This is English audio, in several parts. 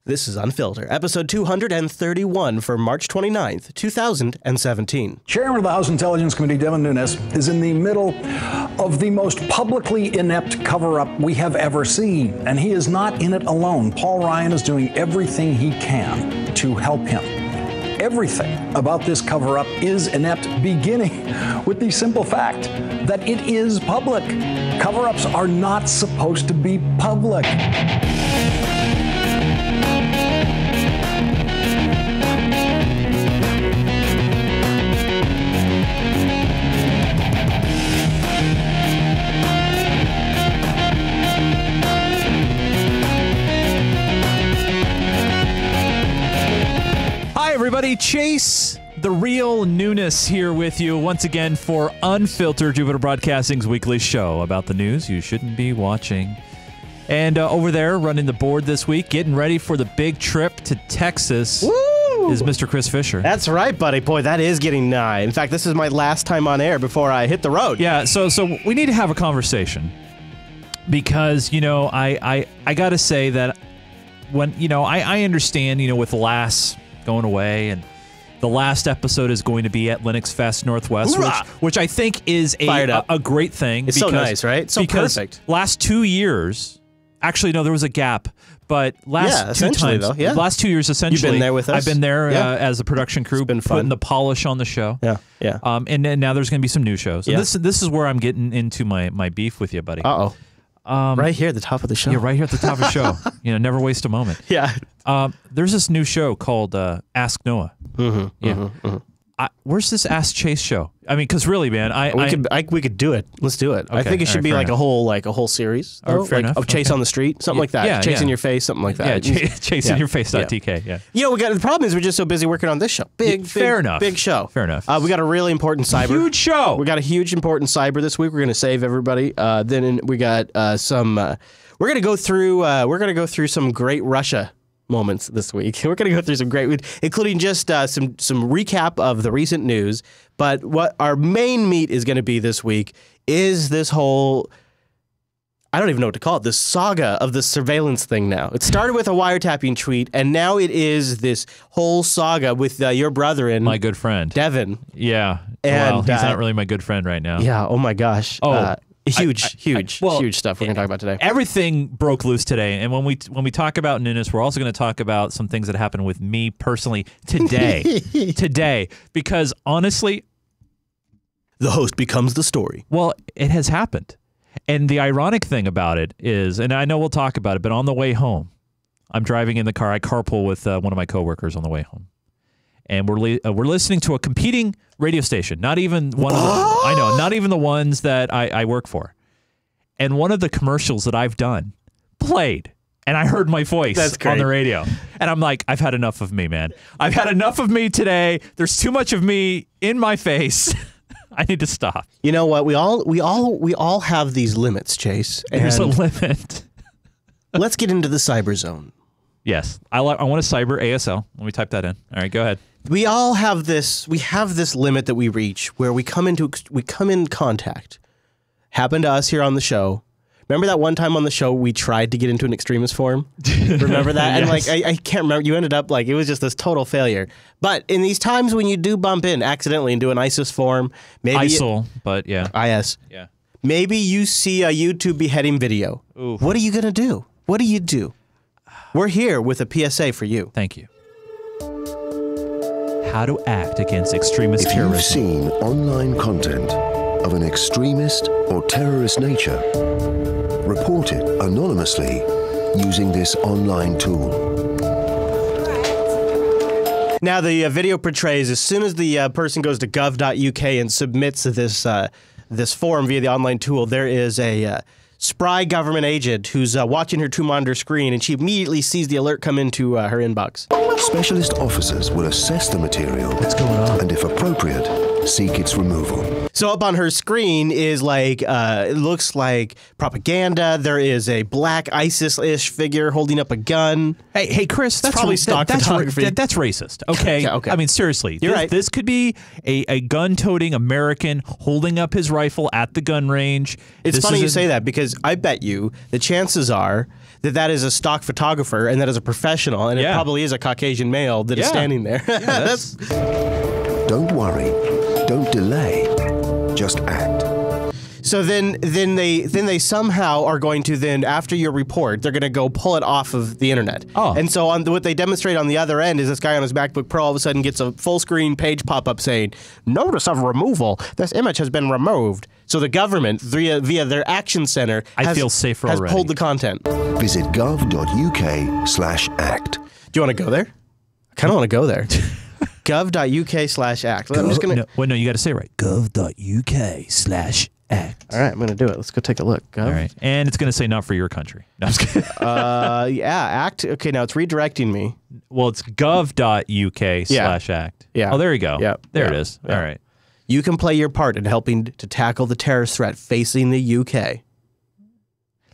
This is Unfilter, episode 231 for March 29th, 2017. Chairman of the House Intelligence Committee, Devin Nunes, is in the middle of the most publicly inept cover-up we have ever seen. And he is not in it alone. Paul Ryan is doing everything he can to help him. Everything about this cover-up is inept, beginning with the simple fact that it is public. Cover-ups are not supposed to be public. Everybody, Chase, the real Nunes here with you once again for Unfiltered, Jupiter Broadcasting's weekly show about the news you shouldn't be watching. And over there, running the board this week, getting ready for the big trip to Texas, is Mr. Chris Fisher. That's right, buddy. Boy, that is getting nigh. In fact, this is my last time on air before I hit the road. Yeah, so we need to have a conversation because, you know, I got to say that when, you know, I understand, you know, with Lass going away, and the last episode is going to be at Linux Fest Northwest, which I think is a great thing. It's so nice, right? So perfect. Last 2 years, actually no, there was a gap, but last last 2 years essentially. You've been there with us. I've been there as a production crew, been fun. Putting the polish on the show. Yeah. And then now there's going to be some new shows. And this is where I'm getting into my beef with you, buddy. Right here at the top of the show. Yeah, right here at the top of the show. You know, never waste a moment. Yeah. There's this new show called Ask Noah. Where's this Ask Chase show? I mean, because really, man, we could do it. Let's do it. Okay, I think it should be like a whole series. Fair enough. Of Chase on the street, something like that. Chase in your face, something like that. Yeah, Chase in your face.tk. Yeah. You know, the problem is we're just so busy working on this show. Fair enough. Big show. Fair enough. We got a really important cyber. Huge show. We got a huge important cyber this week. We're going to save everybody. Then we got some. We're going to go through some great Russia moments this week. We're going to go through some great, including just some recap of the recent news. But what our main meat is going to be this week is this whole, I don't even know what to call it, this saga of the surveillance thing now. It started with a wiretapping tweet, and now it is this whole saga with your brother-in. My good friend. Devin. Yeah. And, well, he's not really my good friend right now. Yeah, oh my gosh. Huge stuff we're going to talk about today. Everything broke loose today, and when we talk about Nunes, we're also going to talk about some things that happened with me personally today, because honestly, the host becomes the story. Well, it has happened, and the ironic thing about it is, and I know we'll talk about it, but on the way home, I'm driving in the car. I carpool with one of my coworkers on the way home. And we're listening to a competing radio station, not even one of not even the ones that I work for. And one of the commercials that I've done played, and I heard my voice on the radio. And I'm like, I've had enough of me, man. I've had enough of me today. There's too much of me in my face. I need to stop. You know what? We all have these limits, Chase. There's a limit. Let's get into the cyber zone. Yes, I want to cyber ASL. Let me type that in. All right, go ahead. We all have this. We have this limit that we reach where we come in contact. Happened to us here on the show. Remember that one time on the show we tried to get into an extremist forum? Remember that? Yes. And I can't remember. You ended up it was just this total failure. But in these times when you do bump in accidentally into an ISIS forum, maybe ISIL, but yeah, IS. Yeah. Maybe you see a YouTube beheading video. Oof. What are you gonna do? What do you do? We're here with a PSA for you. Thank you. How to act against extremist terrorism. If you've seen online content of an extremist or terrorist nature, report it anonymously using this online tool. Now, the video portrays as soon as the person goes to gov.uk and submits this form via the online tool, there is a spry government agent who's watching her two-monitor screen, and she immediately sees the alert come into her inbox. Specialist officers will assess the material. What's going on? And if appropriate, seek its removal. So up on her screen is like, it looks like propaganda. There is a black ISIS-ish figure holding up a gun. Hey, Chris, that's probably stock photography. That's racist. Okay. Okay. I mean, seriously, You're right. This could be a gun-toting American holding up his rifle at the gun range. It's funny you say that, because I bet you the chances are that is a stock photographer and that is a professional, and it probably is a Caucasian male that is standing there. Don't worry. Don't delay. Just act. So then they somehow are going to then, after your report, they're going to go pull it off of the internet. And so what they demonstrate on the other end is this guy on his MacBook Pro all of a sudden gets a full screen page pop up saying, "Notice of removal. This image has been removed." So the government, via their action center, has pulled the content. Visit gov.uk/act. Do you want to go there? I kind of want to go there. gov.uk/act. I'm just going to... No, you got to say it right. gov.uk/act. All right, I'm going to do it. Let's go take a look. Gov. All right. And it's going to say not for your country. No, I'm just kidding. Act. Okay, now it's redirecting me. Well, it's gov.uk/act. Yeah. Oh, there you go. Yeah. There it is. Yeah. All right. You can play your part in helping to tackle the terrorist threat facing the UK.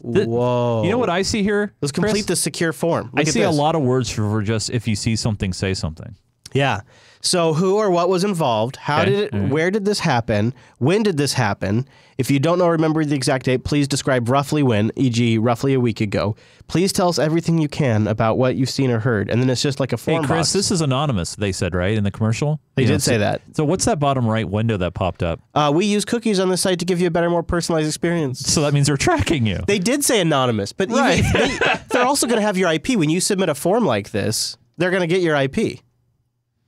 Whoa. You know what I see here? Let's complete the secure form. I see a lot of words for just if you see something, say something. Yeah. So who or what was involved? How did it? Where did this happen? When did this happen? If you don't know, remember the exact date, please describe roughly when, e.g. roughly a week ago. Please tell us everything you can about what you've seen or heard. And then it's just like a form Hey, Chris, box. this is anonymous, they said, right, in the commercial? They did say that. So what's that bottom right window that popped up? We use cookies on the site to give you a better, more personalized experience. So that means they're tracking you. They did say anonymous, but even they're also going to have your IP. When you submit a form like this, they're going to get your IP.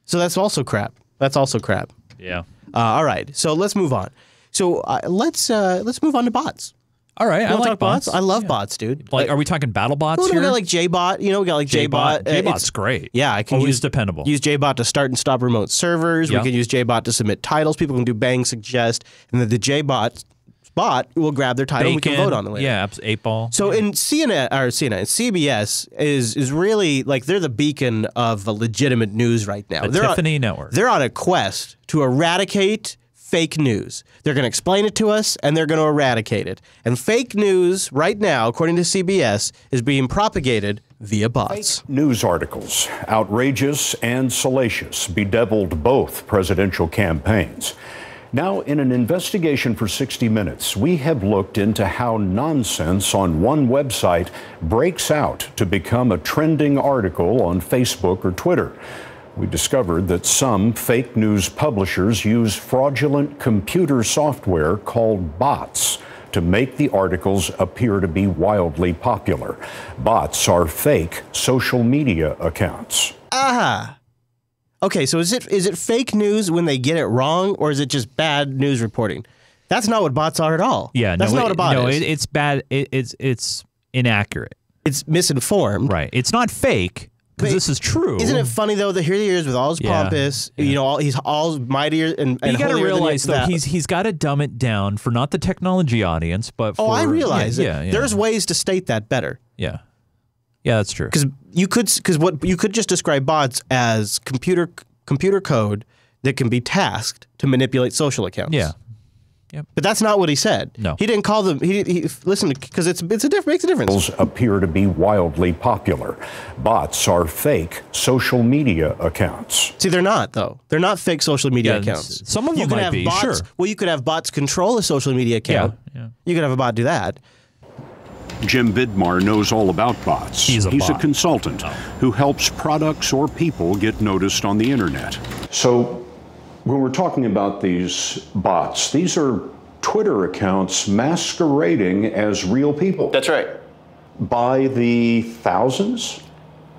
So that's also crap. That's also crap. Yeah. All right. So let's move on. So let's move on to bots. All right. I like bots. I love bots, dude. Like, are we talking battle bots here? We got like JBot. You know, we got like JBot. JBot's great. Yeah, I can Always dependable. Use JBot to start and stop remote servers. Yep. We can use JBot to submit titles. People can do bang suggest, and then the JBot bot will grab their title. Bacon, and we can vote on it later. Yeah, 8-ball. So in CBS is really like they're the beacon of a legitimate news right now. The Tiffany Network. They're on a quest to eradicate fake news. They're going to explain it to us, and they're going to eradicate it. And fake news right now, according to CBS, is being propagated via bots. Fake news articles, outrageous and salacious, bedeviled both presidential campaigns. Now, in an investigation for 60 Minutes, we have looked into how nonsense on one website breaks out to become a trending article on Facebook or Twitter. We discovered that some fake news publishers use fraudulent computer software called bots to make the articles appear to be wildly popular. Bots are fake social media accounts. Okay, so is it fake news when they get it wrong, or is it just bad news reporting? That's not what bots are at all. Yeah, that's not what a bot is. No, it's bad. It's inaccurate. It's misinformed. Right. It's not fake because this is true. Isn't it funny though that here he is with all his pompous, you know, he's all mightier and you got to realize though he's he's got to dumb it down for not the technology audience, but for I realize it. Yeah. There's ways to state that better. Yeah. Yeah, that's true. Because you could just describe bots as computer code that can be tasked to manipulate social accounts. Yeah. Yep. But that's not what he said. No. He didn't call them. He listen, because makes a difference. Appear to be wildly popular. Bots are fake social media accounts. See, they're not though. They're not fake social media accounts. Some of them might be. Bots, sure. Well, you could have bots control a social media account. Yeah. You could have a bot do that. Jim Vidmar knows all about bots. He's a consultant who helps products or people get noticed on the internet. So when we're talking about these bots, these are Twitter accounts masquerading as real people. That's right. By the thousands?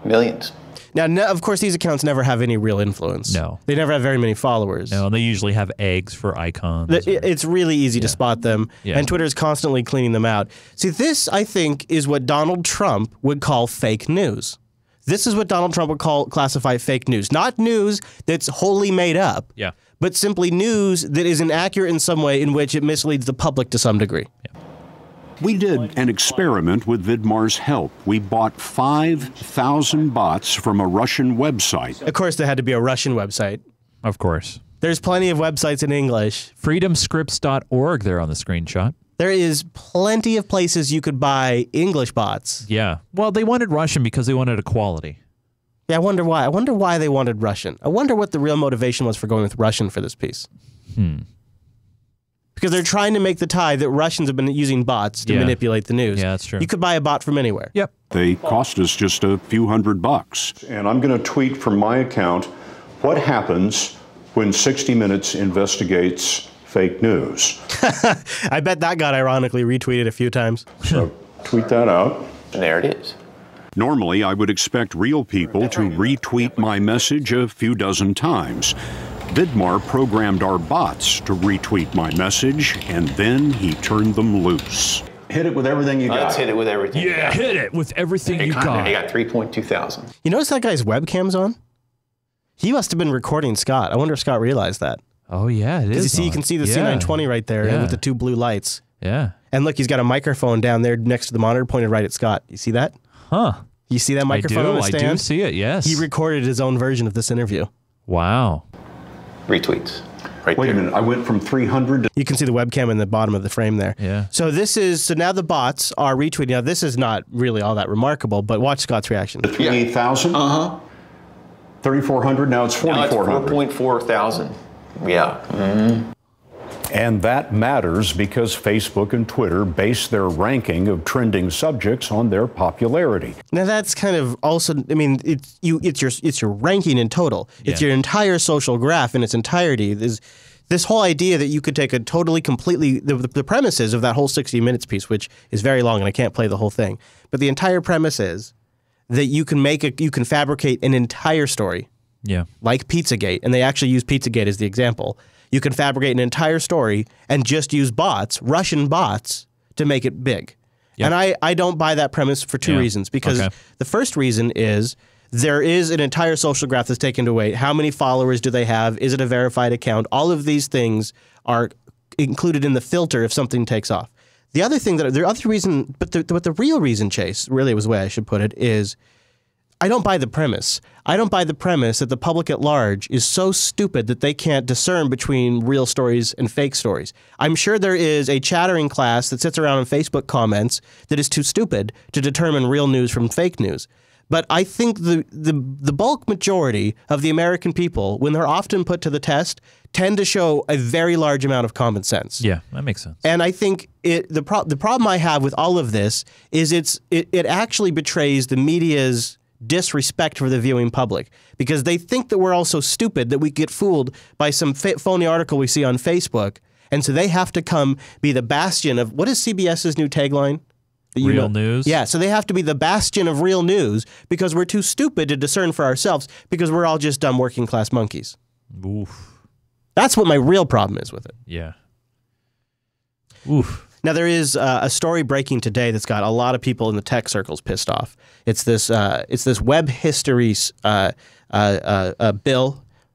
Millions. Now, of course, these accounts never have any real influence. No. They never have very many followers. No, they usually have eggs for icons. It's really easy to spot them, and Twitter is constantly cleaning them out. See, this, I think, is what Donald Trump would call fake news. This is what Donald Trump would classify fake news. Not news that's wholly made up, but simply news that is inaccurate in some way in which it misleads the public to some degree. Yeah. We did an experiment with Vidmar's help. We bought 5,000 bots from a Russian website. Of course, there had to be a Russian website. Of course. There's plenty of websites in English. Freedomscripts.org there on the screenshot. There is plenty of places you could buy English bots. Yeah. Well, they wanted Russian because they wanted equality. Yeah, I wonder why. I wonder why they wanted Russian. I wonder what the real motivation was for going with Russian for this piece. Because they're trying to make the tie that Russians have been using bots to manipulate the news. Yeah, that's true. You could buy a bot from anywhere. Yep. They cost us just a few $100. And I'm going to tweet from my account what happens when 60 Minutes investigates fake news. I bet that got ironically retweeted a few times. So tweet that out. And there it is. Normally, I would expect real people to retweet my message a few dozen times. Vidmar programmed our bots to retweet my message, and then he turned them loose. Hit it with everything you got. Let's hit it with everything. Yeah, hit it with everything you got. They got 3.2 thousand. You notice that guy's webcam's on? He must have been recording Scott. I wonder if Scott realized that. Oh, yeah, it is. You can see the C920 right there with the 2 blue lights. Yeah. And look, he's got a microphone down there next to the monitor pointed right at Scott. You see that? Huh. You see that microphone on the stand? I do see it, yes. He recorded his own version of this interview. Wow. Retweets. Right Wait there. a minute, I went from 300 to... You can see the webcam in the bottom of the frame there. Yeah. So now the bots are retweeting. Now this is not really all that remarkable, but watch Scott's reaction. 28,000? Uh-huh. 3,400, now it's Now it's 4,400. 4.4 thousand. Yeah. Mm-hmm. And that matters because Facebook and Twitter base their ranking of trending subjects on their popularity. Now that's kind of also, I mean, it's your ranking in total. It's your entire social graph in its entirety. There's this whole idea that you could take a totally, completely, the premises of that whole 60 Minutes piece, which is very long and I can't play the whole thing, but the entire premise is that you can fabricate an entire story. Yeah. Like Pizzagate, and they actually use Pizzagate as the example. You can fabricate an entire story and just use bots, Russian bots, to make it big. Yep. And I don't buy that premise for two reasons. Because the first reason is there is an entire social graph that's taken away. How many followers do they have? Is it a verified account? All of these things are included in the filter if something takes off. The other thing but the real reason, Chase, really was the way I should put it, is I don't buy the premise. I don't buy the premise that the public at large is so stupid that they can't discern between real stories and fake stories. I'm sure there is a chattering class that sits around in Facebook comments that is too stupid to determine real news from fake news. But I think the bulk majority of the American people, when they're often put to the test, tend to show a very large amount of common sense. Yeah, that makes sense. And I think the problem I have with all of this is it actually betrays the media's disrespect for the viewing public, because they think that we're all so stupid that we get fooled by some phony article we see on Facebook, and so they have to come be the bastion of, what is CBS's new tagline? Real news? Yeah, so they have to be the bastion of real news because we're too stupid to discern for ourselves because we're all just dumb working class monkeys. Oof. That's what my real problem is with it. Yeah. Oof. Now, there is a story breaking today that's got a lot of people in the tech circles pissed off. It's this web history bill,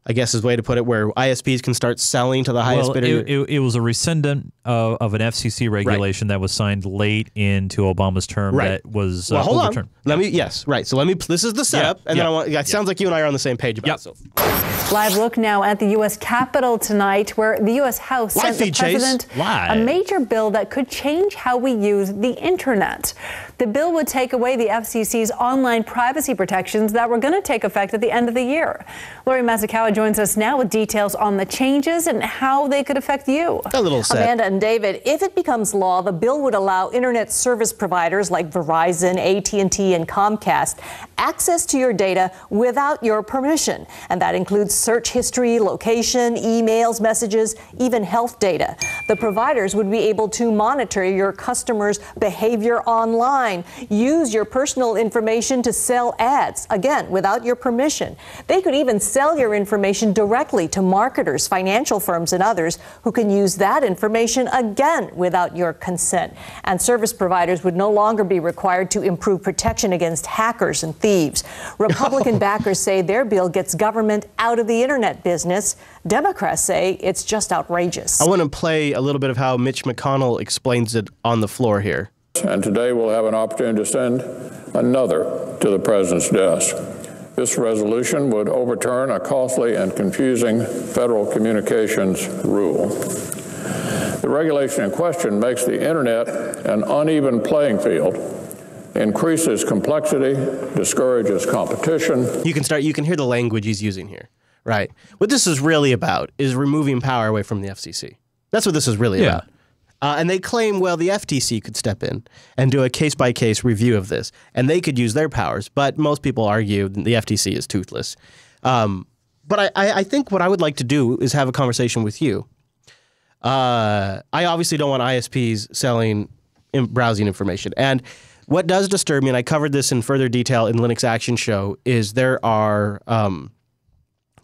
I guess is the way to put it, where ISPs can start selling to the highest bidder. It was a rescindant of an FCC regulation that was signed late into Obama's term that was overturned. Hold on. So this is the setup, and then it sounds like you and I are on the same page about it. So. Live look now at the U.S. Capitol tonight, where the U.S. House sent the president a major bill that could change how we use the internet. The bill would take away the FCC's online privacy protections that were going to take effect at the end of the year. Lori Mazzucawa joins us now with details on the changes and how they could affect you. A little set. Amanda and David, if it becomes law, the bill would allow internet service providers like Verizon, AT&T, and Comcast access to your data without your permission. And that includes search history, location, emails, messages, even health data. The providers would be able to monitor your customers' behavior online, use your personal information to sell ads, again, without your permission. They could even sell your information directly to marketers, financial firms, and others who can use that information again without your consent. And service providers would no longer be required to improve protection against hackers and thieves. Republican backers say their bill gets government out of the internet business. Democrats say it's just outrageous. I want to play a little bit of how Mitch McConnell explains it on the floor here. And today we'll have an opportunity to send another to the president's desk. This resolution would overturn a costly and confusing federal communications rule. The regulation in question makes the internet an uneven playing field, increases complexity, discourages competition. You can hear the language he's using here, right? What this is really about is removing power away from the FCC. That's what this is really about. And they claim, well, the FTC could step in and do a case-by-case review of this, and they could use their powers. But most people argue the FTC is toothless. But I think what I would like to do is have a conversation with you. I obviously don't want ISPs selling browsing information. And what does disturb me, and I covered this in further detail in Linux Action Show, is there are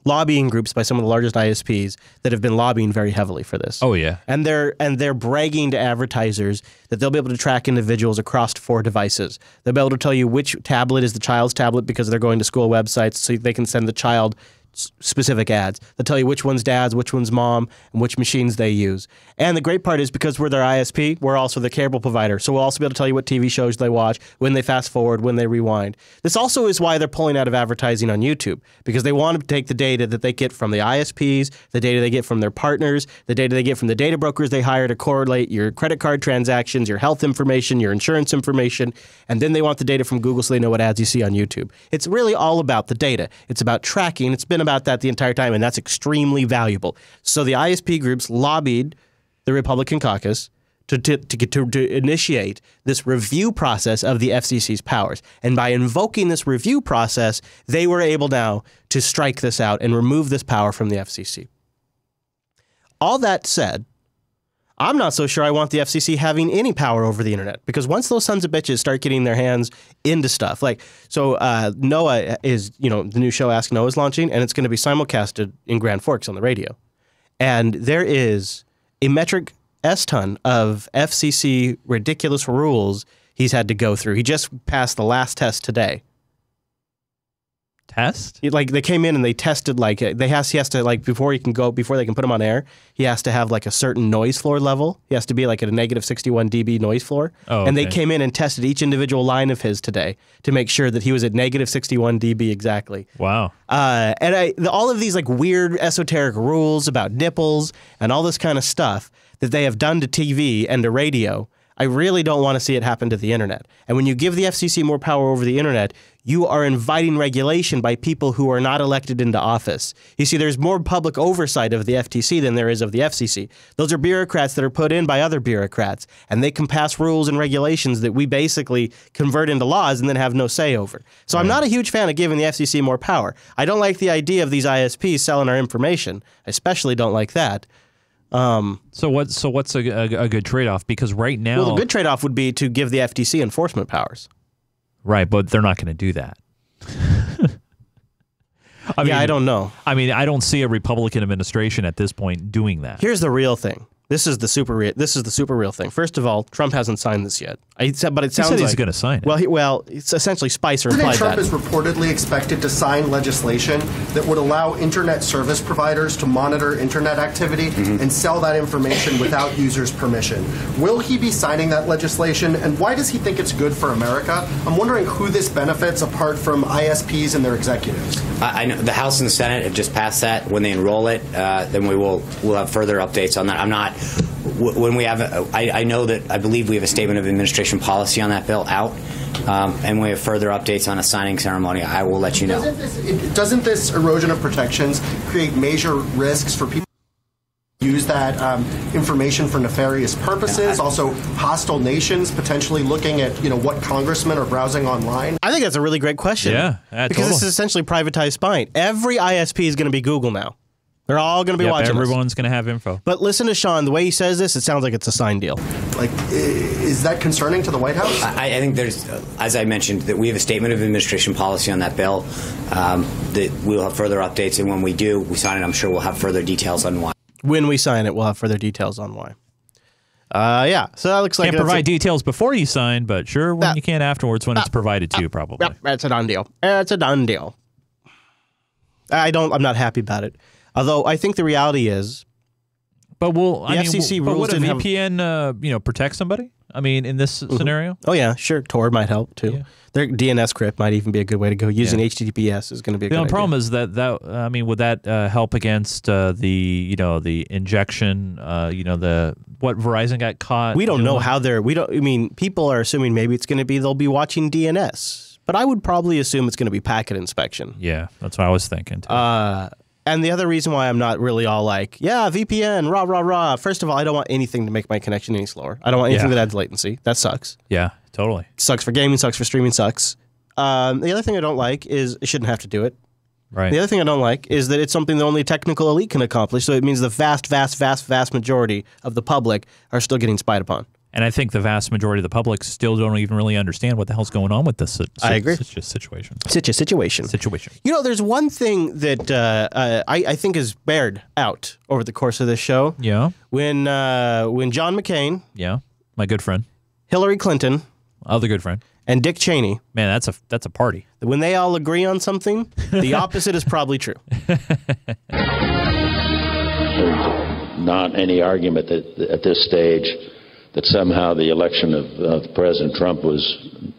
lobbying groups by some of the largest ISPs that have been lobbying very heavily for this. Oh yeah, and they're bragging to advertisers that they'll be able to track individuals across 4 devices. They'll be able to tell you which tablet is the child's tablet because they're going to school websites, so they can send the child specific ads. They'll tell you which one's dad's, which one's mom, and which machines they use. And the great part is because we're their ISP, we're also the cable provider. So we'll also be able to tell you what TV shows they watch, when they fast forward, when they rewind. This also is why they're pulling out of advertising on YouTube, because they want to take the data that they get from the ISPs, the data they get from their partners, the data they get from the data brokers they hire to correlate your credit card transactions, your health information, your insurance information, and then they want the data from Google so they know what ads you see on YouTube. It's really all about the data. It's about tracking. It's been about that the entire time, and that's extremely valuable. So the ISP groups lobbied the Republican caucus to initiate this review process of the FCC's powers. And by invoking this review process, they were able now to strike this out and remove this power from the FCC. All that said, I'm not so sure I want the FCC having any power over the internet, because once those sons of bitches start getting their hands into stuff, like, so Noah is, the new show Ask Noah is launching, and it's going to be simulcasted in Grand Forks on the radio. And there is a metric S-ton of FCC ridiculous rules he's had to go through. He just passed the last test today. Test? They came in and they tested, he has to, before they can put him on air, he has to have a certain noise floor level. He has to be at a negative 61 dB noise floor. Oh, and they came in and tested each individual line of his today to make sure that he was at negative 61 dB exactly. Wow. And all of these weird esoteric rules about nipples and all this kind of stuff that they have done to TV and to radio, I really don't want to see it happen to the internet. And when you give the FCC more power over the internet, you are inviting regulation by people who are not elected into office. You see, there's more public oversight of the FTC than there is of the FCC. Those are bureaucrats that are put in by other bureaucrats, and they can pass rules and regulations that we basically convert into laws and then have no say over. So I'm not a huge fan of giving the FCC more power. I don't like the idea of these ISPs selling our information. I especially don't like that. So what's a good trade-off? Because right now, well, the good trade-off would be to give the FTC enforcement powers. Right, but they're not going to do that. I don't know. I mean, I don't see a Republican administration at this point doing that. Here's the real thing. This is the super real thing. First of all, Trump hasn't signed this yet. But it sounds he said he's going to sign it. Well, it's essentially Spicer implied President that. Trump is reportedly expected to sign legislation that would allow internet service providers to monitor internet activity and sell that information without users' permission. Will he be signing that legislation, and why does he think it's good for America? I'm wondering who this benefits apart from ISPs and their executives. I know the House and the Senate have just passed that. When they enroll it, then we'll have further updates on that. I'm not. When we have, I know that I believe we have a statement of administration policy on that bill out, and we have further updates on a signing ceremony. I will let you know. Doesn't this erosion of protections create major risks for people who use that information for nefarious purposes? Also, hostile nations potentially looking at what congressmen are browsing online. I think that's a really great question. Yeah, because this is essentially privatized spying. Every ISP is going to be Google now. They're all going to be watching everyone's going to have info. But listen to Sean. The way he says this, it sounds like it's a signed deal. Is that concerning to the White House? I think there's, as I mentioned, that we have a statement of administration policy on that bill. That we'll have further updates, and when we do, we sign it, I'm sure we'll have further details on why. When we sign it, we'll have further details on why. Yeah, so that looks like... Can't provide details before you sign, but sure, when you can afterwards when it's provided to you, probably. Yep, that's a done deal. It's a done deal. I'm not happy about it. Although I think the reality is, but FCC rules would a didn't VPN protect somebody? I mean, in this scenario? Oh yeah, sure. Tor might help too. Yeah. Their DNS crypt might even be a good way to go. Using HTTPS is going to be a good idea. The problem is that would that help against the injection? What Verizon got caught. We don't know how they're. I mean, people are assuming maybe it's going to be they'll be watching DNS, but I would probably assume it's going to be packet inspection. Yeah, that's what I was thinking too. And the other reason why I'm not really all like, yeah, VPN, rah, rah, rah. First of all, I don't want anything to make my connection any slower. I don't want anything that adds latency. That sucks. Yeah, totally. Sucks for gaming, sucks for streaming, sucks. The other thing I don't like is it shouldn't have to do it. Right. The other thing I don't like is that it's something that only a technical elite can accomplish. So it means the vast, vast, vast, vast majority of the public are still getting spied upon. And I think the vast majority of the public still don't even really understand what the hell's going on with this I agree. situation. Situation. You know, there's one thing that I think is bared out over the course of this show. Yeah. When John McCain. Yeah. My good friend. Hillary Clinton. Other good friend. And Dick Cheney. Man, that's a party. When they all agree on something, the opposite is probably true. Not any argument that at this stage that somehow the election of President Trump was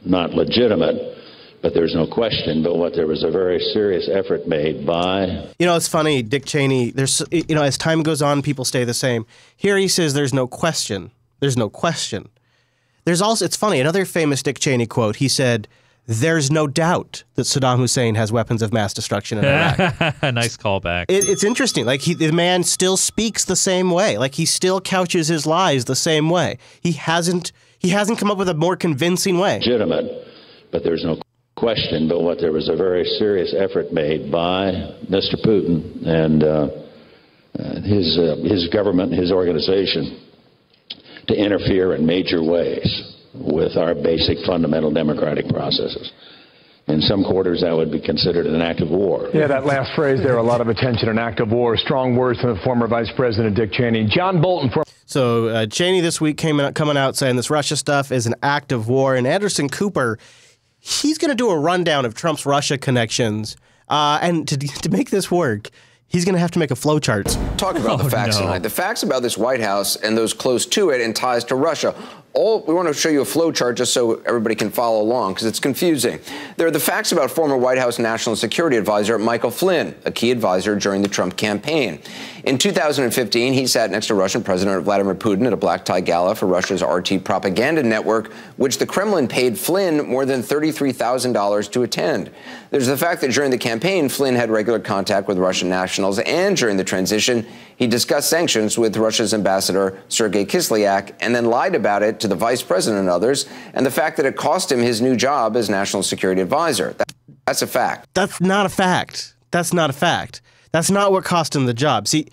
not legitimate, but there's no question but what there was a very serious effort made by... You know, it's funny, Dick Cheney, as time goes on, people stay the same. Here he says there's no question. There's no question. There's also, it's funny, another famous Dick Cheney quote, he said, there's no doubt that Saddam Hussein has weapons of mass destruction in Iraq. Nice callback. It's interesting. Like, the man still speaks the same way. Like, he still couches his lies the same way. He hasn't come up with a more convincing way. Legitimate, but there's no question but what there was a very serious effort made by Mr. Putin and his government, his organization, to interfere in major ways with our basic fundamental democratic processes. In some quarters, that would be considered an act of war. Yeah, that last phrase there, a lot of attention, an act of war. Strong words from the former Vice President Dick Cheney. John Bolton. So Cheney this week coming out saying this Russia stuff is an act of war. And Anderson Cooper, he's going to do a rundown of Trump's Russia connections. And to make this work, he's going to have to make a flowchart. Talk about the facts tonight. The facts about this White House and those close to it and ties to Russia. We want to show you a flow chart just so everybody can follow along because it's confusing. There are the facts about former White House National Security Advisor Michael Flynn, a key advisor during the Trump campaign. In 2015, he sat next to Russian President Vladimir Putin at a black tie gala for Russia's RT propaganda network, which the Kremlin paid Flynn more than $33,000 to attend. There's the fact that during the campaign, Flynn had regular contact with Russian nationals, and during the transition, he discussed sanctions with Russia's ambassador, Sergei Kislyak, and then lied about it to the vice president and others, and the fact that it cost him his new job as national security advisor. That's a fact. That's not a fact. That's not a fact. That's not what cost him the job. See,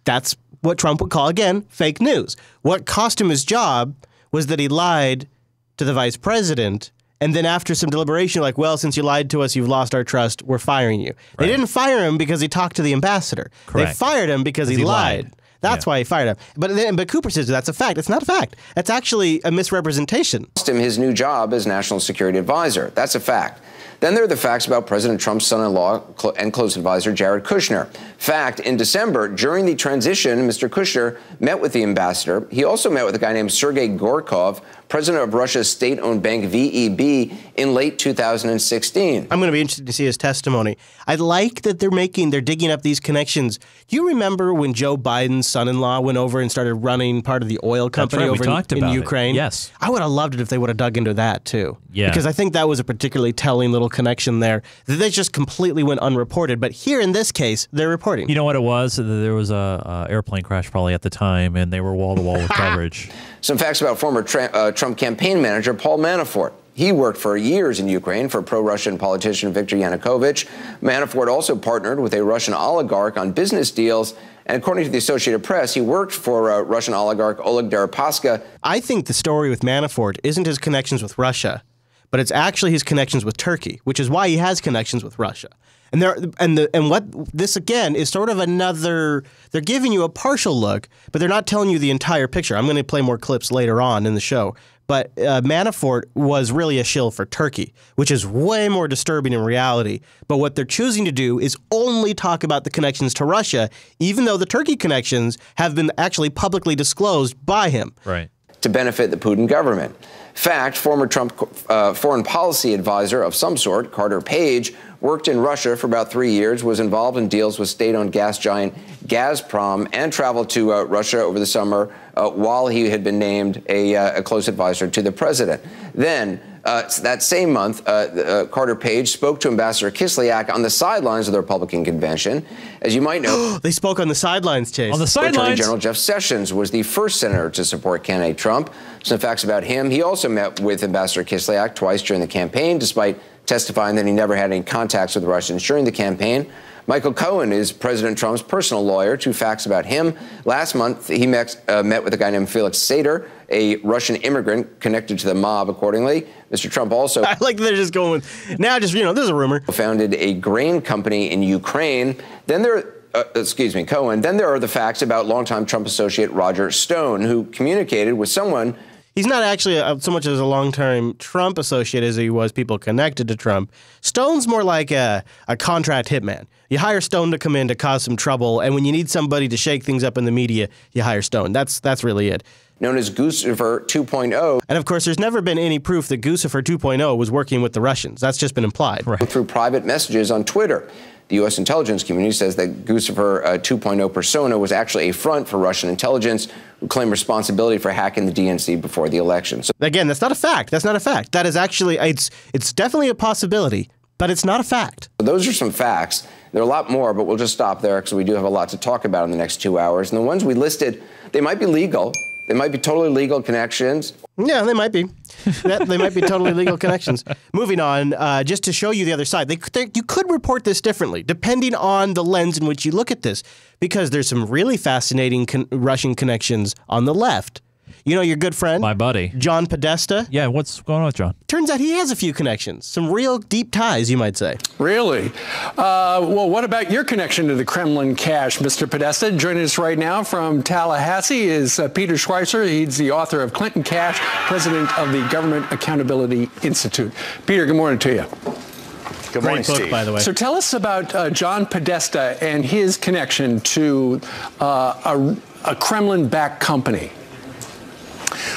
that's what Trump would call, again, fake news. What cost him his job was that he lied to the vice president, and then after some deliberation, like, well, since you lied to us, you've lost our trust, we're firing you. Right. They didn't fire him because he talked to the ambassador. Correct. They fired him because he lied. That's why he fired him. But Cooper says that's a fact. It's not a fact. That's actually a misrepresentation. Cost him his new job as national security advisor. That's a fact. Then there are the facts about President Trump's son-in-law and close advisor, Jared Kushner. Fact, in December, during the transition, Mr. Kushner met with the ambassador. He also met with a guy named Sergei Gorkov, president of Russia's state-owned bank VEB, in late 2016. I'm going to be interested to see his testimony. I like that they're digging up these connections. Do you remember when Joe Biden's son-in-law went over and started running part of the oil company over in Ukraine? Yes. I would have loved it if they would have dug into that, too. Yeah. Because I think that was a particularly telling little connection there. They just completely went unreported. But here in this case, they're reporting. You know what it was? There was a airplane crash probably at the time, and they were wall-to-wall with coverage. Some facts about former Trump campaign manager Paul Manafort. He worked for years in Ukraine for pro-Russian politician Viktor Yanukovych. Manafort also partnered with a Russian oligarch on business deals. And according to the Associated Press, he worked for Russian oligarch Oleg Deripaska. I think the story with Manafort isn't his connections with Russia, but it's actually his connections with Turkey, which is why he has connections with Russia. And what this again is sort of another. They're giving you a partial look, but they're not telling you the entire picture. I'm going to play more clips later on in the show. But Manafort was really a shill for Turkey, which is way more disturbing in reality. But what they're choosing to do is only talk about the connections to Russia, even though the Turkey connections have been actually publicly disclosed by him. Right. To benefit the Putin government. Fact, former Trump foreign policy advisor of some sort, Carter Page, worked in Russia for about 3 years, was involved in deals with state-owned gas giant Gazprom, and traveled to Russia over the summer while he had been named a close advisor to the president. Then That same month, Carter Page spoke to Ambassador Kislyak on the sidelines of the Republican convention. As you might know, they spoke on the sidelines, Chase. On the sidelines. Attorney General Jeff Sessions was the first senator to support candidate Trump. Some facts about him. He also met with Ambassador Kislyak twice during the campaign, despite testifying that he never had any contacts with Russians during the campaign. Michael Cohen is President Trump's personal lawyer. Two facts about him. Last month, he met with a guy named Felix Sater, a Russian immigrant connected to the mob, accordingly. Mr. Trump also... I like they're just going, now just, this is a rumor. ...founded a grain company in Ukraine. Then Cohen. Then there are the facts about longtime Trump associate Roger Stone, who communicated with someone... He's not actually so much as a long-term Trump associate as he was people connected to Trump. Stone's more like a contract hitman. You hire Stone to come in to cause some trouble, and when you need somebody to shake things up in the media, you hire Stone. That's really it. Known as Guccifer 2.0. And of course, there's never been any proof that Guccifer 2.0 was working with the Russians. That's just been implied. Right. Through private messages on Twitter. The U.S. intelligence community says that Guccifer 2.0 persona was actually a front for Russian intelligence, who claimed responsibility for hacking the DNC before the election. So again, that's not a fact. That's not a fact. That is actually, it's definitely a possibility, but it's not a fact. Those are some facts. There are a lot more, but we'll just stop there because we do have a lot to talk about in the next 2 hours. And the ones we listed, they might be legal. They might be totally legal connections. Yeah, they might be. They might be totally legal connections. Moving on, just to show you the other side, you could report this differently, depending on the lens in which you look at this, because there's some really fascinating Russian connections on the left. You know your good friend? My buddy. John Podesta? Yeah, what's going on with John? Turns out he has a few connections. Some real deep ties, you might say. Really? Well, what about your connection to the Kremlin cash, Mr. Podesta? Joining us right now from Tallahassee is Peter Schweitzer. He's the author of Clinton Cash, president of the Government Accountability Institute. Peter, good morning to you. Good morning, Great book, Steve. By the way. So tell us about John Podesta and his connection to a Kremlin-backed company.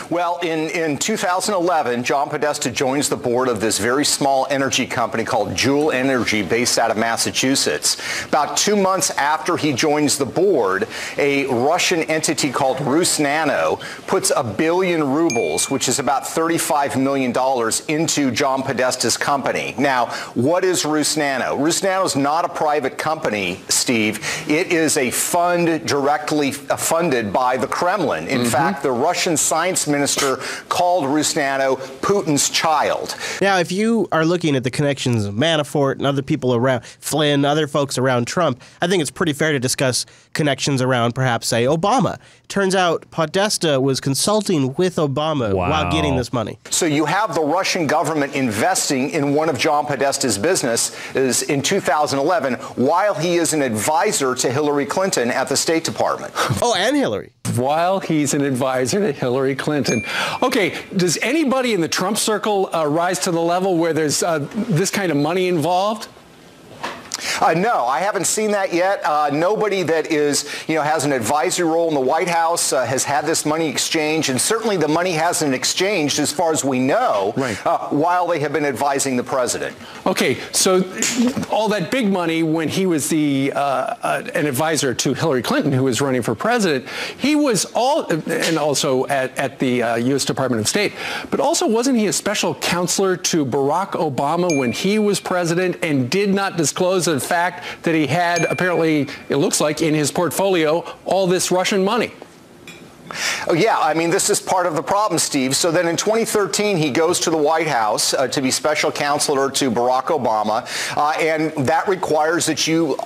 Well, in 2011, John Podesta joins the board of this very small energy company called Juul Energy, based out of Massachusetts. About 2 months after he joins the board, a Russian entity called Rusnano puts 1 billion rubles, which is about $35 million, into John Podesta's company. Now, what is Rusnano? Rusnano is not a private company, Steve. It is a fund directly funded by the Kremlin. In fact, the Russian science minister called Rusnano Putin's child. Now, if you are looking at the connections of Manafort and other people around, Flynn, other folks around Trump, I think it's pretty fair to discuss connections around perhaps, say, Obama. Turns out Podesta was consulting with Obama while getting this money. So you have the Russian government investing in one of John Podesta's businesses in 2011 while he is an advisor to Hillary Clinton at the State Department. Oh, and Hillary. While he's an advisor to Hillary Clinton. Okay, does anybody in the Trump circle rise to the level where there's this kind of money involved? No, I haven't seen that yet. Nobody that is, has an advisory role in the White House has had this money exchanged, and certainly the money hasn't exchanged, as far as we know, while they have been advising the president. Okay, so all that big money when he was an advisor to Hillary Clinton, who was running for president, he was and also at the U.S. Department of State, but also wasn't he a special counselor to Barack Obama when he was president and did not disclose the fact that he had, apparently, it looks like, in his portfolio, all this Russian money? Oh, yeah, I mean, this is part of the problem, Steve. So then in 2013, he goes to the White House to be special counselor to Barack Obama, and that requires that you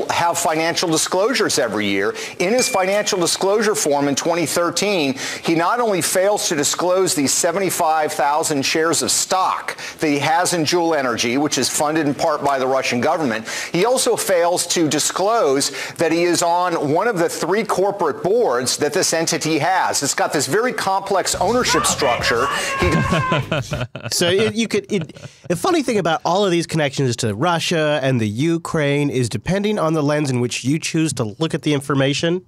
have financial disclosures every year. In his financial disclosure form in 2013, he not only fails to disclose these 75,000 shares of stock that he has in Juul Energy, which is funded in part by the Russian government, he also fails to disclose that he is on one of the 3 corporate boards that this entity has. It's got this very complex ownership structure. So the funny thing about all of these connections to Russia and the Ukraine is, depending on the lens in which you choose to look at the information,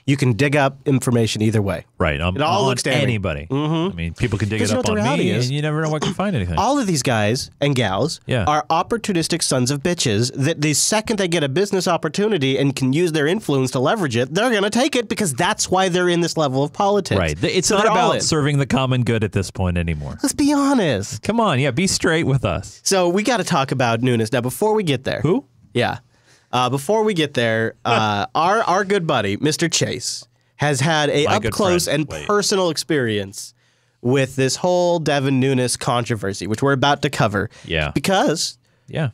you can dig up information either way. Right. It all looks damning. Anybody. I mean, people can dig it up on me, and you never know what can find anything. All of these guys and gals are opportunistic sons of bitches that the second they get a business opportunity and can use their influence to leverage it, they're going to take it, because that's why they're in this highest level of politics. Right. It's So not they're all in. about serving the common good at this point anymore. Let's be honest. Come on, yeah, be straight with us. So we got to talk about Nunes. Now, before we get there. Who? Yeah. Before we get there, our good buddy, Mr. Chase, has had a My good up-close friend. and Wait. personal experience with this whole Devin Nunes controversy, which we're about to cover. Yeah. Because, Yeah.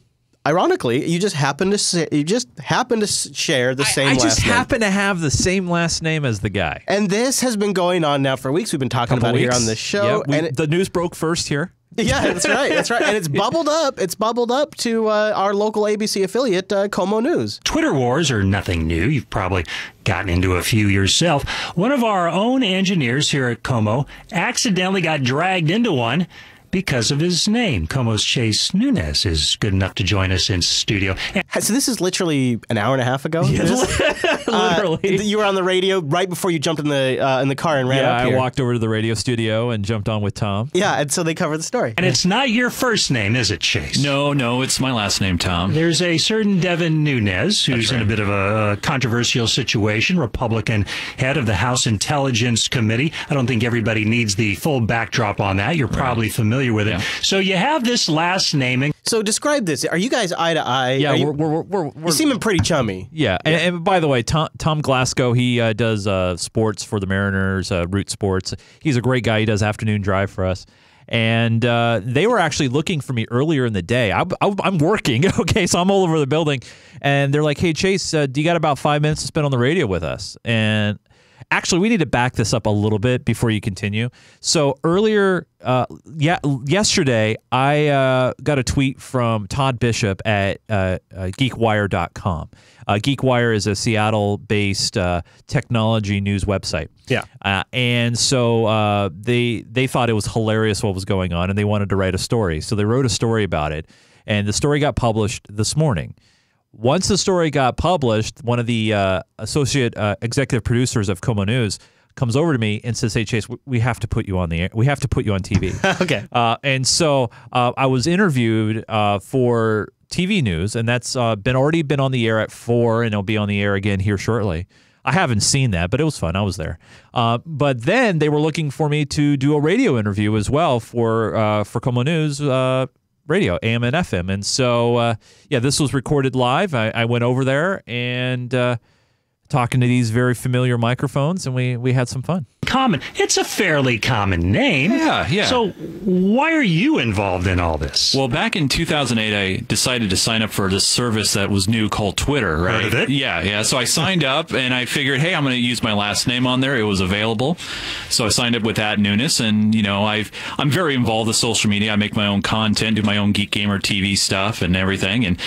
ironically, you just happen to share the same I last just name. happen to have the same last name as the guy. And this has been going on now for weeks. We've been talking about it here on this show. Yeah, and the news broke first here. yeah, that's right. That's right. And it's bubbled up. It's bubbled up to our local ABC affiliate, Como News. Twitter wars are nothing new. You've probably gotten into a few yourself. One of our own engineers here at Como accidentally got dragged into one because of his name. Como's Chase Nunes is good enough to join us in studio. So this is literally an hour and a half ago? Literally. You were on the radio right before you jumped in the car and ran up here. I walked over to the radio studio and jumped on with Tom. Yeah, and so they covered the story. And it's not your first name, is it, Chase? No, it's my last name, Tom. There's a certain Devin Nunes who's in a bit of a controversial situation, Republican head of the House Intelligence Committee. I don't think everybody needs the full backdrop on that. You're probably familiar with it. So you have this last naming. So describe this. Are you guys eye to eye? Yeah, you're seeming pretty chummy. Yeah, and by the way, Tom Glasgow, he does sports for the Mariners, Root Sports. He's a great guy. He does afternoon drive for us. And they were actually looking for me earlier in the day. I'm working, okay, so I'm all over the building. And they're like, hey, Chase, do you got about 5 minutes to spend on the radio with us? And actually, we need to back this up a little bit before you continue. So earlier, yesterday, I got a tweet from Todd Bishop at GeekWire.com. GeekWire is a Seattle-based technology news website. Yeah. And so they thought it was hilarious what was going on, and they wanted to write a story. So they wrote a story about it, and the story got published this morning. Once the story got published, one of the associate executive producers of Como News comes over to me and says, hey, Chase, we have to put you on the air. We have to put you on TV. Okay. And so I was interviewed for TV news, and that's already been on the air at 4, and it'll be on the air again here shortly. I haven't seen that, but it was fun. I was there. But then they were looking for me to do a radio interview as well for Como News radio, AM and FM. And so, this was recorded live. I went over there and talking to these very familiar microphones, and we had some fun. Common. It's a fairly common name. Yeah. So why are you involved in all this? Well, back in 2008, I decided to sign up for this service that was new called Twitter, right? Heard of it? Yeah. So I signed up, and I figured, hey, I'm going to use my last name on there. It was available. So I signed up with @Nunes, and, I'm very involved with social media. I make my own content, do my own Geek Gamer TV stuff and everything. And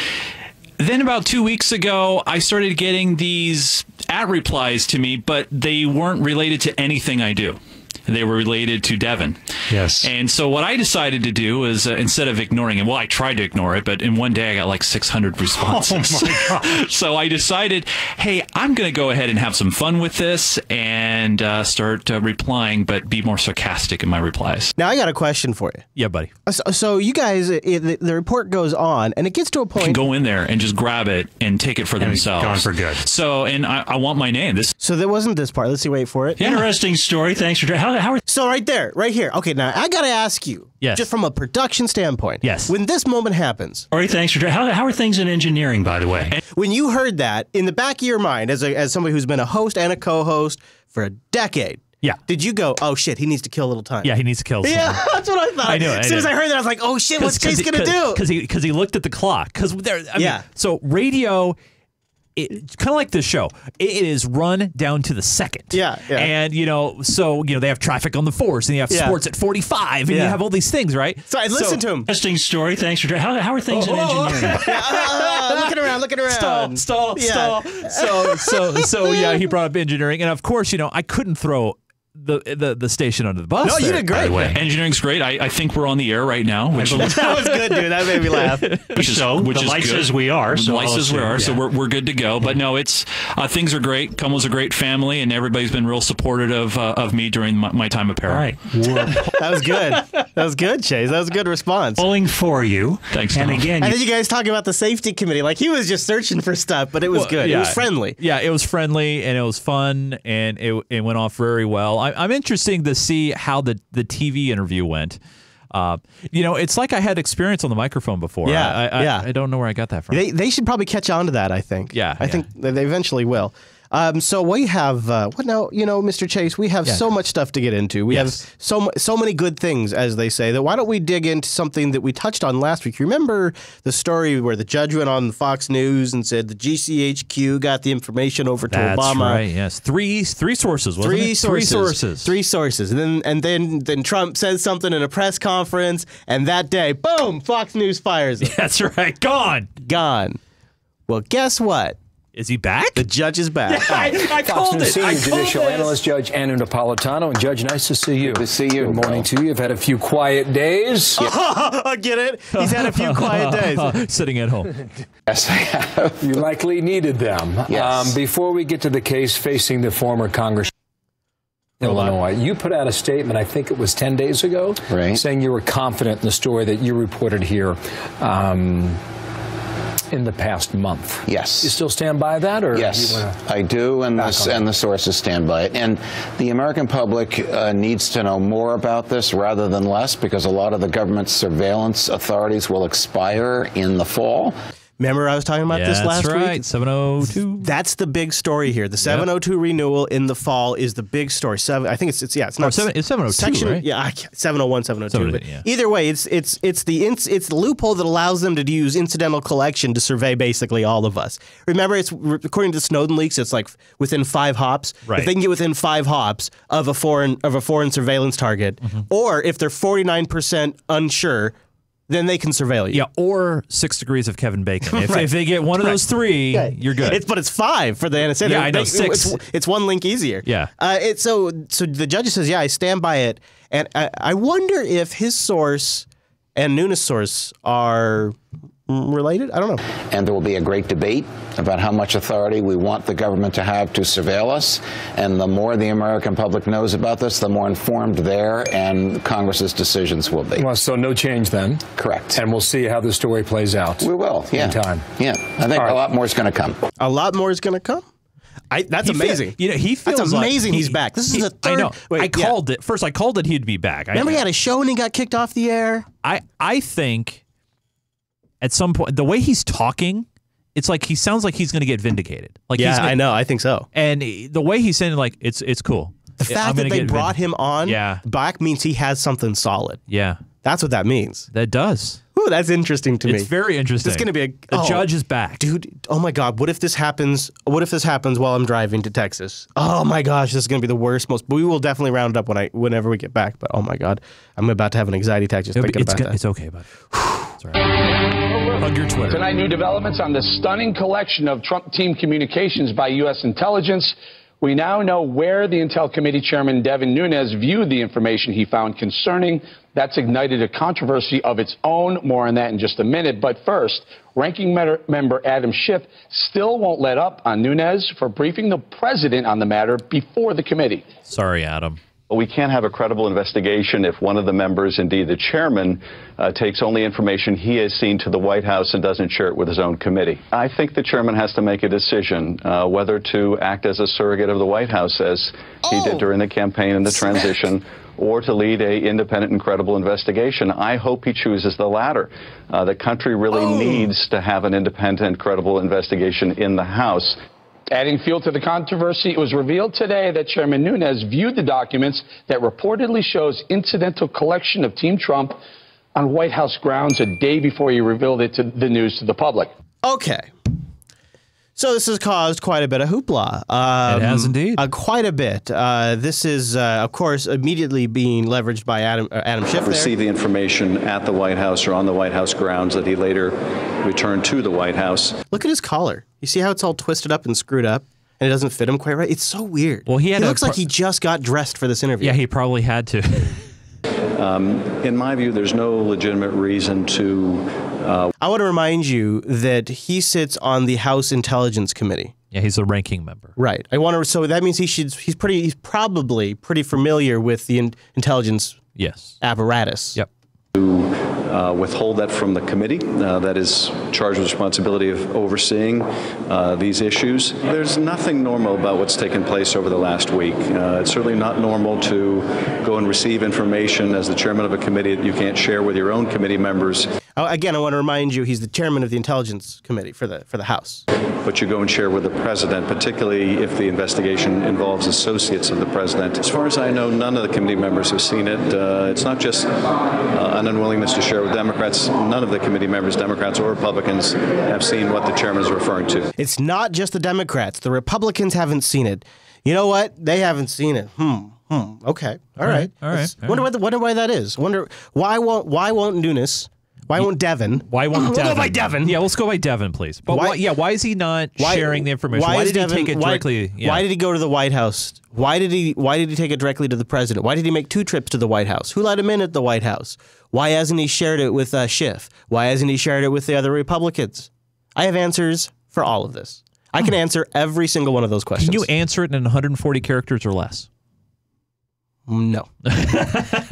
then about 2 weeks ago, I started getting these ad replies to me, but they weren't related to anything I do. They were related to Devin. Yes. And so what I decided to do was, instead of ignoring it, well, I tried to ignore it, but in one day I got like 600 responses. Oh, my God. So I decided, hey, I'm going to go ahead and have some fun with this and start replying, but be more sarcastic in my replies. Now, I got a question for you. Yeah, buddy. So you guys, the report goes on, and it gets to a point. You can go in there and just grab it and take it for themselves. Gone for good. So, and I want my name. So there wasn't this part. Let's see, wait for it. Yeah. Interesting story. Thanks for So right there, right here. Okay, now I gotta ask you, just from a production standpoint. Yes. When this moment happens. Sorry, thanks for how are things in engineering, by the way? When you heard that, in the back of your mind, as somebody who's been a host and a co-host for a decade. Yeah. Did you go, oh shit, he needs to kill a little time? Yeah, he needs to kill someone. Yeah, that's what I thought. I knew it. As soon as I heard that, I was like, oh shit, what's Chase gonna do? Because he looked at the clock. So radio, it's kind of like this show. It is run down to the second. Yeah. And, they have traffic on the 4s, and you have sports at 45, and you have all these things, right? So I listened to him. Interesting story. Thanks for how are things in engineering? Looking around. Stall. So he brought up engineering, and of course, I couldn't throw the station under the bus. No, you there, did great. by the way. Engineering's great. I think we're on the air right now. Which that was good, dude. That made me laugh. Which is the light says we are. So we're good to go. But no, it's things are great. Como's a great family, and everybody's been real supportive of me during my time at Para. All right. That was good. That was good, Chase. That was a good response. Pulling for you. Thanks, And Tom. again, And then you guys talking about the safety committee. Like, he was just searching for stuff, but it was good. Yeah. It was friendly. Yeah, it was friendly and it was fun and it went off very well. I'm interested to see how the TV interview went. It's like I had experience on the microphone before. I don't know where I got that from. They should probably catch on to that, I think. I think they eventually will. So we have, what now, Mr. Chase, we have so much stuff to get into. We have so many good things, as they say, that why don't we dig into something that we touched on last week? You remember the story where the judge went on Fox News and said the GCHQ got the information over to Obama? That's right, yes. Three sources, wasn't it? Three sources. And then Trump says something in a press conference, and that day, boom, Fox News fires him. That's right. Gone. Well, guess what? Is he back? The judge is back. I called it. Senior Judicial Analyst Judge Anu Napolitano. And Judge, nice to see you. Good to see you. Good morning to you. You've had a few quiet days. I get it. He's had a few quiet days. Sitting at home. Yes, I have. You likely needed them. Yes. Before we get to the case facing the former Congressman Illinois, you put out a statement, I think it was 10 days ago, saying you were confident in the story that you reported here in the past month. Yes. You still stand by that? Or yes, I do, and the sources stand by it. And the American public needs to know more about this rather than less, because a lot of the government's surveillance authorities will expire in the fall. Remember I was talking about this last week? That's right, 702. That's the big story here. The 702 renewal in the fall is the big story. I think it's not it's 702, right? Yeah, 701, 702. But yeah. Either way, it's the loophole that allows them to use incidental collection to survey basically all of us. Remember, it's according to Snowden leaks, it's like within 5 hops. Right. If they can get within 5 hops of a foreign surveillance target, or if they're 49% unsure, then they can surveil you. Yeah, or 6 degrees of Kevin Bacon. If they get one of those 3, you're good. But it's 5 for the NSA. Yeah, I know, 6. It's one link easier. Yeah. So the judge says, I stand by it. And I wonder if his source and Nunes' source are related? I don't know. And there will be a great debate about how much authority we want the government to have to surveil us. And the more the American public knows about this, the more informed their and Congress's decisions will be. Well, so no change then. Correct. And we'll see how the story plays out. We will, In time. Yeah, I think a lot more is going to come. A lot more is going to come? That's amazing. He feels that's amazing like he's back. This is a third. I know. Wait, I called it. First, I called it he'd be back. Remember he had a show and he got kicked off the air? I think at some point, the way he's talking, it's like he sounds like he's going to get vindicated. Like I know. I think so. And the way he's saying, like, it's cool. The fact that they brought him on back means he has something solid. Yeah. That's what that means. That does. Ooh, that's interesting to me. It's very interesting. It's going to be the judge is back. Dude, oh my God. What if this happens? What if this happens while I'm driving to Texas? Oh my gosh, this is going to be the worst, but we will definitely round it up whenever we get back. But oh my God, I'm about to have an anxiety attack just thinking about that. It's okay, bud. It's all right. Hug your Twitter. Tonight, new developments on the stunning collection of Trump team communications by U.S. intelligence. We now know where the Intel Committee Chairman Devin Nunes viewed the information he found concerning. That's ignited a controversy of its own. More on that in just a minute. But first, Ranking Member Adam Schiff still won't let up on Nunes for briefing the president on the matter before the committee. Sorry, Adam. Well, we can't have a credible investigation if one of the members, indeed the chairman, takes only information he has seen to the White House and doesn't share it with his own committee. I think the chairman has to make a decision whether to act as a surrogate of the White House, as he did during the campaign and the transition, or to lead a independent and credible investigation. I hope he chooses the latter. The country really needs to have an independent, credible investigation in the House. Adding fuel to the controversy, it was revealed today that Chairman Nunes viewed the documents that reportedly shows incidental collection of Team Trump on White House grounds a day before he revealed it to the news to the public. Okay. So this has caused quite a bit of hoopla. It has indeed. Quite a bit. This is, of course, immediately being leveraged by Adam Schiff. Received the information at the White House or on the White House grounds that he later returned to the White House. Look at his collar. You see how it's all twisted up and screwed up? and it doesn't fit him quite right. It's so weird. Well, he looks like he just got dressed for this interview. Yeah, he probably had to. In my view, there's no legitimate reason to. I want to remind you that he sits on the House Intelligence Committee. Yeah, he's a ranking member. Right. So that means he's probably pretty familiar with the intelligence apparatus. Yep. To withhold that from the committee that is charged with responsibility of overseeing these issues. There's nothing normal about what's taken place over the last week. It's certainly not normal to go and receive information as the chairman of a committee that you can't share with your own committee members. Again, I want to remind you, he's the chairman of the Intelligence Committee for the House. But you go and share with the president, particularly if the investigation involves associates of the president. As far as I know, none of the committee members have seen it. It's not just an unwillingness to share with Democrats. None of the committee members, Democrats or Republicans, have seen what the chairman is referring to. It's not just the Democrats. The Republicans haven't seen it. You know what? They haven't seen it. Okay. All right. Wonder why that is. Wonder why won't Nunes? Why won't Devin? Why won't Devin? We'll go by Devin. Yeah, let's go by Devin, please. But why is he not sharing the information? Why did he take it directly? Why did he go to the White House? Why did he take it directly to the president? Why did he make 2 trips to the White House? Who let him in at the White House? Why hasn't he shared it with Schiff? Why hasn't he shared it with the other Republicans? I have answers for all of this. I can answer every single one of those questions. Can you answer it in 140 characters or less? No.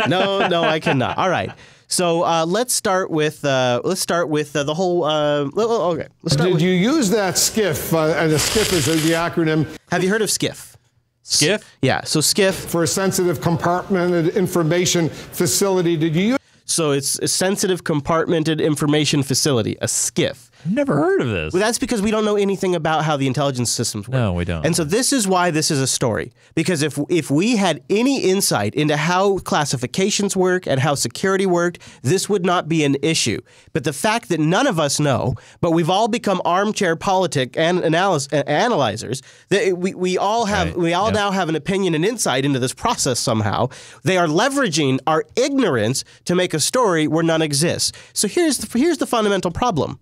No, I cannot. All right. So let's start with the whole. Okay, let's start. Did you use that SCIF? And the SCIF is the acronym. Have you heard of SCIF? SCIF? Yeah. So SCIF for a sensitive compartmented information facility. Did you use? So it's a sensitive compartmented information facility, a SCIF. I've never heard of this. Well, that's because we don't know anything about how the intelligence systems work. No, we don't. And so this is why this is a story. Because if we had any insight into how classifications work and how security worked, this would not be an issue. But the fact that none of us know, but we've all become armchair politic and analyzers, that we all now have an opinion and insight into this process somehow. They are leveraging our ignorance to make a story where none exists. So here's the fundamental problem.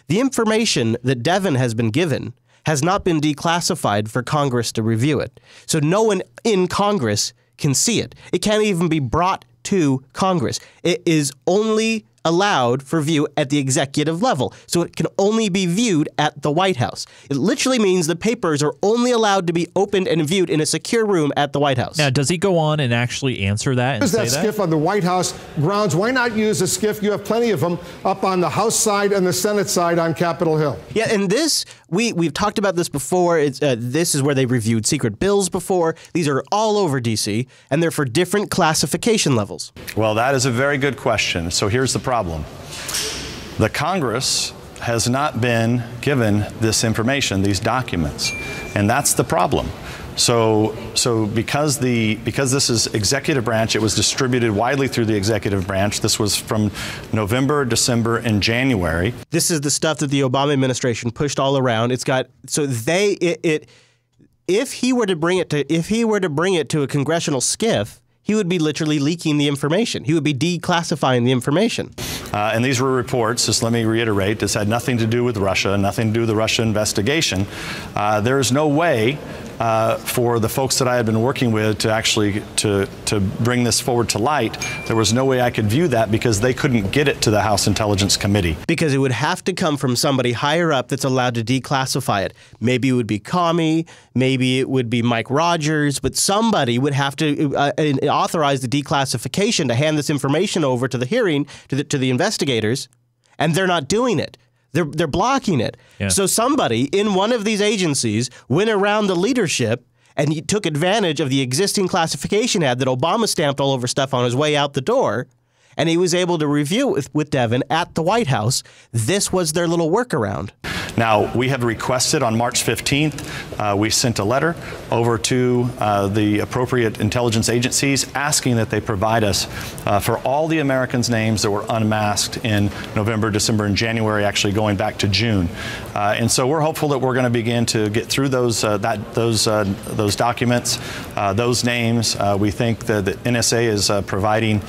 The information that Devin has been given has not been declassified for Congress to review it. So no one in Congress can see it. It can't even be brought to Congress. It is only allowed for view at the executive level. So it can only be viewed at the White House. It literally means the papers are only allowed to be opened and viewed in a secure room at the White House. Now, does he go on and actually answer that and say that? Use that SCIF on the White House grounds. Why not use a SCIF? You have plenty of them up on the House side and the Senate side on Capitol Hill. Yeah, and this, we've talked about this before. This is where they reviewed secret bills before. These are all over D.C., and they're for different classification levels. Well, that is a very good question. So here's the problem. The Congress has not been given this information, these documents, and that's the problem. So because this is executive branch, it was distributed widely through the executive branch. This was from November, December, and January. This is the stuff that the Obama administration pushed all around. It's got if he were to bring it to a congressional SCIF, he would be literally leaking the information. He would be declassifying the information. And these were reports, just let me reiterate, this had nothing to do with Russia, nothing to do with the Russia investigation. There is no way for the folks that I had been working with to actually to bring this forward to light. There was no way I could view that because they couldn't get it to the House Intelligence Committee. Because it would have to come from somebody higher up that's allowed to declassify it. Maybe it would be Comey, maybe it would be Mike Rogers, but somebody would have to authorize the declassification to hand this information over to the hearing, to the investigators, and they're not doing it. They're blocking it. Yeah. So somebody in one of these agencies went around the leadership and he took advantage of the existing classification ad that Obama stamped all over stuff on his way out the door, and he was able to review it with Devin at the White House. This was their little workaround. Now, we have requested on March 15th, we sent a letter over to the appropriate intelligence agencies asking that they provide us for all the Americans' names that were unmasked in November, December, and January, actually going back to June. And so we're hopeful that we're going to begin to get through those documents, those names. We think that the NSA is providing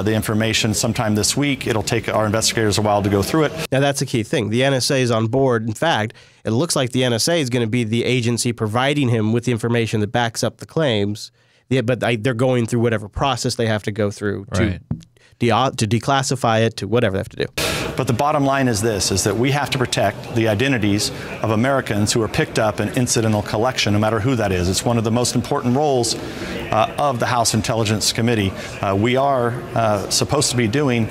the information sometime this week. It'll take our investigators a while to go through it. Now, that's a key thing. The NSA is on board. In fact, it looks like the NSA is going to be the agency providing him with the information that backs up the claims. Yeah, but they're going through whatever process they have to go through to declassify it, to whatever they have to do. But the bottom line is this, is that we have to protect the identities of Americans who are picked up in incidental collection, no matter who that is. It's one of the most important roles of the House Intelligence Committee. We are supposed to be doing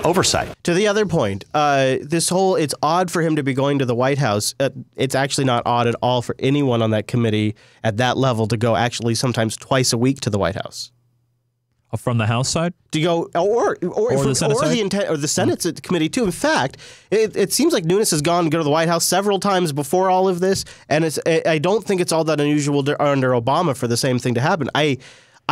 oversight. To the other point, it's odd for him to be going to the White House. It's actually not odd at all for anyone on that committee at that level to go actually sometimes twice a week to the White House. From the House side? To go, or the Senate side? Or the Senate committee too. In fact, it seems like Nunes has gone to go to the White House several times before all of this, and I don't think it's all that unusual under Obama for the same thing to happen. I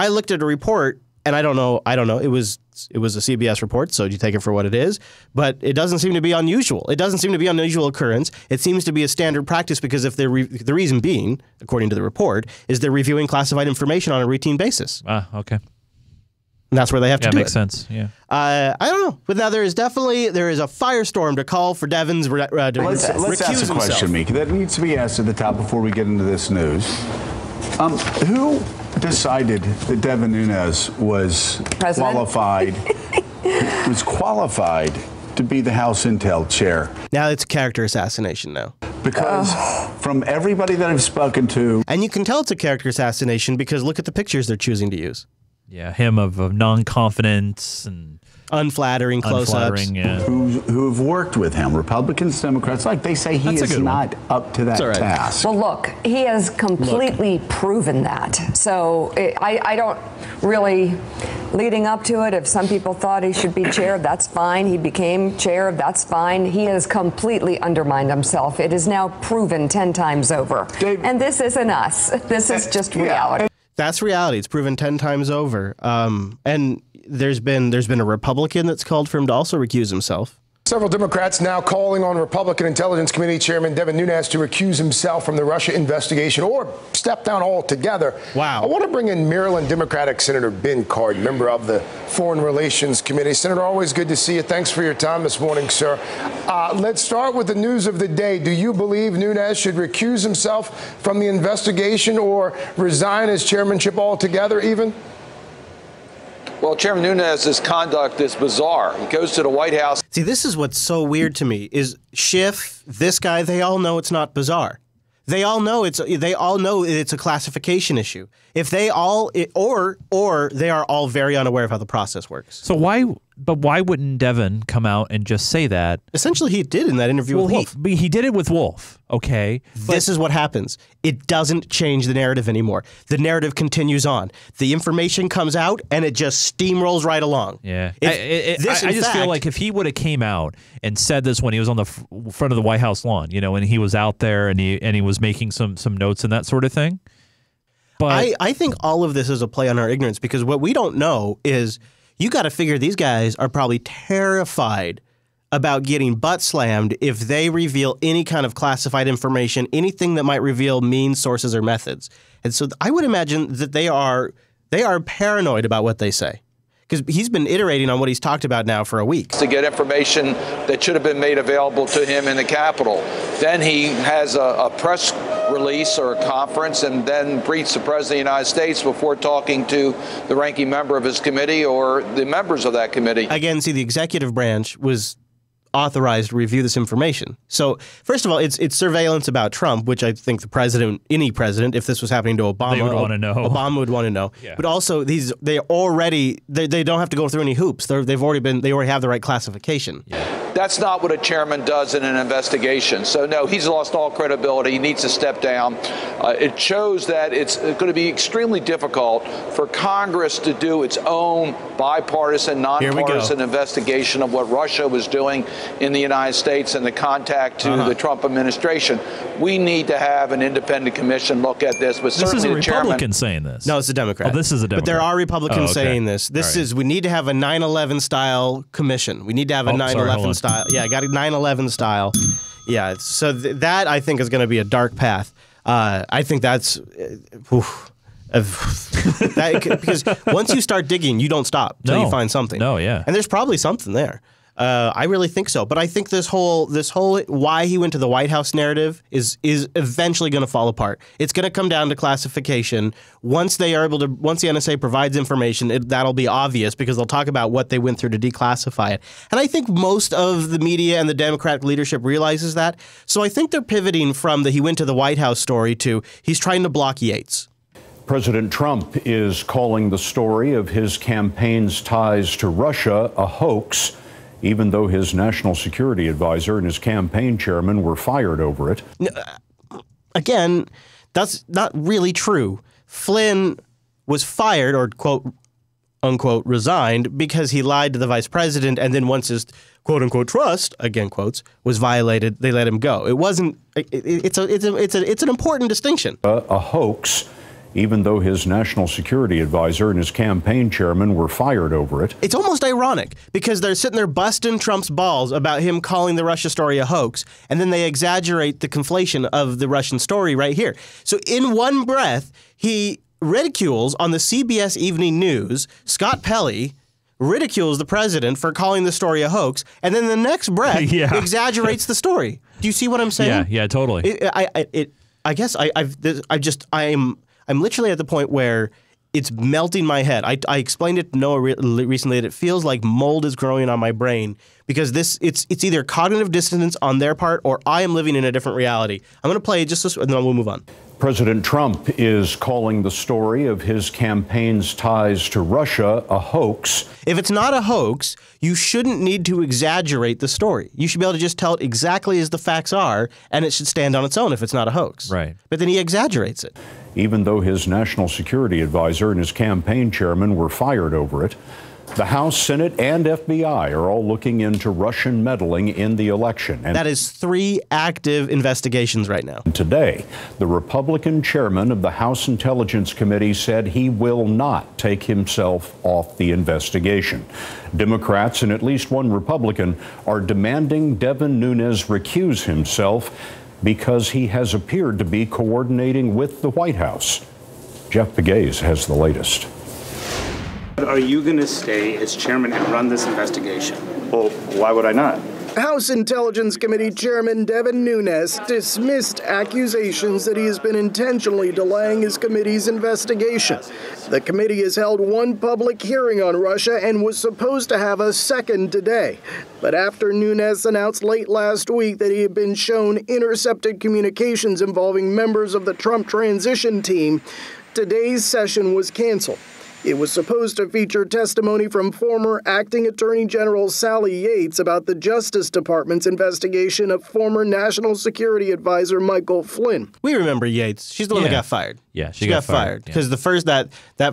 looked at a report, and I don't know. It was a CBS report, so you take it for what it is. But it doesn't seem to be unusual. It doesn't seem to be an unusual occurrence. It seems to be a standard practice because if the reason being, according to the report, is they're reviewing classified information on a routine basis. Ah, okay. And that's where they have to do it. Yeah, makes sense. Yeah. I don't know, but now there is a firestorm to call for Devin's Let's ask a question, Meek, that needs to be asked at the top before we get into this news. Who decided that Devin Nunes was qualified to be the House Intel chair? Now it's character assassination now. Because from everybody that I've spoken to... And you can tell it's a character assassination because look at the pictures they're choosing to use. Yeah, him of non-confidence and unflattering close-ups. Yeah. Who have worked with him, Republicans, Democrats, like they say he is not up to that task. Well, look, he has completely proven that. So I don't really, leading up to it, if some people thought he should be chair, that's fine. He became chair, that's fine. He has completely undermined himself. It is now proven 10 times over. And this isn't us. This is just reality. That's reality. It's proven 10 times over. And there's been a Republican that's called for him to also recuse himself. Several Democrats now calling on Republican Intelligence Committee Chairman Devin Nunes to recuse himself from the Russia investigation or step down altogether. Wow. I want to bring in Maryland Democratic Senator Ben Card, member of the Foreign Relations Committee. Senator, always good to see you. Thanks for your time this morning, sir. Let's start with the news of the day. Do you believe Nunes should recuse himself from the investigation or resign his chairmanship altogether even? Well, Chairman Nunes' conduct is bizarre. He goes to the White House. See, this is what's so weird to me is Schiff, this guy, they all know it's not bizarre. They all know it's a classification issue. If they all or they are all very unaware of how the process works. So why wouldn't Devin come out and just say that? Essentially, he did in that interview with Wolf. He did it with Wolf. Okay. This is what happens. It doesn't change the narrative anymore. The narrative continues on. The information comes out and it just steamrolls right along. Yeah. I just feel like if he would have came out and said this when he was on the front of the White House lawn, and he was out there and he was making some notes and that sort of thing. But I think all of this is a play on our ignorance because what we don't know is you got to figure these guys are probably terrified about getting butt slammed if they reveal any kind of classified information, anything that might reveal means, sources, or methods. And so I would imagine that they are paranoid about what they say. Because he's been iterating on what he's talked about now for a week. To get information that should have been made available to him in the Capitol. Then he has a press release or a conference and then greets the President of the United States before talking to the ranking member of his committee or the members of that committee. Again, see, the executive branch was authorized to review this information. So, first of all, it's surveillance about Trump, which I think any president, if this was happening to Obama, they would want to know. Obama would want to know. Yeah. But also, they don't have to go through any hoops. They already have the right classification. Yeah. That's not what a chairman does in an investigation. So, no, he's lost all credibility. He needs to step down. It shows that it's going to be extremely difficult for Congress to do its own bipartisan, nonpartisan investigation of what Russia was doing in the United States and the contact to the Trump administration. We need to have an independent commission look at this. But this is a Republican Republican saying this. No, it's a Democrat. Oh, this is a Democrat. But there are Republicans saying this. This we need to have a 9/11 style commission. We need to have a 9/11 style. Yeah, I got a 9/11 style. Yeah, so that I think is going to be a dark path. I think that's Because once you start digging, you don't stop until you find something. No, yeah. And there's probably something there. I really think so. But I think this whole why he went to the White House narrative is eventually going to fall apart. It's going to come down to classification. Once the NSA provides information, that'll be obvious because they'll talk about what they went through to declassify it. And I think most of the media and the Democratic leadership realizes that. So I think they're pivoting from the he went to the White House story to he's trying to block Yates. President Trump is calling the story of his campaign's ties to Russia a hoax, even though his national security advisor and his campaign chairman were fired over it. Again, that's not really true. Flynn was fired or, quote, unquote, resigned because he lied to the vice president, and then once his, quote, unquote, trust, again, quotes, was violated, they let him go. It wasn't – it's an important distinction. A hoax, even though his national security advisor and his campaign chairman were fired over it. It's almost ironic because they're sitting there busting Trump's balls about him calling the Russia story a hoax, and then they exaggerate the conflation of the Russian story right here. So in one breath, he ridicules on the CBS Evening News, Scott Pelley ridicules the president for calling the story a hoax, and then the next breath exaggerates the story. Do you see what I'm saying? Yeah, totally. I guess I'm literally at the point where it's melting my head. I explained it to Noah recently that it feels like mold is growing on my brain because it's either cognitive dissonance on their part or I am living in a different reality. I'm going to play just this and then we'll move on. President Trump is calling the story of his campaign's ties to Russia a hoax. If it's not a hoax, you shouldn't need to exaggerate the story. You should be able to just tell it exactly as the facts are, and it should stand on its own if it's not a hoax. Right. But then he exaggerates it. Even though his national security advisor and his campaign chairman were fired over it. The House, Senate, and FBI are all looking into Russian meddling in the election. And that is 3 active investigations right now. Today, the Republican chairman of the House Intelligence Committee said he will not take himself off the investigation. Democrats and at least one Republican are demanding Devin Nunes recuse himself because he has appeared to be coordinating with the White House. Jeff Pegues has the latest. Are you going to stay as chairman and run this investigation? Well, why would I not? House Intelligence Committee Chairman Devin Nunes dismissed accusations that he has been intentionally delaying his committee's investigation. The committee has held one public hearing on Russia and was supposed to have a second today. But after Nunes announced late last week that he had been shown intercepted communications involving members of the Trump transition team, today's session was canceled. It was supposed to feature testimony from former Acting Attorney General Sally Yates about the Justice Department's investigation of former National Security Advisor Michael Flynn. We remember Yates. She's the one that got fired. Yeah, she got fired because the first that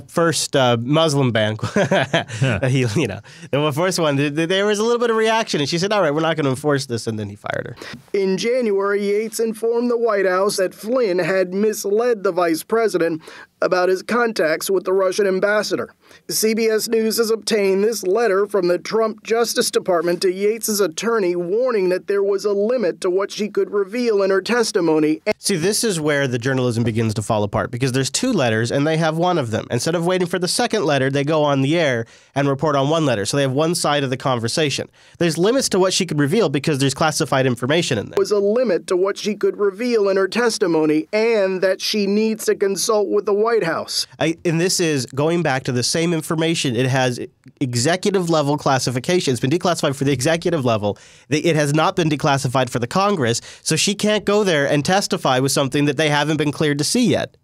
first Muslim ban, the first one, there was a little bit of reaction, and she said, "All right, we're not going to enforce this," and then he fired her. In January, Yates informed the White House that Flynn had misled the vice president about his contacts with the Russian ambassador. CBS News has obtained this letter from the Trump Justice Department to Yates' attorney warning that there was a limit to what she could reveal in her testimony. See, this is where the journalism begins to fall apart because there's 2 letters and they have one of them. Instead of waiting for the second letter, they go on the air and report on one letter. So they have one side of the conversation. There's limits to what she could reveal because there's classified information in there. There was a limit to what she could reveal in her testimony and that she needs to consult with the White House. And this is going back to the same information. It has executive level classification. It's been declassified for the executive level. It has not been declassified for the Congress. So she can't go there and testify with something that they haven't been cleared to see yet.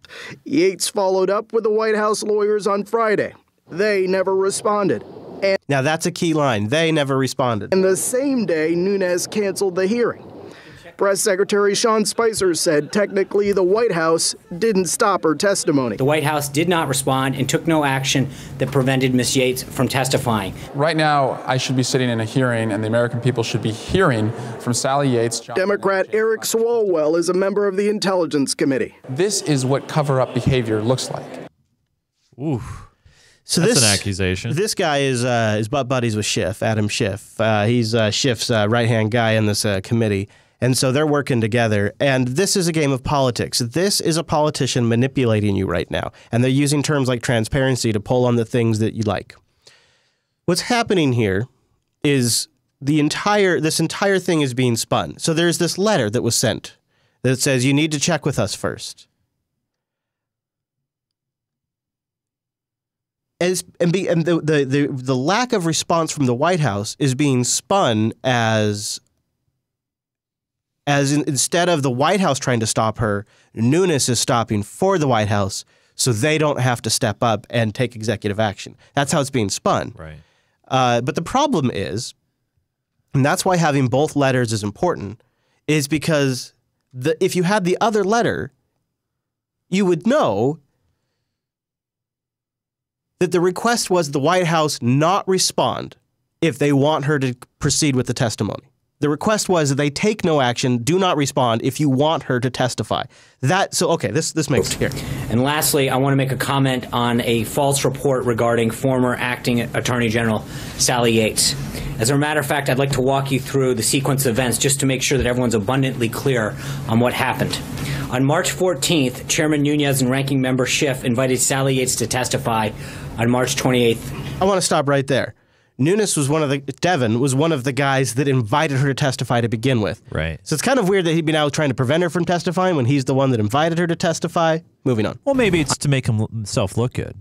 Yates followed up with the White House lawyers on Friday. They never responded. Now that's a key line. They never responded. And the same day, Nunes canceled the hearing. Press Secretary Sean Spicer said technically the White House didn't stop her testimony. The White House did not respond and took no action that prevented Ms. Yates from testifying. Right now, I should be sitting in a hearing, and the American people should be hearing from Sally Yates. Democrat Eric Swalwell is a member of the Intelligence Committee. This is what cover-up behavior looks like. Ooh. So that's an accusation. This guy is butt buddies with Schiff, Adam Schiff. He's Schiff's right-hand guy in this committee. And so they're working together. And this is a game of politics. This is a politician manipulating you right now. And they're using terms like transparency to pull on the things that you like. What's happening here is this entire thing is being spun. So there's this letter that was sent that says you need to check with us first. The lack of response from the White House is being spun as instead of the White House trying to stop her, Nunes is stopping for the White House so they don't have to step up and take executive action. That's how it's being spun. Right. But the problem is, and that's why having both letters is important, is because if you had the other letter, you would know that the request was the White House not respond if they want her to proceed with the testimony. The request was that they take no action, do not respond if you want her to testify. This makes it clear. And lastly, I want to make a comment on a false report regarding former acting Attorney General Sally Yates. As a matter of fact, I'd like to walk you through the sequence of events just to make sure that everyone's abundantly clear on what happened. On March 14th, Chairman Nunes and Ranking Member Schiff invited Sally Yates to testify on March 28th. I want to stop right there. Nunes Devin was one of the guys that invited her to testify to begin with. Right. So it's kind of weird that he'd be now trying to prevent her from testifying when he's the one that invited her to testify. Moving on. Well, maybe it's to make himself look good.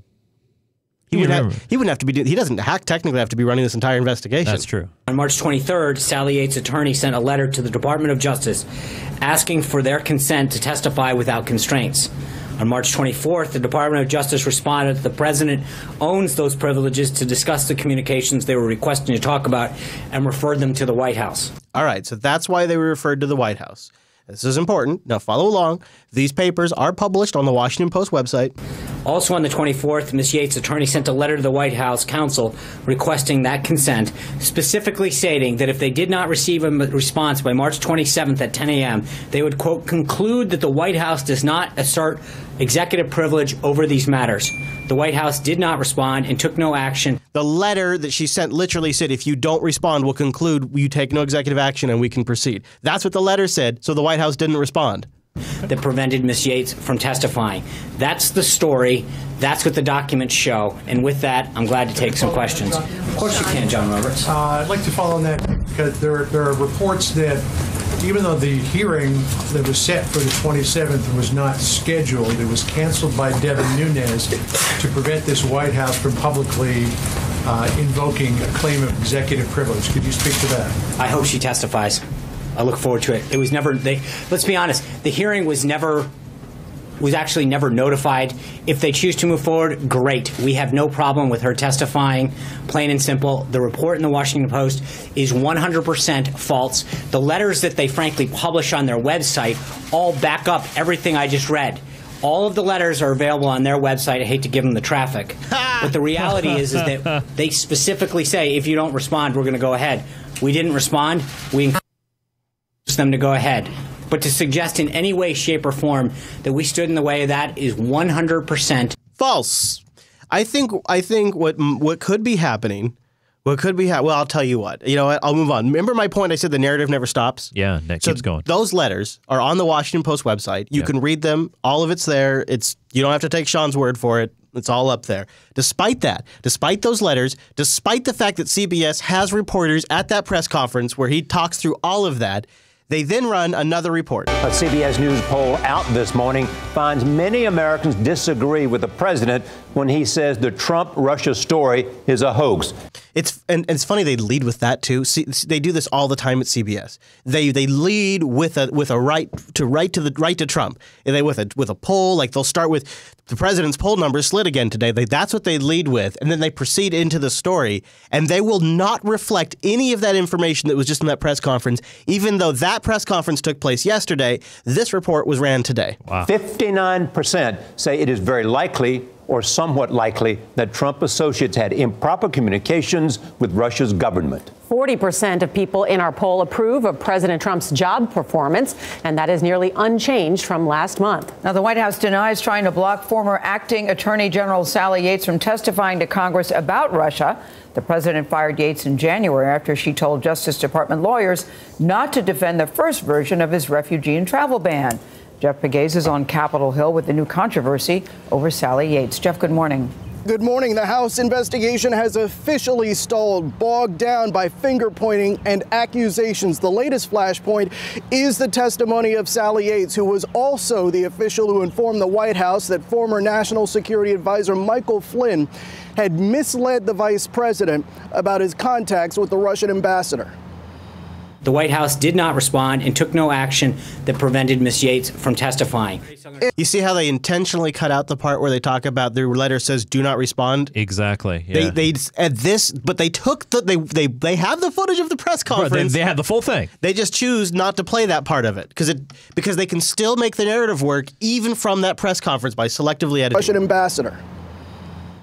He wouldn't have to be. He doesn't technically have to be running this entire investigation. That's true. On March 23rd, Sally Yates' attorney sent a letter to the Department of Justice asking for their consent to testify without constraints. On March 24th, the Department of Justice responded that the president owns those privileges to discuss the communications they were requesting to talk about and referred them to the White House. All right, so that's why they were referred to the White House. This is important. Now follow along. These papers are published on the Washington Post website. Also on the 24th, Ms. Yates' attorney sent a letter to the White House counsel requesting that consent, specifically stating that if they did not receive a response by March 27th at 10 a.m., they would, quote, conclude that the White House does not assert executive privilege over these matters. The White House did not respond and took no action. The letter that she sent literally said, if you don't respond, we'll conclude you take no executive action and we can proceed. That's what the letter said, so the White House didn't respond. That prevented Ms. Yates from testifying. That's the story. That's what the documents show. And with that, I'm glad to take some questions. Of course you can, John Roberts. I'd like to follow on that because there are reports that even though the hearing that was set for the 27th was not scheduled, it was canceled by Devin Nunes to prevent this White House from publicly invoking a claim of executive privilege. Could you speak to that? I hope she testifies. I look forward to it. It was never, let's be honest, the hearing was actually never notified. If they choose to move forward, great. We have no problem with her testifying, plain and simple. The report in the Washington Post is 100% false. The letters that they frankly publish on their website all back up everything I just read. All of the letters are available on their website. I hate to give them the traffic. But the reality is that they specifically say, if you don't respond, we're going to go ahead. We didn't respond. We encourage them to go ahead. But to suggest in any way, shape, or form that we stood in the way of that is 100% false. I think what could be happening, well, I'll tell you what. You know what? I'll move on. Remember my point? I said the narrative never stops. Yeah, that keeps going. Those letters are on the Washington Post website. You can read them. All of it's there. You don't have to take Sean's word for it. It's all up there. Despite that, despite those letters, despite the fact that CBS has reporters at that press conference where he talks through all of that, they then run another report. A CBS News poll out this morning finds many Americans disagree with the president when he says the Trump-Russia story is a hoax. It's funny they lead with that too. See, they do this all the time at CBS. They lead with a right to Trump. And they with a poll, like they'll start with the president's poll numbers slid again today. That's what they lead with, and then they proceed into the story, and they will not reflect any of that information that was just in that press conference, even though that press conference took place yesterday. This report was ran today. Wow. 59% say it is very likely or somewhat likely that Trump associates had improper communications with Russia's government. 40% of people in our poll approve of President Trump's job performance, and that is nearly unchanged from last month. Now, the White House denies trying to block former acting Attorney General Sally Yates from testifying to Congress about Russia. The president fired Yates in January after she told Justice Department lawyers not to defend the first version of his refugee and travel ban. Jeff Pegues is on Capitol Hill with the new controversy over Sally Yates. Jeff, good morning. Good morning. The House investigation has officially stalled, bogged down by finger-pointing and accusations. The latest flashpoint is the testimony of Sally Yates, who was also the official who informed the White House that former National Security Advisor Michael Flynn had misled the vice president about his contacts with the Russian ambassador. The White House did not respond and took no action that prevented Ms. Yates from testifying. You see how they intentionally cut out the part where they talk about their letter says "do not respond"? Exactly. Yeah. They at this, but they took the they have the footage of the press conference. They had the full thing. They just choose not to play that part of it because they can still make the narrative work even from that press conference by selectively editing. Russian ambassador.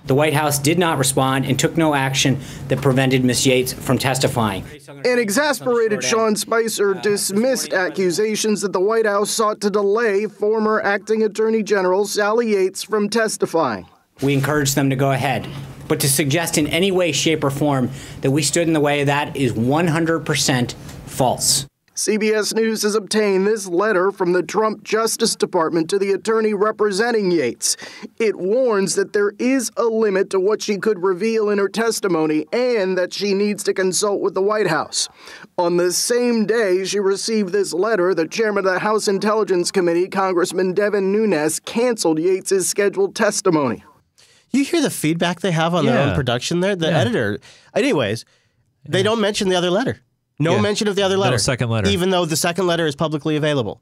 The White House did not respond and took no action that prevented Ms. Yates from testifying. An exasperated Sean Spicer dismissed accusations that the White House sought to delay former acting Attorney General Sally Yates from testifying. We encourage them to go ahead. But to suggest in any way, shape, or form that we stood in the way of that is 100% false. CBS News has obtained this letter from the Trump Justice Department to the attorney representing Yates. It warns that there is a limit to what she could reveal in her testimony and that she needs to consult with the White House. On the same day she received this letter, the chairman of the House Intelligence Committee, Congressman Devin Nunes, canceled Yates' scheduled testimony. You hear the feedback they have on their own production there? The editor. Anyways, they don't mention the other letter. No mention of the other letter. No second letter. Even though the second letter is publicly available.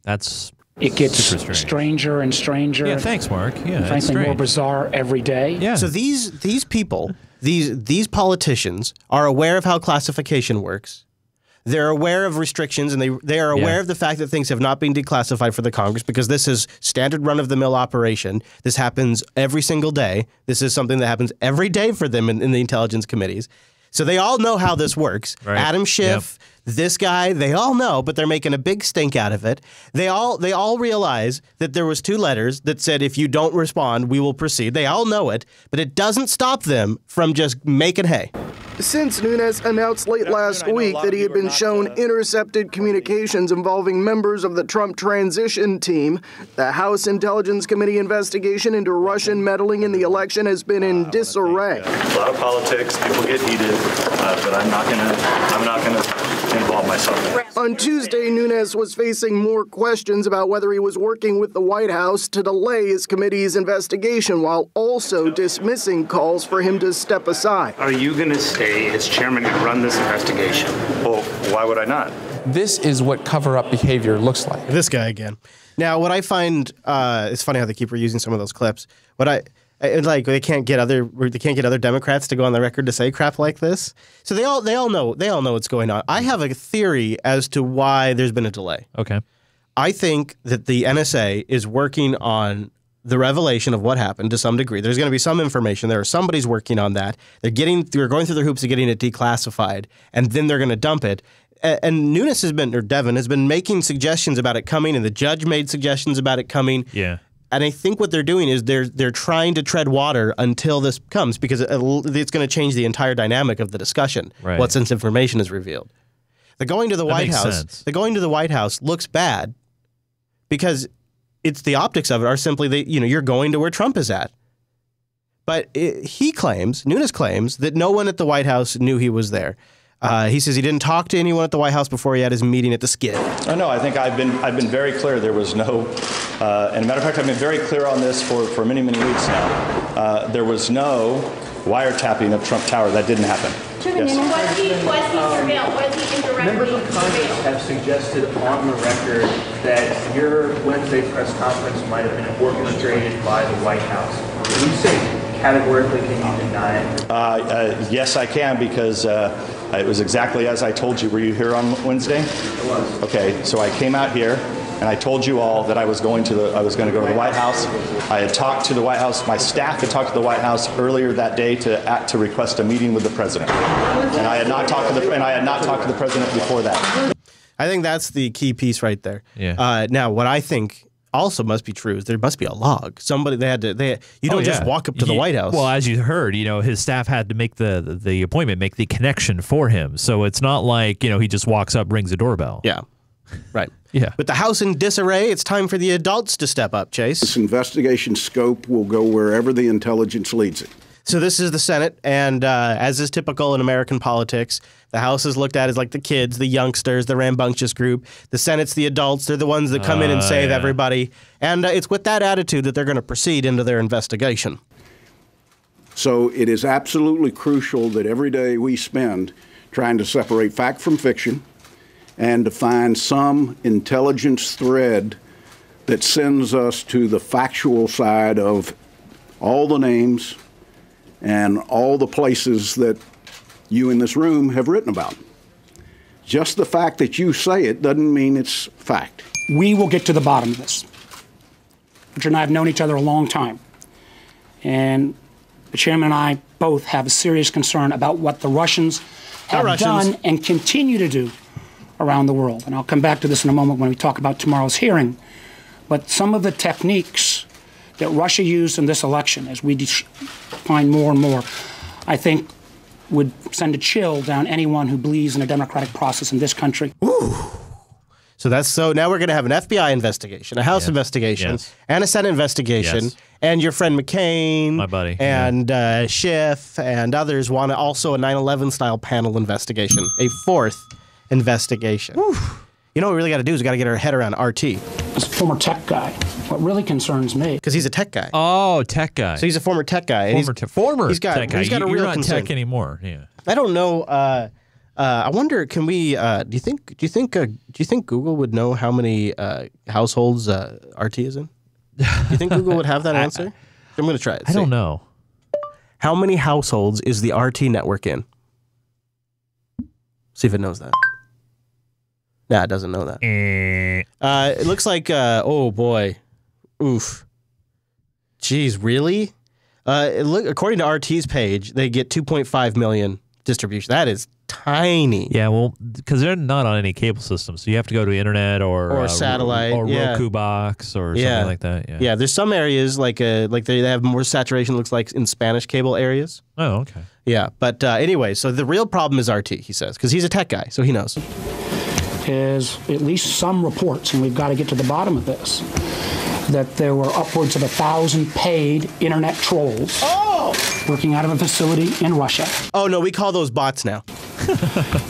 It gets stranger and stranger. Yeah, thanks, Mark. Yeah, frankly, more bizarre every day. Yeah. So these people, these politicians are aware of how classification works. They're aware of restrictions, and they are aware of the fact that things have not been declassified for the Congress because this is standard run-of-the-mill operation. This happens every single day. This is something that happens every day for them in the intelligence committees. So they all know how this works. Right. Adam Schiff, this guy, they all know, but they're making a big stink out of it. They all realize that there was 2 letters that said, if you don't respond, we will proceed. They all know it, but it doesn't stop them from just making hay. Since Nunes announced late last week that he had been shown intercepted communications involving members of the Trump transition team, the House Intelligence Committee investigation into Russian meddling in the election has been in disarray. A lot of politics, people get heated, but I'm not gonna involve myself. On Tuesday, Nunes was facing more questions about whether he was working with the White House to delay his committee's investigation, while also dismissing calls for him to step aside. Are you going to stay as chairman and run this investigation? Well, why would I not? This is what cover-up behavior looks like. This guy again. Now, what I find it's funny how they keep reusing some of those clips. They can't get other Democrats to go on the record to say crap like this. So they all know what's going on. I have a theory as to why there's been a delay. Okay. I think that the NSA is working on the revelation of what happened to some degree. There's going to be some information there. Somebody's working on that. They're going through the hoops of getting it declassified, and then they're going to dump it. And Devin has been making suggestions about it coming, and the judge made suggestions about it coming. Yeah. And I think what they're doing is they're trying to tread water until this comes, because it's going to change the entire dynamic of the discussion. Right. Once this information is revealed. The going to the White House looks bad because it's the optics of it are simply you're going to where Trump is at. But Nunes claims that no one at the White House knew he was there. He says he didn't talk to anyone at the White House before he had his meeting at the Skid. Oh, no, I think I've been very clear. There was no, and a matter of fact, I've been very clear on this for many, many weeks now. There was no wiretapping of Trump Tower. That didn't happen. Yes. Was he surveilled? Was he indirectly Members of Congress have suggested on the record that your Wednesday press conference might have been orchestrated by the White House. Can you say categorically, can you deny it? Yes, I can, because it was exactly as I told you. Were you here on Wednesday? It was. Okay, so I came out here. and I told you all that I was going to go to the White House. I had talked to the White House. My staff had talked to the White House earlier that day to request a meeting with the president, and I had not talked to the president before that. I think that's the key piece right there. Yeah. Now, what I think also must be true is there must be a log. Somebody you don't just walk up to the White House. Well, as you heard, his staff had to make the appointment, make the connection for him. So it's not like, he just walks up, rings a doorbell. Yeah. Right. Yeah. With the House in disarray, it's time for the adults to step up, Chase. This investigation scope will go wherever the intelligence leads it. So this is the Senate, and as is typical in American politics, the House is looked at as like the kids, the youngsters, the rambunctious group. The Senate's the adults. They're the ones that come in and save everybody. And it's with that attitude that they're going to proceed into their investigation. So it is absolutely crucial that every day we spend trying to separate fact from fiction and to find some intelligence thread that sends us to the factual side of all the names and all the places that you in this room have written about. Just the fact that you say it doesn't mean it's fact. We will get to the bottom of this. Richard and I have known each other a long time. And the chairman and I both have a serious concern about what the Russians have done and continue to do around the world. And I'll come back to this in a moment when we talk about tomorrow's hearing. But some of the techniques that Russia used in this election, as we find more and more, I think would send a chill down anyone who believes in a democratic process in this country. Ooh. So now we're going to have an FBI investigation, a House investigation, and a Senate investigation, and your friend McCain, my buddy, and Schiff and others want also a 9/11 style panel investigation, a fourth investigation. Whew. You know what we really got to do is we got to get our head around RT. As a former tech guy, what really concerns me, because he's a tech guy. Oh, tech guy. So he's a former tech guy. He's got tech a real You're not concern. tech anymore. Yeah. I don't know. I wonder. Can we? Do you think Google would know how many households RT is in? Do you think Google would have that answer? I'm going to try it. I don't know. How many households is the RT network in? See if it knows that. Nah, it doesn't know that. It looks like, oh boy. Oof. Jeez, really? According to RT's page, they get 2.5 million distribution. That is tiny. Yeah, well, because they're not on any cable system, so you have to go to internet or satellite or Roku box or something like that. Yeah. Yeah, there's some areas like they have more saturation, looks like in Spanish cable areas. Oh, okay. Yeah, but anyway, so the real problem is RT, he says, because he's a tech guy, so he knows. Is at least some reports, and we've got to get to the bottom of this, that there were upwards of 1,000 paid internet trolls working out of a facility in Russia. Oh, no, we call those bots now.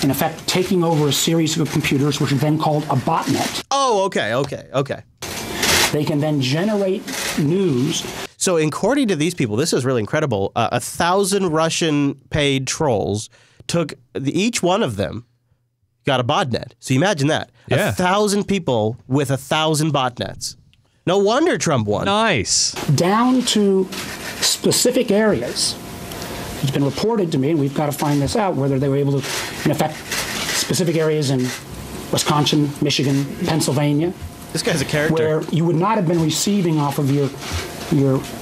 In effect, taking over a series of computers, which are then called a botnet. Oh, okay. They can then generate news. So according to these people, this is really incredible. 1,000 Russian paid trolls took each one of them got a botnet. So you imagine that. Yeah. 1,000 people with 1,000 botnets. No wonder Trump won. Nice. Down to specific areas. It's been reported to me, and we've got to find this out, whether they were able to, in effect, specific areas in Wisconsin, Michigan, Pennsylvania. This guy's a character. Where you would not have been receiving off of your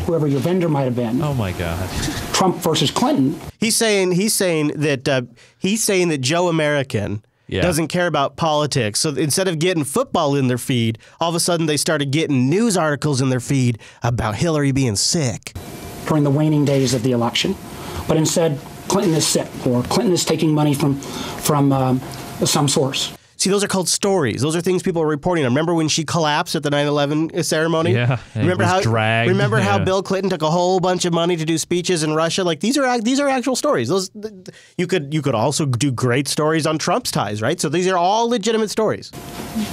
whoever your vendor might have been. Oh my God. Trump versus Clinton. He's saying that Joe American doesn't care about politics. So instead of getting football in their feed, all of a sudden they started getting news articles in their feed about Hillary being sick. During the waning days of the election. But instead, Clinton is sick, or Clinton is taking money from some source. See, those are called stories. Those are things people are reporting on. Remember when she collapsed at the 9/11 ceremony? Yeah. Remember how Bill Clinton took a whole bunch of money to do speeches in Russia? Like these are actual stories. Those you could also do great stories on Trump's ties, right? So these are all legitimate stories.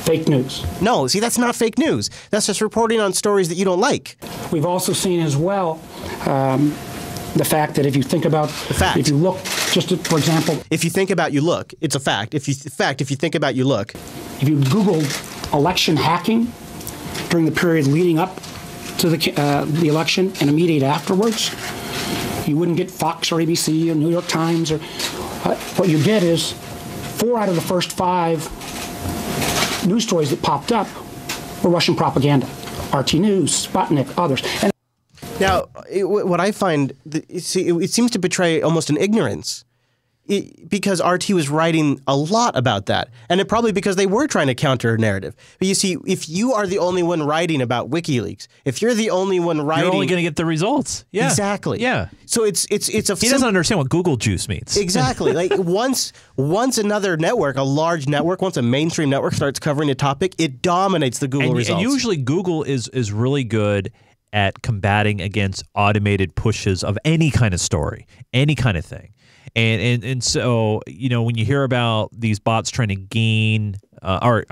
Fake news. No, see, that's not fake news. That's just reporting on stories that you don't like. We've also seen as well the fact that if you think about if you look, just to, for example, if you think about, you look. It's a fact. If you think about, you look. If you Googled election hacking during the period leading up to the election and immediate afterwards, you wouldn't get Fox or ABC or New York Times. Or what you get is 4 out of the first 5 news stories that popped up were Russian propaganda. RT News, Sputnik, others. And now, what I find, it seems to betray almost an ignorance. Because RT was writing a lot about that. And it probably because they were trying to counter a narrative. But you see, if you are the only one writing about WikiLeaks, if you're the only one writing... You're only going to get the results. Yeah. Exactly. Yeah. So it's a... He doesn't understand what Google juice means. Exactly. Like once another network, a large network, once a mainstream network starts covering a topic, it dominates the Google results. And usually Google is really good at combating against automated pushes of any kind of story, any kind of thing. And so, you know, when you hear about these bots trying to game Google's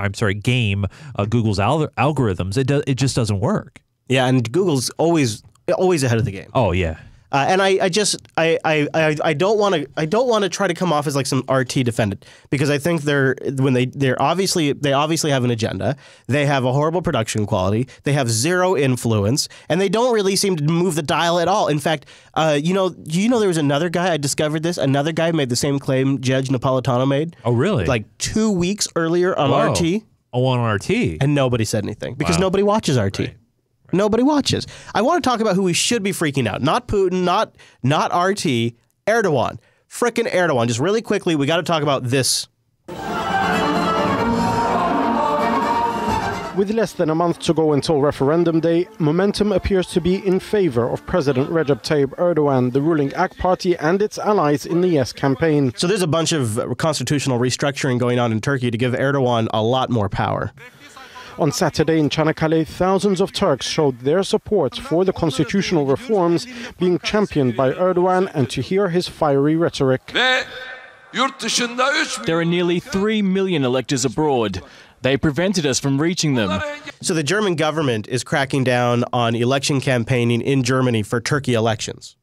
algorithms, it just doesn't work. Yeah, and Google's always ahead of the game. Oh yeah. And I don't want to try to come off as like some RT defendant, because I think they obviously have an agenda. They have a horrible production quality. They have zero influence, and they don't really seem to move the dial at all. In fact, you know there was another guy, I discovered this. Another guy made the same claim Judge Napolitano made. Oh really? Like 2 weeks earlier on RT. Oh, on RT. And nobody said anything because nobody watches RT. Right. Nobody watches. I want to talk about who we should be freaking out. Not Putin, not RT, Erdogan. Frickin' Erdogan. Just really quickly, we got to talk about this. With less than a month to go until referendum day, momentum appears to be in favor of President Recep Tayyip Erdogan, the ruling AK party, and its allies in the Yes campaign. So there's a bunch of constitutional restructuring going on in Turkey to give Erdogan a lot more power. On Saturday in Çanakkale, thousands of Turks showed their support for the constitutional reforms being championed by Erdogan, and to hear his fiery rhetoric. There are nearly 3 million electors abroad. They prevented us from reaching them. So the German government is cracking down on election campaigning in Germany for Turkey elections.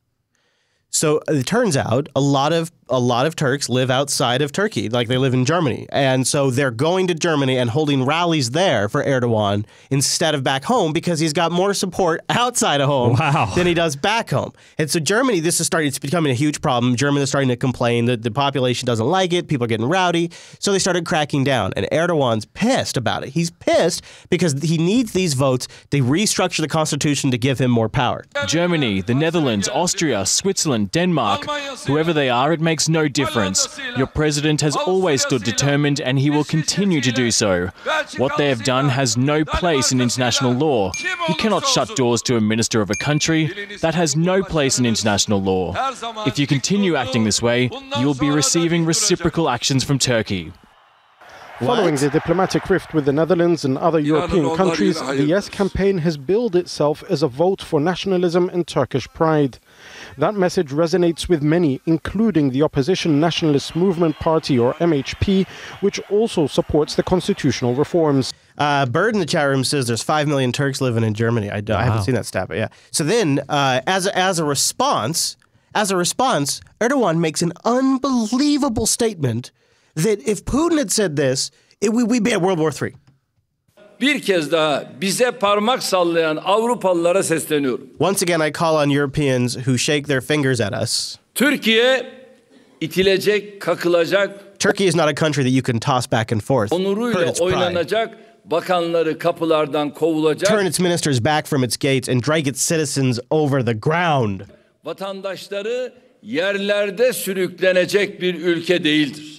So it turns out a lot of Turks live outside of Turkey, like they live in Germany. And so they're going to Germany and holding rallies there for Erdogan instead of back home, because he's got more support outside of home than he does back home. And so Germany, it's becoming a huge problem. Germany is starting to complain that the population doesn't like it. People are getting rowdy. So they started cracking down. And Erdogan's pissed about it. He's pissed because he needs these votes to restructure the constitution to give him more power. Germany, the Netherlands, Austria, Switzerland, Denmark, whoever they are, it makes no difference. Your president has always stood determined, and he will continue to do so. What they have done has no place in international law. You cannot shut doors to a minister of a country. That has no place in international law. If you continue acting this way, you will be receiving reciprocal actions from Turkey. Following the diplomatic rift with the Netherlands and other European countries, the Yes campaign has billed itself as a vote for nationalism and Turkish pride. That message resonates with many, including the opposition Nationalist Movement Party, or MHP, which also supports the constitutional reforms. Bird in the chat room says there's 5 million Turks living in Germany. I haven't seen that stat, but yeah. So then, as a response, Erdogan makes an unbelievable statement that if Putin had said this, we'd be at World War III. Bir kez daha bize parmak sallayan Avrupalılara sesleniyorum. Once again, I call on Europeans who shake their fingers at us. Türkiye itilecek, kakılacak. Turkey is not a country that you can toss back and forth. Onuruyla oynanacak, bakanları kapılardan kovulacak. Turn its ministers back from its gates and drag its citizens over the ground. Vatandaşları yerlerde sürüklenecek bir ülke değildir.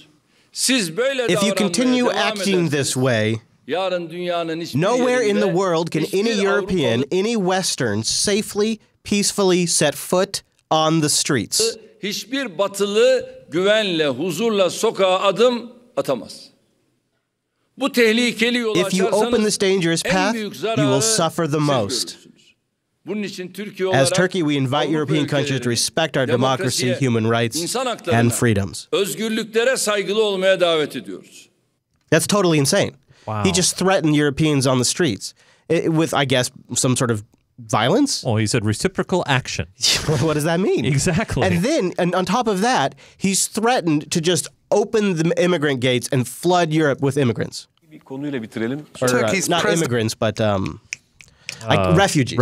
Siz böyle If you continue acting this way, nowhere in the world can any European, any Western safely, peacefully set foot on the streets. Hiçbir batılı güvenle, huzurla sokağa adım atamaz. Bu tehlikeli yol If you open this dangerous path, you will suffer the most. As Turkey, we invite European countries to respect our democracy, human rights, and freedoms. Özgürlüklere saygılı olmaya davet ediyoruz. That's totally insane. Wow. He just threatened Europeans on the streets with, I guess, some sort of violence. Oh, he said reciprocal action. What does that mean? Exactly. And then, and on top of that, he's threatened to just open the immigrant gates and flood Europe with immigrants. Or, not immigrants, but Like refugees.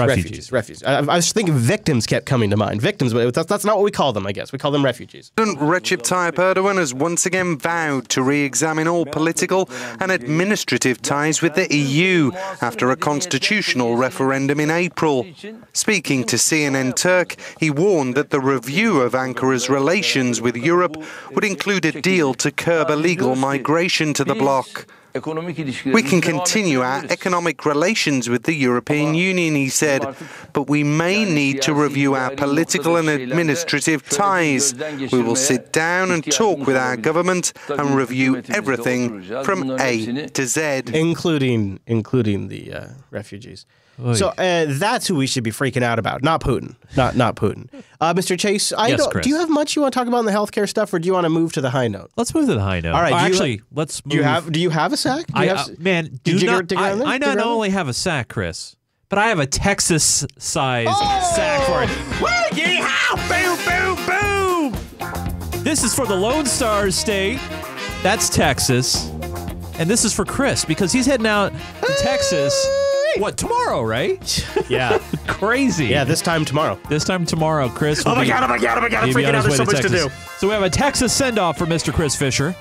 I was thinking victims kept coming to mind. Victims, but that's not what we call them, I guess. We call them refugees. President Recep Tayyip Erdogan has once again vowed to re-examine all political and administrative ties with the EU after a constitutional referendum in April. Speaking to CNN Turk, he warned that the review of Ankara's relations with Europe would include a deal to curb illegal migration to the bloc. We can continue our economic relations with the European Union, he said, but we may need to review our political and administrative ties. We will sit down and talk with our government and review everything from A to Z. Including the refugees. Oy. So that's who we should be freaking out about, not Putin. Not Putin. Mr. Chase, Chris. do you have much you want to talk about in the healthcare stuff, or do you want to move to the high note? Let's move to the high note. All right. Let's move. Do you have a sack? I not only have a sack, Chris, but I have a Texas-sized sack for it. Woo! Yeehaw! Boom, boom, boom! This is for the Lone Star State. That's Texas. And this is for Chris, because he's heading out to Texas. What, tomorrow, right? Yeah. Crazy. Yeah, this time tomorrow, Chris. Oh my God, I'm freaking out. There's so much to do. So we have a Texas send-off for Mr. Chris Fisher.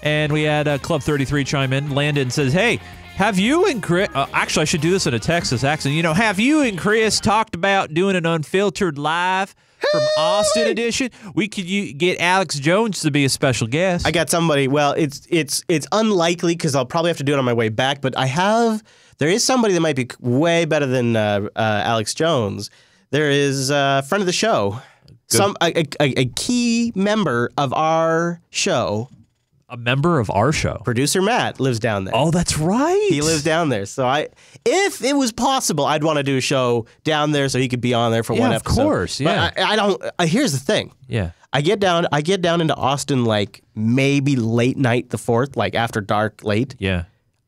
And we had Club 33 chime in. Landon says, hey, have you and Chris... actually, I should do this in a Texas accent. You know, have you and Chris talked about doing an Unfiltered live from Austin edition? We could get Alex Jones to be a special guest. I got somebody. Well, it's unlikely because I'll probably have to do it on my way back, but there is somebody that might be way better than Alex Jones. There is a friend of the show, a key member of our show. A member of our show. Producer Matt lives down there. Oh, that's right. He lives down there. So if it was possible, I'd want to do a show down there so he could be on there for one episode. Of course, yeah. But I don't. Here's the thing. Yeah. I get down into Austin like maybe late night the 4th, like after dark late. Yeah.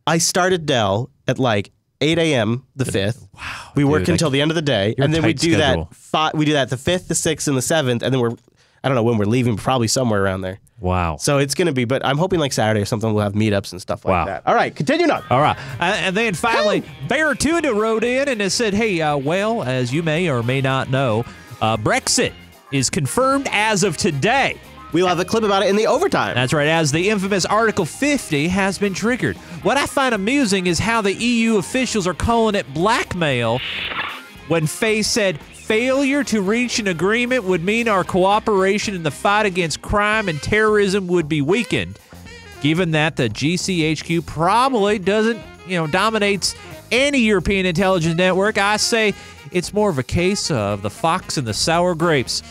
I started Dell at like 8 a.m. the 5th. Wow. We work until the end of the day, and then we do schedule. that. We do that the 5th, the 6th, and the 7th, and then I don't know when we're leaving, probably somewhere around there. Wow. So it's going to be, but I'm hoping like Saturday or something we'll have meetups and stuff like that. All right, continue on. All right. And then finally, Barratuna wrote in and has said, hey, well, as you may or may not know, Brexit is confirmed as of today. We'll have a clip about it in the overtime. That's right, as the infamous Article 50 has been triggered. What I find amusing is how the EU officials are calling it blackmail when Faye said failure to reach an agreement would mean our cooperation in the fight against crime and terrorism would be weakened. Given that the GCHQ probably doesn't, dominates any European intelligence network, I say it's more of a case of the fox and the sour grapes.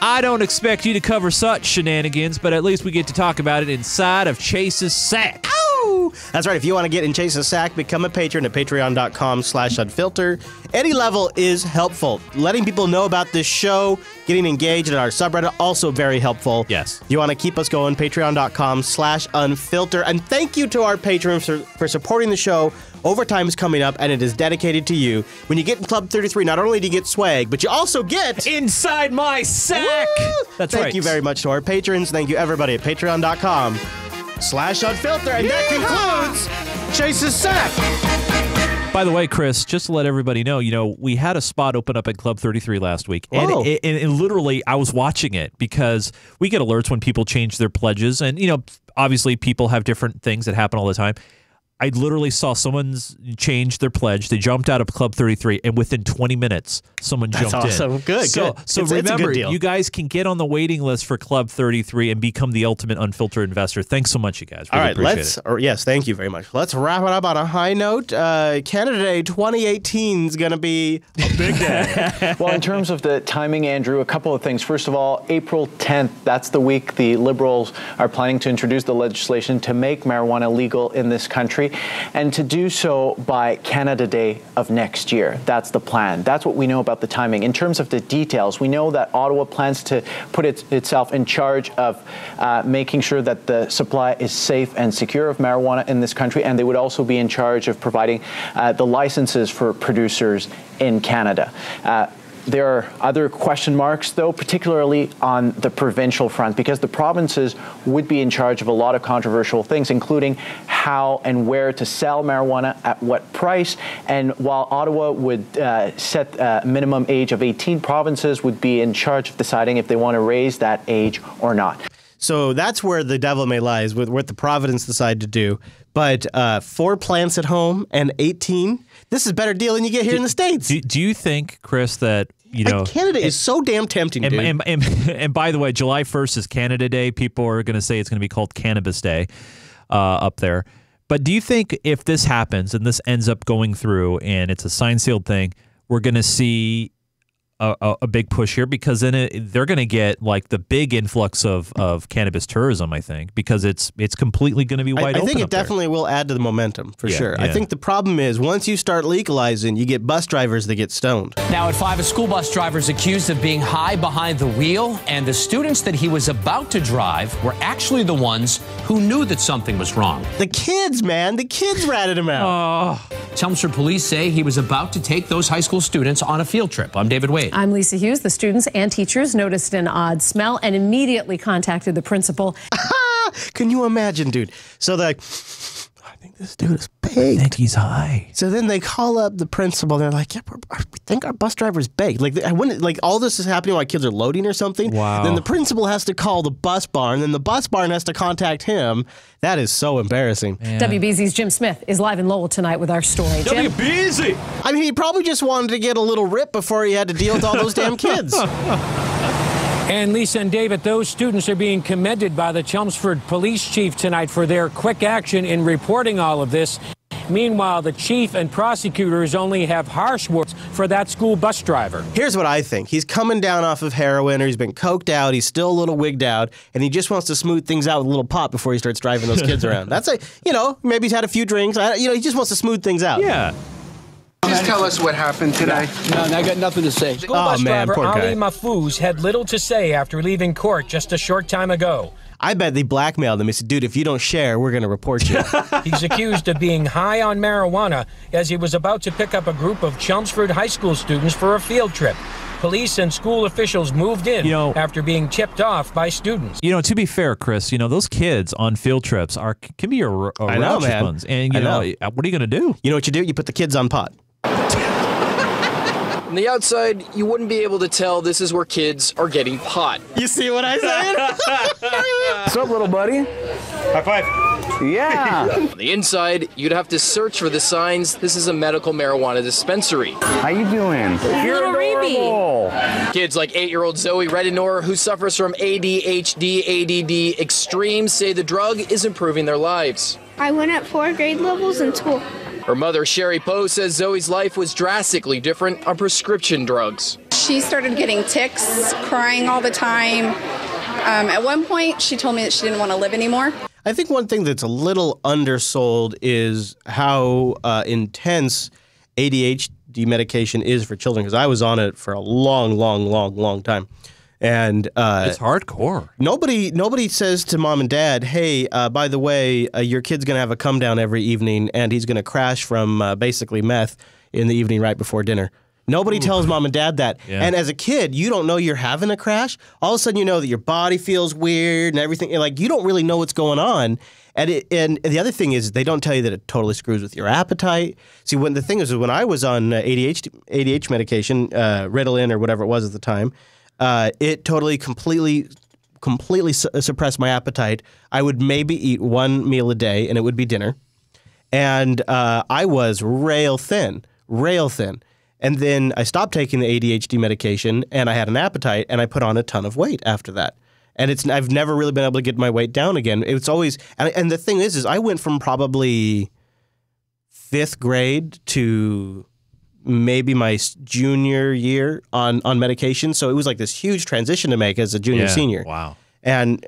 I don't expect you to cover such shenanigans, but at least we get to talk about it inside of Chase's sack. Ow! That's right. If you want to get in Chase's sack, become a patron at patreon.com/unfilter. Any level is helpful. Letting people know about this show, getting engaged in our subreddit, also very helpful. Yes. If you want to keep us going, patreon.com/unfilter. And thank you to our patrons for supporting the show. Overtime is coming up, and it is dedicated to you. When you get in Club 33, not only do you get swag, but you also get... Inside my sack! That's right. Thank you very much to our patrons. Thank you, everybody, at patreon.com/unfilter. And that concludes Chase's Sack. By the way, Chris, just to let everybody know, we had a spot open up at Club 33 last week. And, and literally, I was watching it because we get alerts when people change their pledges. And, obviously, people have different things that happen all the time. I literally saw someone's change their pledge. They jumped out of Club 33, and within 20 minutes, someone jumped in. That's awesome. Good. So remember, you guys can get on the waiting list for Club 33 and become the ultimate unfiltered investor. Thanks so much, you guys. Really all right, appreciate it. Yes, thank you very much. Let's wrap it up on a high note. Canada Day 2018 is going to be a big day. Well, in terms of the timing, Andrew, a couple of things. First of all, April 10th, that's the week the Liberals are planning to introduce the legislation to make marijuana legal in this country, and to do so by Canada Day of next year. That's the plan. That's what we know about the timing. In terms of the details, we know that Ottawa plans to put itself in charge of making sure that the supply is safe and secure of marijuana in this country, and they would also be in charge of providing the licenses for producers in Canada. There are other question marks, though, particularly on the provincial front, because the provinces would be in charge of a lot of controversial things, including how and where to sell marijuana, at what price. And while Ottawa would set a minimum age of 18, provinces would be in charge of deciding if they want to raise that age or not. So that's where the devil may lie, is with what the province decide to do. But 4 plants at home and 18, this is a better deal than you get here in the States. Do you think, Chris, that, Canada is so damn tempting, dude. And by the way, July 1st is Canada Day. People are going to say it's going to be called Cannabis Day up there. But do you think if this happens and this ends up going through and it's a signed, sealed thing, we're going to see a big push here? Because then they're going to get like the big influx of cannabis tourism, I think, because it's completely going to be wide open. I think it definitely will add to the momentum, for sure. Yeah. I think the problem is once you start legalizing, you get bus drivers that get stoned. Now at 5, a school bus driver is accused of being high behind the wheel, and the students that he was about to drive were actually the ones who knew that something was wrong. The kids, man. The kids ratted him out. Chelmsford police say he was about to take those high school students on a field trip. I'm David Wade. I'm Lisa Hughes. The students and teachers noticed an odd smell and immediately contacted the principal. Can you imagine, dude? So they're like, I think this dude is baked. I think he's high. So then they call up the principal. They're like, yeah, I think our bus driver's baked. Like all this is happening while kids are loading or something. Wow. Then the principal has to call the bus barn. Then the bus barn has to contact him. That is so embarrassing. WBZ's Jim Smith is live in Lowell tonight with our story. Jim? WBZ! I mean, he probably just wanted to get a little rip before he had to deal with all those damn kids. And Lisa and David, those students are being commended by the Chelmsford police chief tonight for their quick action in reporting all of this. Meanwhile, the chief and prosecutors only have harsh words for that school bus driver. Here's what I think. He's coming down off of heroin, or he's been coked out, he's still a little wigged out, and he just wants to smooth things out with a little pop before he starts driving those kids around. That's maybe he's had a few drinks. He just wants to smooth things out. Yeah. Just tell us what happened today. No, I got nothing to say. School bus driver Ali Mahfouz had little to say after leaving court just a short time ago. I bet they blackmailed him. He said, dude, if you don't share, we're going to report you. He's accused of being high on marijuana as he was about to pick up a group of Chelmsford high school students for a field trip. Police and school officials moved in after being tipped off by students. To be fair, Chris, those kids on field trips can be a I know, man. ones. And, what are you going to do? You know what you do? You put the kids on pot. From the outside, you wouldn't be able to tell this is where kids are getting pot. You see what I said? What's up, little buddy? High five. Yeah. On the inside, you'd have to search for the signs. This is a medical marijuana dispensary. How you doing? You're adorable. Kids like 8-year-old Zoe Redinor, who suffers from ADHD, ADD extremes, say the drug is improving their lives. I went at 4 grade levels in school. Her mother, Sherry Poe, says Zoe's life was drastically different on prescription drugs. She started getting tics, crying all the time. At one point, she told me that she didn't want to live anymore. I think one thing that's a little undersold is how intense ADHD medication is for children, because I was on it for a long time. And it's hardcore. Nobody says to mom and dad, hey, by the way, your kid's going to have a come down every evening, and he's going to crash from basically meth in the evening right before dinner. Nobody tells mom and dad that. Yeah. And as a kid, you don't know you're having a crash. All of a sudden, you know that your body feels weird and everything. Like, you don't really know what's going on. And the other thing is they don't tell you that it totally screws with your appetite. See, when I was on ADHD medication, Ritalin or whatever it was at the time, it totally, completely suppressed my appetite. I would maybe eat one meal a day, and it would be dinner. And I was rail thin. And then I stopped taking the ADHD medication, and I had an appetite, and I put on a ton of weight after that. And I've never really been able to get my weight down again. It's always, and the thing is I went from probably 5th grade to maybe my junior year on medication. So it was like this huge transition to make as a junior, senior. Wow. And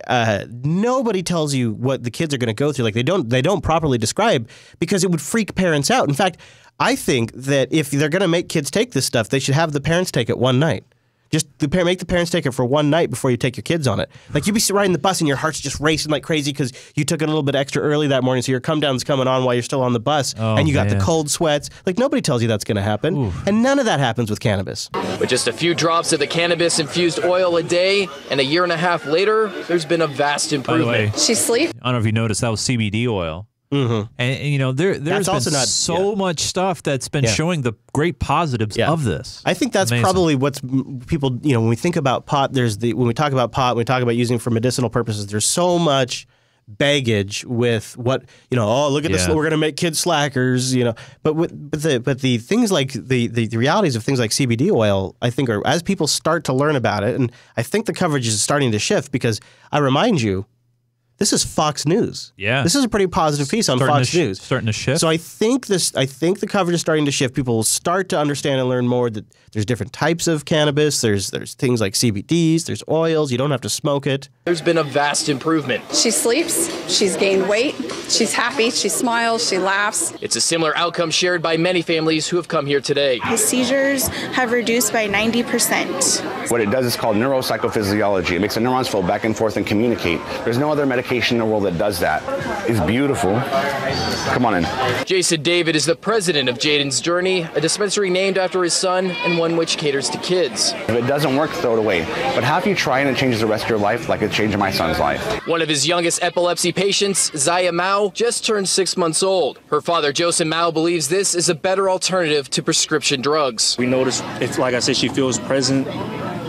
nobody tells you what the kids are going to go through. Like they don't properly describe, because it would freak parents out. In fact, I think that if they're going to make kids take this stuff, they should have the parents take it one night. Just make the parents take it for one night before you take your kids on it. Like you'd be riding the bus and your heart's just racing like crazy because you took it a little bit extra early that morning, so your come down's coming on while you're still on the bus, and you got the cold sweats. Like nobody tells you that's going to happen, and none of that happens with cannabis. With just a few drops of the cannabis-infused oil a day, and a year and a half later, there's been a vast improvement. By the way, she sleeps. I don't know if you noticed, that was CBD oil. And you know, there's been so much stuff that's been showing the great positives of this. I think that's probably what's people, you know, when we think about pot, when we talk about pot, when we talk about using it for medicinal purposes, there's so much baggage with what, you know, oh, look at this, we're going to make kids slackers, you know, but the things like the realities of things like CBD oil, I think are, as people start to learn about it, and I think the coverage is starting to shift, because I remind you, this is Fox News. Yeah. This is a pretty positive piece on Fox News. Starting to shift. So I think the coverage is starting to shift. People will start to understand and learn more that there's different types of cannabis. There's things like CBDs, there's oils, you don't have to smoke it. There's been a vast improvement. She sleeps, she's gained weight, she's happy, she smiles, she laughs. It's a similar outcome shared by many families who have come here today. His seizures have reduced by 90%. What it does is called neuropsychophysiology. It makes the neurons flow back and forth and communicate. There's no other medication in the world that does that. It's beautiful. Come on in. Jason David is the president of Jaden's Journey, a dispensary named after his son and one which caters to kids. If it doesn't work, throw it away. But how if you try and it changes the rest of your life like it changed my son's life? One of his youngest epilepsy patients, Zaya Mao, just turned 6 months old. Her father, Joseph Mao, believes this is a better alternative to prescription drugs. We notice, it's like I said, she feels present.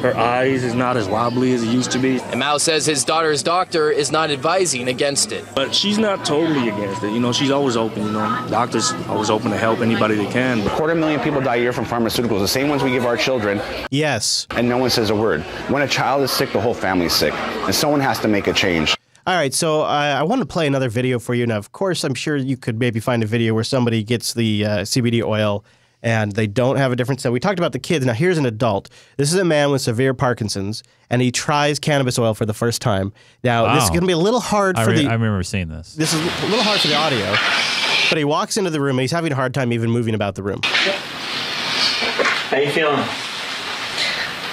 Her eyes is not as wobbly as it used to be. And Mao says his daughter's doctor is not advising against it. But she's not totally against it. You know, she's always open, you know. Doctors always open to help anybody they can. 250,000 people die a year from pharmaceuticals, the same ones we give our children. Yes. And no one says a word. When a child is sick, the whole family's sick. And someone has to make a change. All right, so I want to play another video for you. Now, of course, I'm sure you could maybe find a video where somebody gets the CBD oil and they don't have a different set. We talked about the kids. Now, here's an adult. This is a man with severe Parkinson's, and he tries cannabis oil for the first time. Now, this is going to be a little hard for the... I remember seeing this. This is a little hard for the audio, but he walks into the room, and he's having a hard time even moving about the room. How you feeling?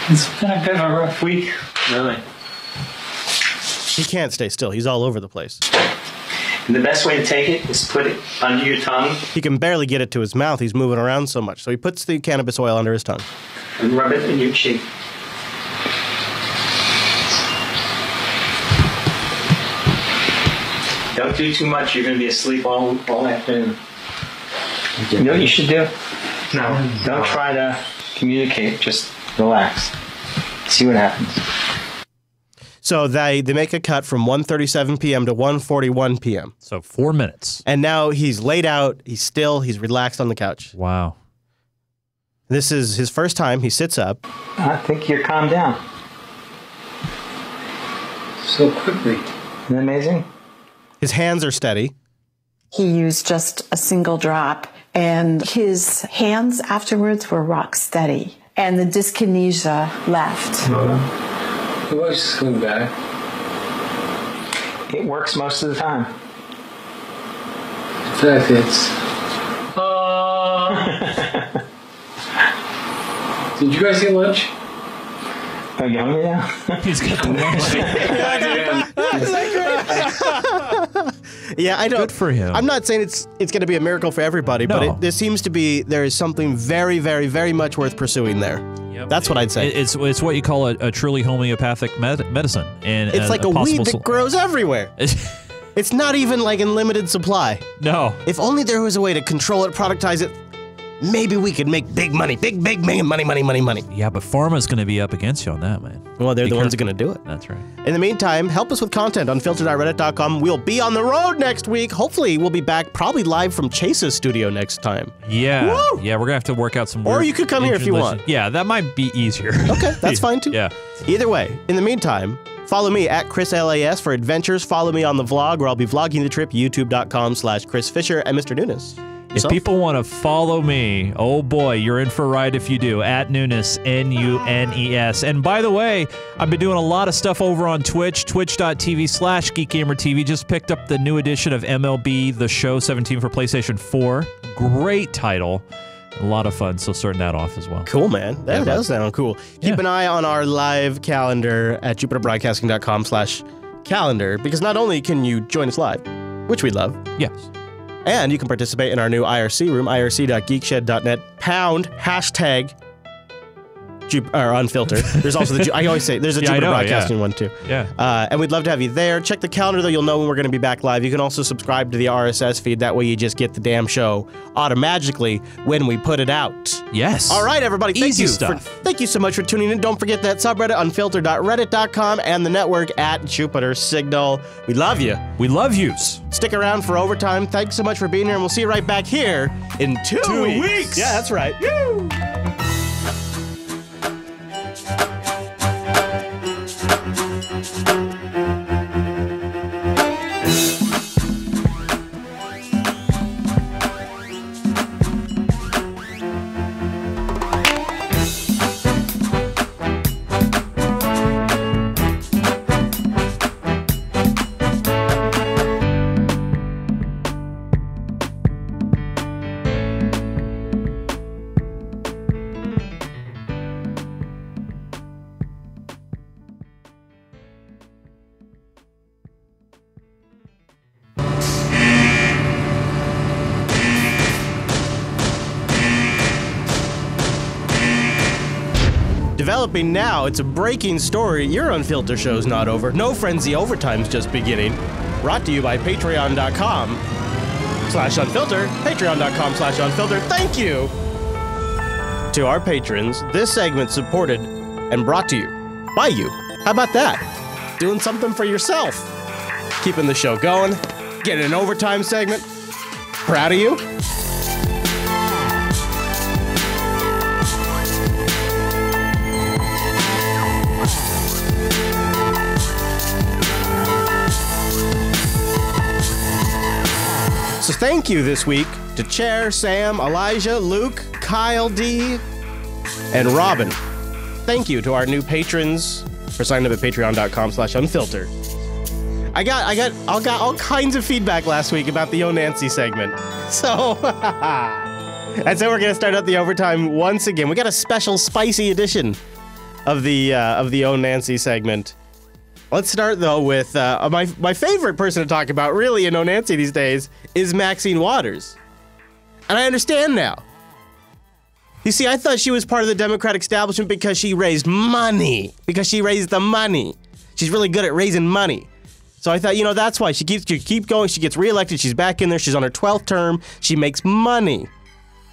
It's been a bit of a rough week, really. He can't stay still. He's all over the place. And the best way to take it is put it under your tongue. He can barely get it to his mouth. He's moving around so much. So he puts the cannabis oil under his tongue. And rub it in your cheek. Don't do too much. You're going to be asleep all afternoon. You know what you should do? No, don't try to communicate. Just relax. See what happens. So they make a cut from 1:37 p.m. to 1:41 p.m. So 4 minutes. And now he's laid out, he's still, he's relaxed on the couch. Wow. This is his first time. He sits up. I think you're calmed down. So quickly. Isn't that amazing? His hands are steady. He used just a single drop, and his hands afterwards were rock steady, and the dyskinesia left. The voice is coming back. It works most of the time. In fact, it's... Did you guys get lunch? Are you hungry now? He's got the lunch. Yeah, I don't. Good for him. I'm not saying it's going to be a miracle for everybody, but there seems to be, there is something very, very, very much worth pursuing there. Yep. That's what I'd say. It's what you call a truly homeopathic medicine. And it's like a weed that grows everywhere. It's not even like in limited supply. No. If only there was a way to control it, productize it, maybe we could make big money. Big money. Yeah, but pharma's going to be up against you on that, man. Well, they're the ones that are going to do it. That's right. In the meantime, help us with content on Unfilter.reddit.com. We'll be on the road next week. Hopefully, we'll be back probably live from Chase's studio next time. Yeah. Woo! Yeah, we're going to have to work out some Or you could come here if you want. Yeah, that might be easier. Okay, that's fine too. Yeah. Either way, in the meantime, follow me at ChrisLAS for adventures. Follow me on the vlog where I'll be vlogging the trip, youtube.com/Chris Fisher and Mr. Nunes. If people want to follow me, oh boy, you're in for a ride if you do. At Nunes, Nunes. And by the way, I've been doing a lot of stuff over on Twitch, twitch.tv/GeekGamerTV. Just picked up the new edition of MLB The Show 17 for PlayStation 4. Great title. A lot of fun. So starting that off as well. Cool, man. That does sound cool. Keep an eye on our live calendar at jupiterbroadcasting.com/calendar, because not only can you join us live, which we love. Yes. And you can participate in our new IRC room, irc.geekshed.net, #, or Unfilter. There's also I always say, there's a Jupiter Broadcasting one too. Yeah. And we'd love to have you there. Check the calendar, though. You'll know when we're going to be back live. You can also subscribe to the RSS feed. That way you just get the damn show automatically when we put it out. Yes. All right, everybody. Thank Easy you. stuff. Thank you so much for tuning in. Don't forget that subreddit, unfilter.reddit.com, and the network at Jupiter Signal. We love you. We love yous. Stick around for overtime. Thanks so much for being here, and we'll see you right back here in 2 weeks. Yeah, that's right. Woo! Developing now, it's a breaking story. Your Unfilter show's not over. No Frenzy Overtime's just beginning. Brought to you by patreon.com/unfilter. Patreon.com/unfilter. Thank you to our patrons. This segment supported and brought to you by you. How about that? Doing something for yourself. Keeping the show going. Getting an overtime segment. Proud of you. So thank you this week to Chair, Sam, Elijah, Luke, Kyle D, and Robin. Thank you to our new patrons for signing up at patreon.com/unfilter. I got all kinds of feedback last week about the Oh Nancy segment. So and so we're gonna start out the overtime once again. We got a special spicy edition of the Oh Nancy segment. Let's start, though, with my favorite person to talk about, really, in Oh Nancy these days, is Maxine Waters. And I understand now. You see, I thought she was part of the Democratic establishment because she raised money. Because she raised the money. She's really good at raising money. So I thought, that's why. She keeps going. She gets reelected. She's back in there. She's on her 12th term. She makes money.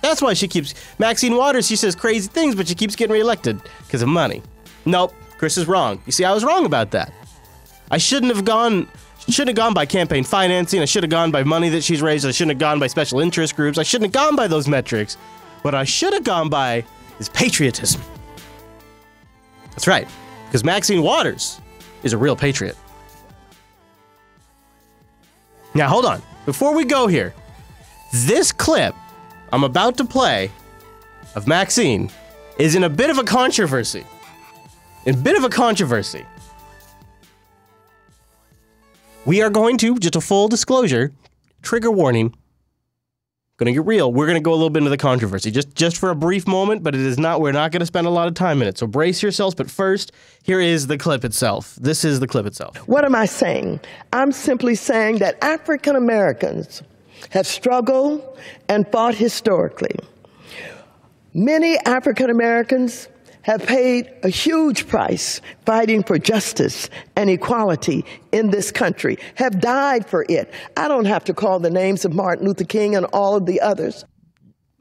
That's why she keeps... Maxine Waters, she says crazy things, but she keeps getting reelected because of money. Nope, Chris is wrong. You see, I was wrong about that. I shouldn't have gone by campaign financing. I should have gone by money that she's raised. I shouldn't have gone by special interest groups. I shouldn't have gone by those metrics. What I should have gone by is patriotism. That's right, because Maxine Waters is a real patriot. Now, hold on. Before we go here, this clip I'm about to play of Maxine is in a bit of a controversy. We are going to, just a full disclosure, trigger warning, gonna get real. We're gonna go a little bit into the controversy, just for a brief moment, but we're not gonna spend a lot of time in it. So brace yourselves, but first, here is the clip itself. This is the clip itself. What am I saying? I'm simply saying that African Americans have struggled and fought historically. Many African Americans have paid a huge price fighting for justice and equality in this country, have died for it. I don't have to call the names of Martin Luther King and all of the others.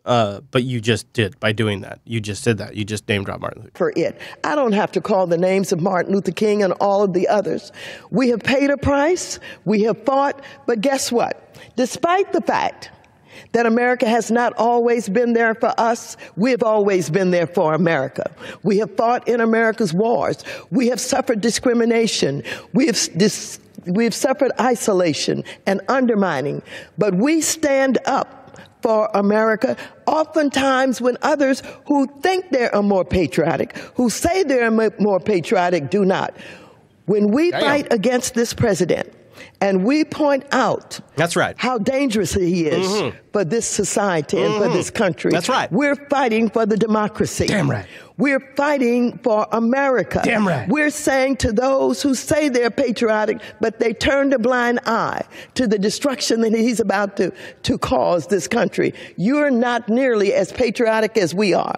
But you just did by doing that. You just did that. You just name dropped Martin Luther King. For it. I don't have to call the names of Martin Luther King and all of the others. We have paid a price. We have fought. But guess what? Despite the fact that America has not always been there for us, we have always been there for America. We have fought in America's wars. We have suffered discrimination. We have suffered isolation and undermining. But we stand up for America, oftentimes when others who think they are more patriotic, who say they're more patriotic, do not. When we fight against this president, And we point out that's right. how dangerous he is for this society and for this country. That's right. We're fighting for the democracy. Damn right. We're fighting for America. Damn right. We're saying to those who say they're patriotic, but they turn a blind eye to the destruction that he's about to cause this country. You're not nearly as patriotic as we are.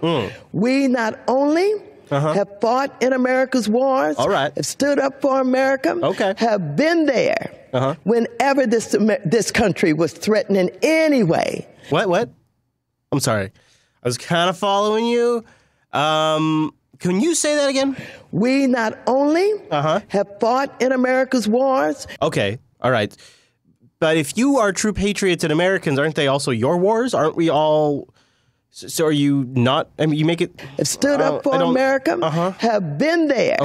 We not only have fought in America's wars, have stood up for America, have been there whenever this country was threatened in any way. What? I'm sorry. I was kind of following you. Can you say that again? We not only have fought in America's wars. Okay. All right. But if you are true patriots and Americans, aren't they also your wars? Aren't we all... So are you not? I mean, you make it... Have stood up for America, have been there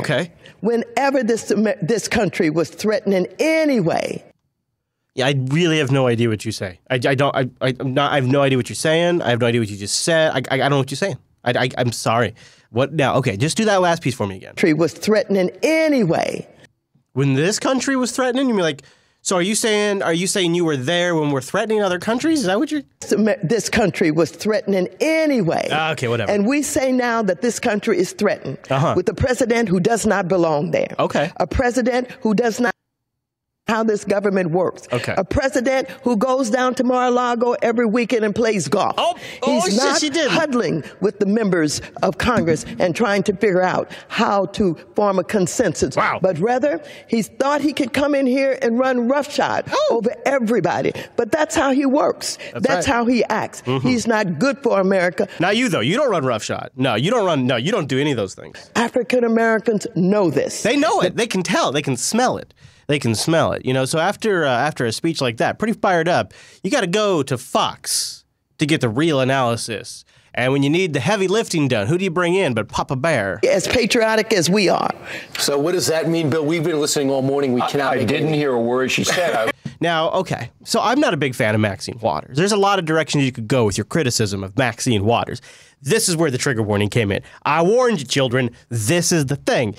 whenever this country was threatened in any way. Yeah, I really have no idea what you say. I have no idea what you're saying. I have no idea what you just said. I don't know what you're saying. I'm sorry. What now? Okay, just do that last piece for me again. Country was threatened in any way. When this country was threatening, you mean like... So are you saying you were there when we're threatening other countries? Is that what you're... This country was threatened in any way. Okay, whatever. And we say now that this country is threatened with a president who does not belong there. Okay. A president who does not... how this government works. Okay. A president who goes down to Mar-a-Lago every weekend and plays golf. He's not huddling with the members of Congress and trying to figure out how to form a consensus. Wow. But rather, he thought he could come in here and run roughshod over everybody. But that's how he works. That's how he acts. He's not good for America. Not you, though. You don't run roughshod. No, you don't do any of those things. African Americans know this. They know it. They can tell. They can smell it. They can smell it, you know. So after a speech like that, pretty fired up, you got to go to Fox to get the real analysis. And when you need the heavy lifting done, who do you bring in but Papa Bear? As patriotic as we are. So what does that mean, Bill? We've been listening all morning. We cannot. I didn't hear a word she said. Now, okay, so I'm not a big fan of Maxine Waters. There's a lot of directions you could go with your criticism of Maxine Waters. This is where the trigger warning came in. I warned you, children. This is the thing.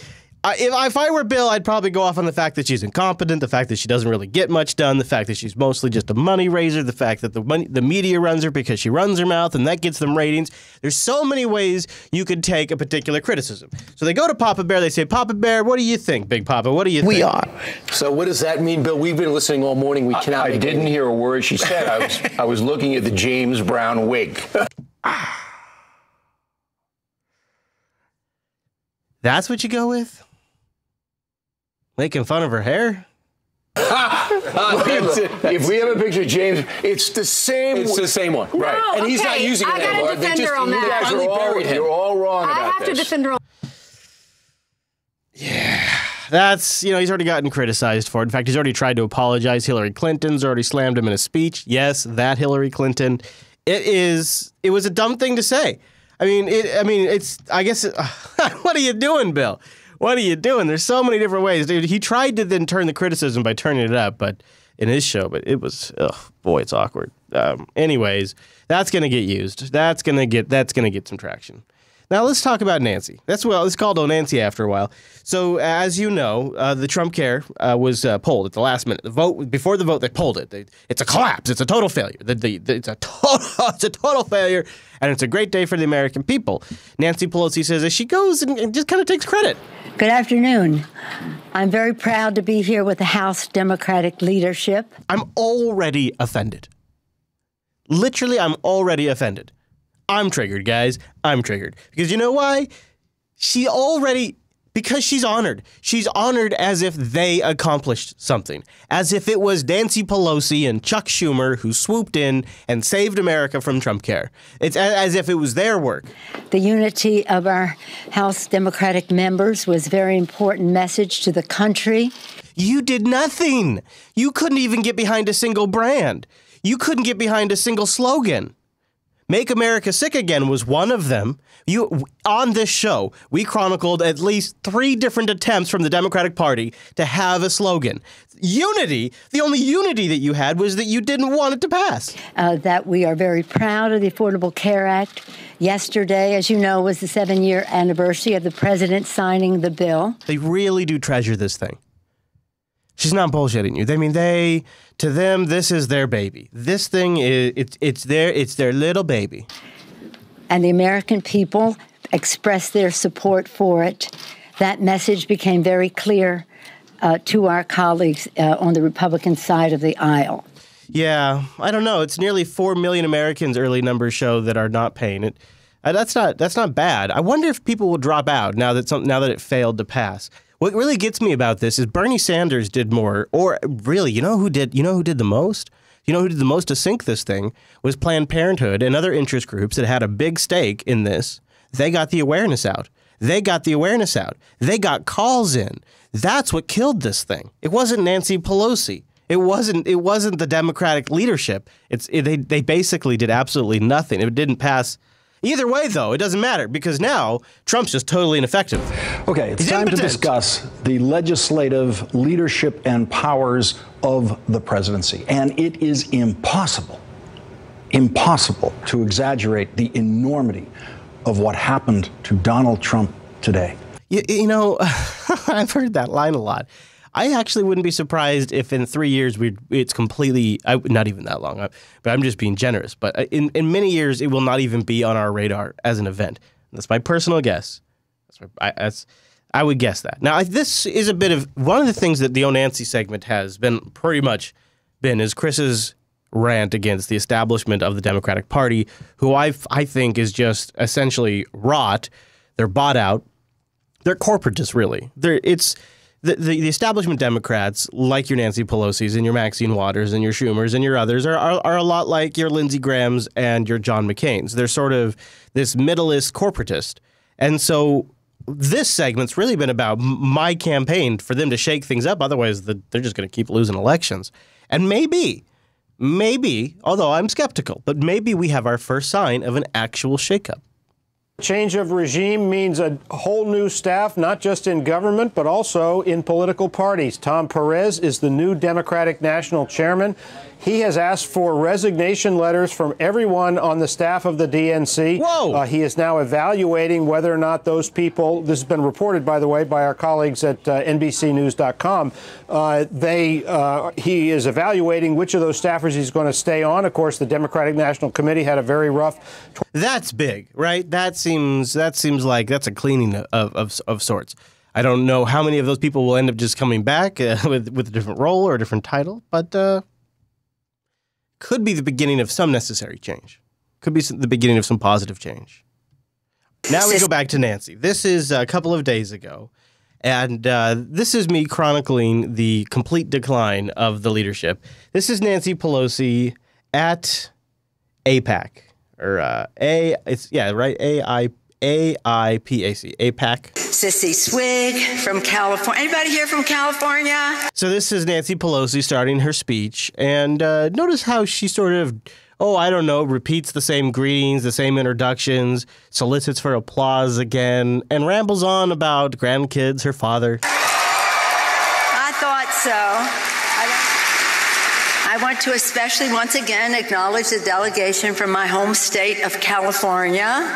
If I were Bill, I'd probably go off on the fact that she's incompetent, the fact that she doesn't really get much done, the fact that she's mostly just a money raiser, the fact that the media runs her because she runs her mouth and that gets them ratings. There's so many ways you could take a particular criticism. So they go to Papa Bear, they say, Papa Bear, what do you think, Big Papa? What do you think? We are. So what does that mean, Bill? We've been listening all morning. We cannot. I didn't hear a word she said. I was looking at the James Brown wig. That's what you go with? Making fun of her hair? If we have a picture of James, it's the same. It's the same one, right? No, and he's not using it anymore. I got a defender on that. You're all wrong about this. I have to defend her. Yeah, that's, he's already gotten criticized for it. In fact, he's already tried to apologize. Hillary Clinton's already slammed him in a speech. Yes, that Hillary Clinton. It was a dumb thing to say. I guess, what are you doing, Bill? What are you doing? There's so many different ways. Dude, he tried to then turn the criticism by turning it up, but in his show, but it was, it's awkward. Anyways, that's going to get used. That's going to get some traction. Now let's talk about Nancy. It's called Oh Nancy after a while. So as you know, the Trump care was polled at the last minute. Before the vote, they polled it. It's a collapse. It's a total failure. It's a total failure, and it's a great day for the American people. Nancy Pelosi says as she goes and just kind of takes credit. Good afternoon. I'm very proud to be here with the House Democratic leadership. I'm already offended. Literally, I'm already offended. I'm triggered, guys. I'm triggered. Because you know why? Because she's honored. She's honored as if they accomplished something. As if it was Nancy Pelosi and Chuck Schumer who swooped in and saved America from Trump care. It's as if it was their work. The unity of our House Democratic members was a very important message to the country. You did nothing. You couldn't even get behind a single brand. You couldn't get behind a single slogan. Make America Sick Again was one of them. On this show, we chronicled at least 3 different attempts from the Democratic Party to have a slogan. Unity, the only unity that you had was that you didn't want it to pass. That we are very proud of the Affordable Care Act. Yesterday, as you know, was the 7-year anniversary of the president signing the bill. They really do treasure this thing. She's not bullshitting you. I mean, to them, this is their baby. This thing it's their little baby. And the American people expressed their support for it. That message became very clear to our colleagues on the Republican side of the aisle. Yeah, I don't know. It's nearly 4 million Americans, early numbers show, that are not paying it. That's not bad. I wonder if people will drop out now that it failed to pass. What really gets me about this is Bernie Sanders did more, or really, you know who did the most? You know who did the most to sink this thing was Planned Parenthood and other interest groups that had a big stake in this. They got the awareness out. They got calls in. That's what killed this thing. It wasn't Nancy Pelosi. It wasn't the Democratic leadership. They basically did absolutely nothing. It didn't pass. Either way, though, it doesn't matter because now Trump's just totally ineffective. Okay, it's time to discuss the legislative leadership and powers of the presidency. And it is impossible to exaggerate the enormity of what happened to Donald Trump today. You know, I've heard that line a lot. I actually wouldn't be surprised if in 3 years it's completely not even that long, but I'm just being generous. But in many years, it will not even be on our radar as an event. That's my personal guess. I would guess that. Now, this is a bit of one of the things that the Oh Nancy segment has been pretty much is Chris's rant against the establishment of the Democratic Party, who I think is just essentially rot. They're bought out. They're corporatists, really. The establishment Democrats, like your Nancy Pelosi's and your Maxine Waters and your Schumers and your others, are a lot like your Lindsey Graham's and your John McCain's. They're sort of this middleist corporatist. And so this segment's really been about my campaign for them to shake things up. Otherwise, they're just going to keep losing elections. And maybe, although I'm skeptical, but maybe we have our first sign of an actual shakeup. Change of regime means a whole new staff, not just in government, but also in political parties. Tom Perez is the new Democratic National Chairman. He has asked for resignation letters from everyone on the staff of the DNC. Whoa! He is now evaluating whether or not those people, this has been reported, by the way, by our colleagues at NBCnews.com. He is evaluating which of those staffers he's going to stay on. Of course, the Democratic National Committee had a very rough... That's big, right? That seems like that's a cleaning of sorts. I don't know how many of those people will end up just coming back with a different role or a different title, but could be the beginning of some necessary change. Could be the beginning of some positive change. Now we go back to Nancy. This is a couple of days ago, and this is me chronicling the complete decline of the leadership. This is Nancy Pelosi at AIPAC. Or AIPAC, AIPAC. Sissy Swig from California. Anybody here from California? So this is Nancy Pelosi starting her speech, and notice how she sort of, repeats the same greetings, the same introductions, solicits for applause again, and rambles on about grandkids, her father. I thought so. I want to especially once again acknowledge the delegation from my home state of California.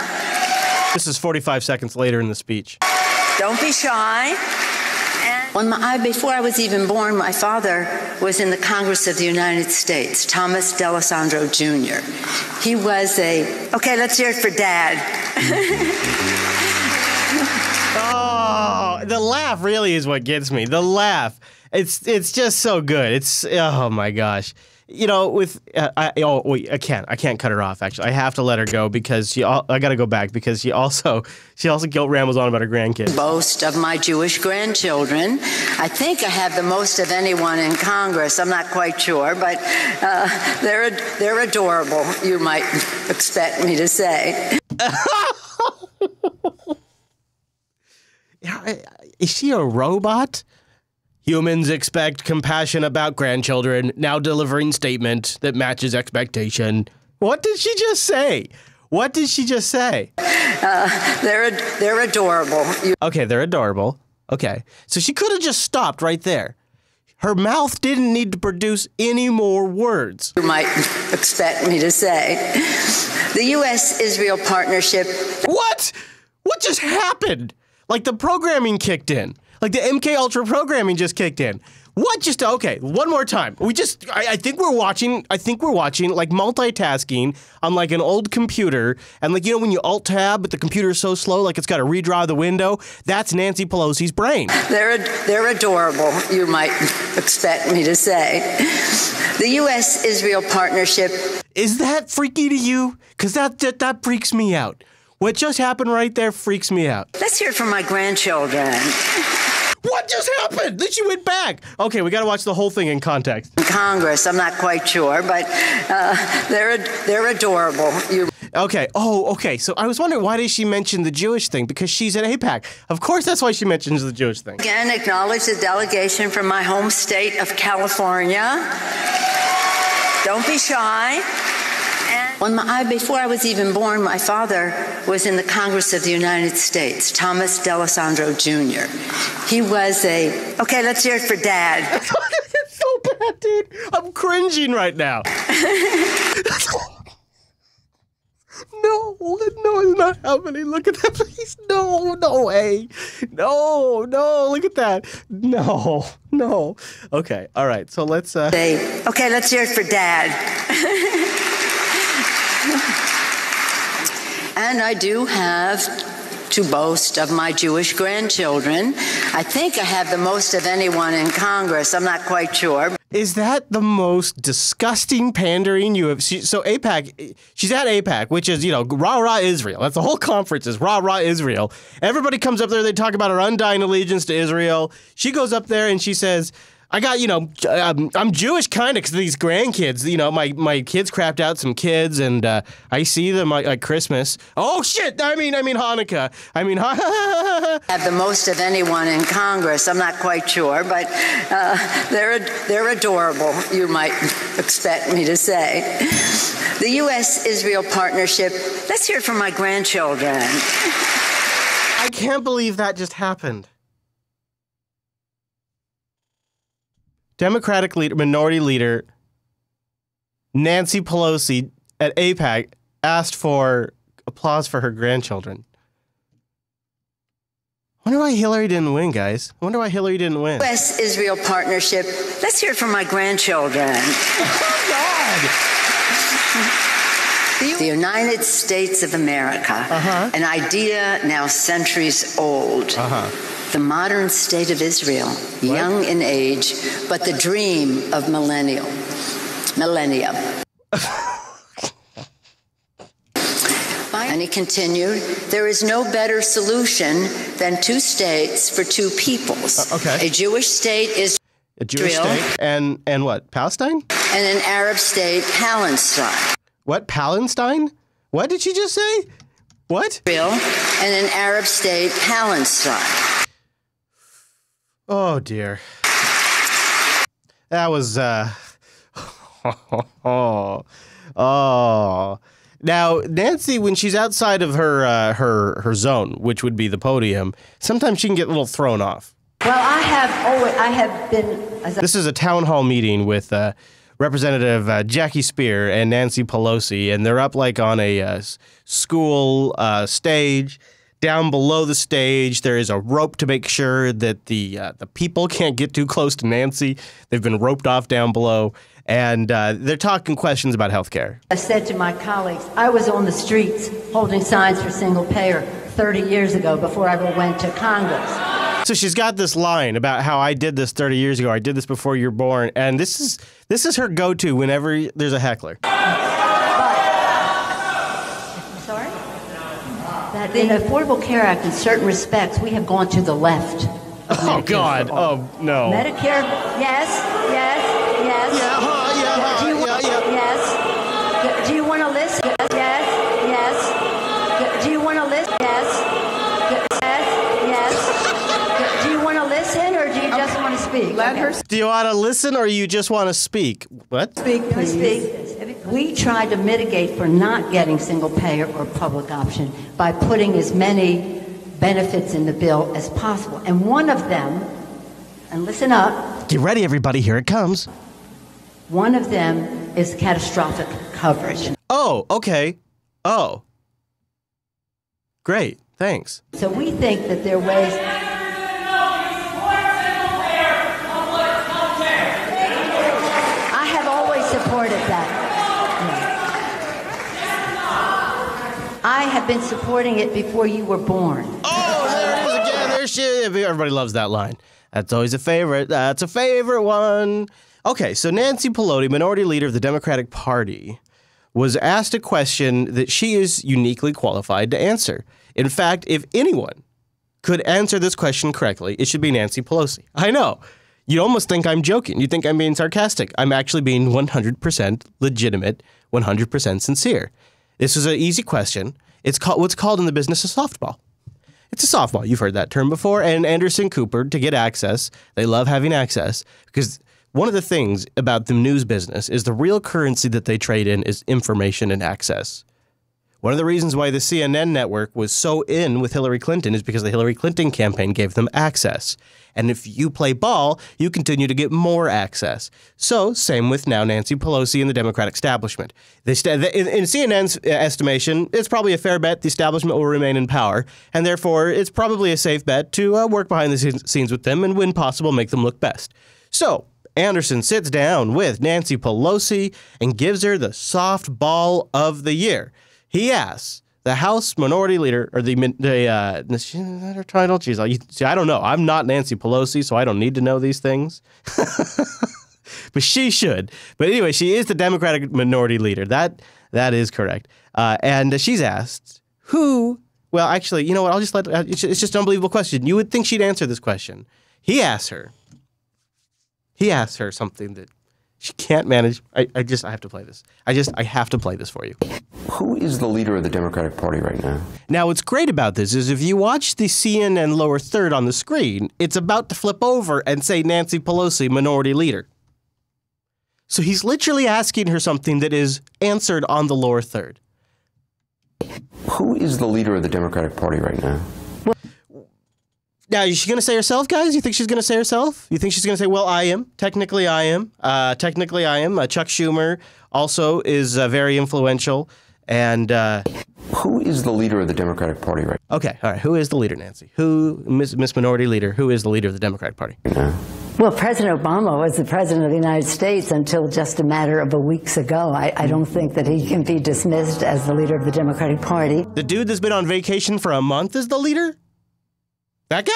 This is 45 seconds later in the speech. Don't be shy. And before I was even born, my father was in the Congress of the United States, Thomas D'Alessandro Jr. He was okay, let's hear it for Dad. Oh, the laugh really is what gets me. The laugh. It's just so good. It's, oh my gosh. You know, I can't cut her off, actually. I have to let her go because I got to go back because she also guilt rambles on about her grandkids. Boast of my Jewish grandchildren. I think I have the most of anyone in Congress. I'm not quite sure, but they're adorable, you might expect me to say. Is she a robot? Humans expect compassion about grandchildren, now delivering statement that matches expectation. What did she just say? They're adorable. Okay, they're adorable. Okay, so she could have just stopped right there. Her mouth didn't need to produce any more words. You might expect me to say. The U.S.-Israel partnership. What? What just happened? Like the programming kicked in. Like the MK Ultra programming just kicked in. What? Just okay. One more time. I think we're watching like multitasking on like an old computer, and like when you Alt Tab, but the computer is so slow, like it's got to redraw the window. That's Nancy Pelosi's brain. They're adorable, you might expect me to say. The U.S.-Israel partnership. Is that freaky to you? Because that freaks me out. What just happened right there freaks me out. Let's hear from my grandchildren. What just happened? Then she went back. Okay, we got to watch the whole thing in context. Congress, I'm not quite sure, but they're adorable. Okay. Oh, okay. So I was wondering, why did she mention the Jewish thing? Because she's at AIPAC. Of course, that's why she mentions the Jewish thing. Again, acknowledge the delegation from my home state of California. Don't be shy. Before I was even born, my father was in the Congress of the United States, Thomas D'Alessandro Jr. He was okay, let's hear it for Dad. It's so bad, dude. I'm cringing right now. No, it's not happening. Look at that, please. No way. No, look at that. No. Okay, all right, so let's... Okay, let's hear it for Dad. And I do have to boast of my Jewish grandchildren. I think I have the most of anyone in Congress. I'm not quite sure. Is that the most disgusting pandering you have seen? So AIPAC, she's at AIPAC, which is, rah-rah Israel. That's the whole conference is rah-rah Israel. Everybody comes up there, they talk about her undying allegiance to Israel. She goes up there and she says, I got, I'm Jewish kind of because these grandkids, my kids crapped out some kids and I see them like Christmas. Oh, shit. I mean Hanukkah. Have the most of anyone in Congress. I'm not quite sure, but they're adorable, you might expect me to say. The U.S.-Israel partnership. Let's hear from my grandchildren. I can't believe that just happened. Democratic Minority Leader Nancy Pelosi at AIPAC asked for applause for her grandchildren. Wonder why Hillary didn't win, guys. Wonder why Hillary didn't win. U.S.-Israel partnership. Let's hear from my grandchildren. Oh, God! The United States of America, an idea now centuries old. The modern state of Israel, young in age, but the dream of millennia. And he continued, there is no better solution than 2 states for 2 peoples. A Jewish state is a Jewish state and what? Palestine? And an Arab state, Palestine. What? Palestine? What did she just say? What? Israel and an Arab state, Palestine. Oh, dear. That was, Now, Nancy, when she's outside of her zone, which would be the podium, sometimes she can get a little thrown off. Well, I have been... This is a town hall meeting with Representative Jackie Spear and Nancy Pelosi, and they're up like on a school stage. Down below the stage, there is a rope to make sure that the people can't get too close to Nancy. They've been roped off down below, and they're talking questions about health care. I said to my colleagues, I was on the streets holding signs for single payer 30 years ago before I ever went to Congress. So she's got this line about how I did this 30 years ago. I did this before you were born, and this is her go-to whenever there's a heckler. That in the Affordable Care Act, in certain respects, we have gone to the left. Oh, God. Oh, no. Medicare, yes. Yeah. Yes. Do you want to listen? Yes. Do you want to listen? Yes. Do you want to listen, or do you just want to speak? Let her. Do you want to listen, or you just want to speak? What? Speak, please. We tried to mitigate for not getting single payer or public option by putting as many benefits in the bill as possible. And one of them, and listen up. Get ready, everybody. Here it comes. One of them is catastrophic coverage. Oh, okay. Oh. Great. Thanks. So we think that there are ways... been supporting it before you were born. Oh, there it is again. There she is. Everybody loves that line. That's always a favorite. That's a favorite one. Okay, so Nancy Pelosi, minority leader of the Democratic Party, was asked a question that she is uniquely qualified to answer. In fact, if anyone could answer this question correctly, it should be Nancy Pelosi. I know. You almost think I'm joking. You think I'm being sarcastic. I'm actually being 100% legitimate, 100% sincere. This is an easy question. It's what's called in the business a softball. It's a softball. You've heard that term before. And Anderson Cooper, to get access, they love having access because one of the things about the news business is the real currency that they trade in is information and access. One of the reasons why the CNN network was so in with Hillary Clinton is because the Hillary Clinton campaign gave them access. And if you play ball, you continue to get more access. So, same with now Nancy Pelosi and the Democratic establishment. In CNN's estimation, it's probably a fair bet the establishment will remain in power, and therefore it's probably a safe bet to work behind the scenes with them and, when possible, make them look best. So, Anderson sits down with Nancy Pelosi and gives her the softball of the year. He asks the House Minority Leader, or is that her title? Jeez, I don't know. I'm not Nancy Pelosi, so I don't need to know these things. But she should. But anyway, she is the Democratic Minority Leader. That is correct. And she's asked who. Well, actually, you know what? I'll just it's just an unbelievable question. You would think she'd answer this question. He asks her something that she can't manage. I have to play this. I have to play this for you. Who is the leader of the Democratic Party right now? Now, what's great about this is if you watch the CNN lower third on the screen, it's about to flip over and say Nancy Pelosi, minority leader. So he's literally asking her something that is answered on the lower third. Who is the leader of the Democratic Party right now? Now, is she going to say herself, guys? You think she's going to say herself? You think she's going to say, well, I am. Technically, I am. Chuck Schumer also is very influential. And who is the leader of the Democratic Party right now? Okay, all right. Who is the leader, Nancy? Miss Minority Leader, who is the leader of the Democratic Party? Well, President Obama was the president of the United States until just a matter of weeks ago. I don't think that he can be dismissed as the leader of the Democratic Party. The dude that's been on vacation for a month is the leader? That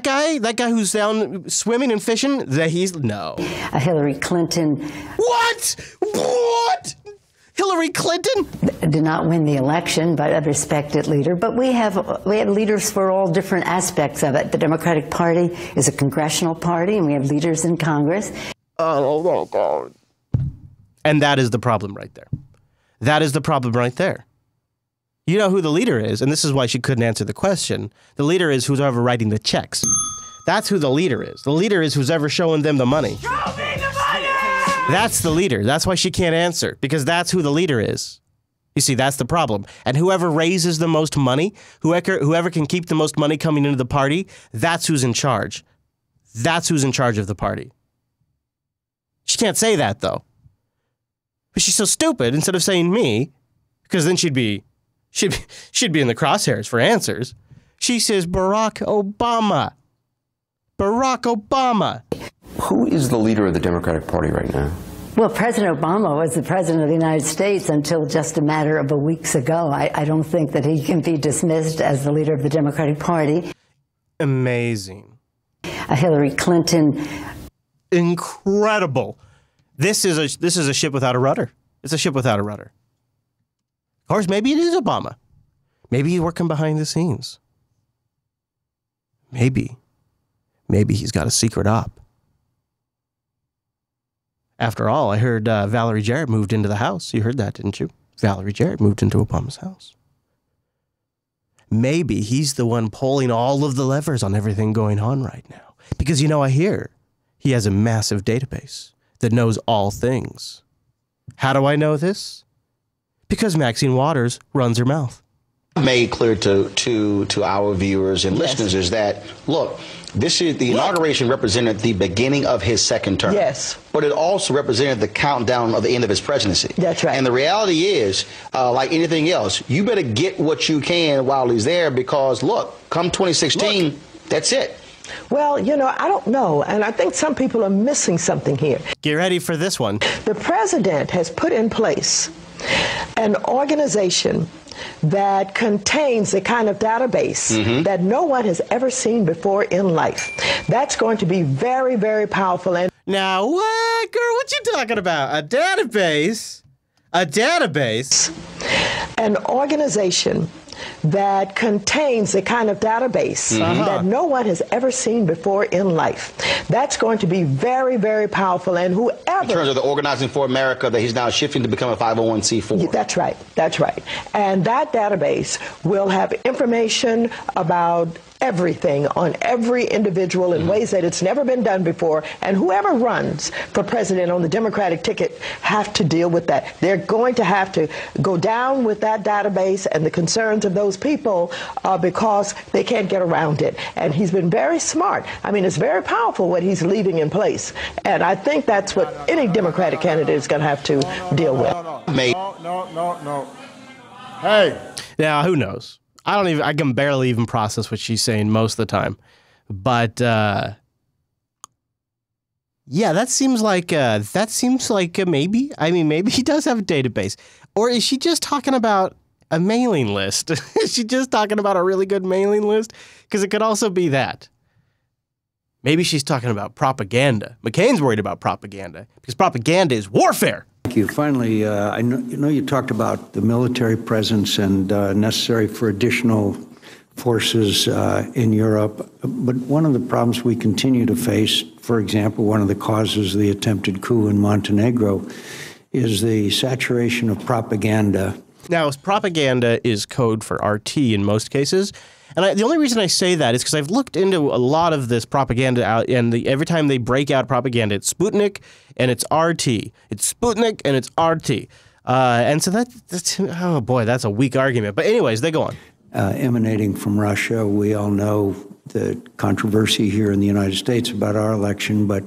guy who's down swimming and fishing, no. Hillary Clinton. What? Hillary Clinton? Did not win the election, but a respected leader. But we have leaders for all different aspects of it. The Democratic Party is a congressional party, and we have leaders in Congress. Oh, God. And that is the problem right there. You know who the leader is, and this is why she couldn't answer the question. The leader is who's ever writing the checks. That's who the leader is. The leader is who's ever showing them the money. Show me the money! That's the leader. That's why she can't answer, because that's who the leader is. You see, that's the problem. And whoever raises the most money, whoever can keep the most money coming into the party, that's who's in charge. That's who's in charge of the party. She can't say that, though. But she's so stupid, instead of saying me, because then she'd be in the crosshairs for answers. She says Barack Obama. Who is the leader of the Democratic Party right now? Well, President Obama was the president of the United States until just a matter of weeks ago. I don't think that he can be dismissed as the leader of the Democratic Party. Amazing. Hillary Clinton. Incredible. This is a ship without a rudder. It's a ship without a rudder. Of course, maybe it is Obama. Maybe he's working behind the scenes. Maybe he's got a secret op. After all, I heard Valerie Jarrett moved into the house. You heard that, didn't you? Valerie Jarrett moved into Obama's house. Maybe he's the one pulling all of the levers on everything going on right now. Because, I hear he has a massive database that knows all things. How do I know this? Because Maxine Waters runs her mouth. Made clear to our viewers and listeners is that, look, the inauguration represented the beginning of his second term. Yes. But it also represented the countdown of the end of his presidency. That's right. And the reality is, like anything else, you better get what you can while he's there because, look, come 2016, that's it. Well, I don't know, and I think some people are missing something here. Get ready for this one. The president has put in place an organization that contains the kind of database that no one has ever seen before in life. That's going to be very, very powerful. And now, what, girl? What you talking about? A database? A database? An organization that contains the kind of database that no one has ever seen before in life. That's going to be very, very powerful. And whoever... In terms of the Organizing for America that he's now shifting to become a 501c4. That's right. That's right. And that database will have information about everything on every individual in ways that it's never been done before. And whoever runs for president on the Democratic ticket have to deal with that. They're going to have to go down with that database and the concerns of those people because they can't get around it. And he's been very smart. I mean, it's very powerful what he's leaving in place. And I think that's what any Democratic candidate is going to have to deal with. No. Hey. Now, who knows? I can barely even process what she's saying most of the time. But, yeah, that seems like maybe. I mean, maybe he does have a database. Or is she just talking about a mailing list? Is she just talking about a really good mailing list? Because it could also be that. Maybe she's talking about propaganda. McCain's worried about propaganda because propaganda is warfare. Thank you. Finally, I know you talked about the military presence and necessary for additional forces in Europe, but one of the problems we continue to face, for example, one of the causes of the attempted coup in Montenegro, is the saturation of propaganda. Now, propaganda is code for RT in most cases. And the only reason I say that is because I've looked into a lot of this propaganda out, and every time they break out propaganda, it's Sputnik and it's RT. It's Sputnik and it's RT. And so that's, oh boy, that's a weak argument. But anyways, they go on. Emanating from Russia, we all know the controversy here in the United States about our election, but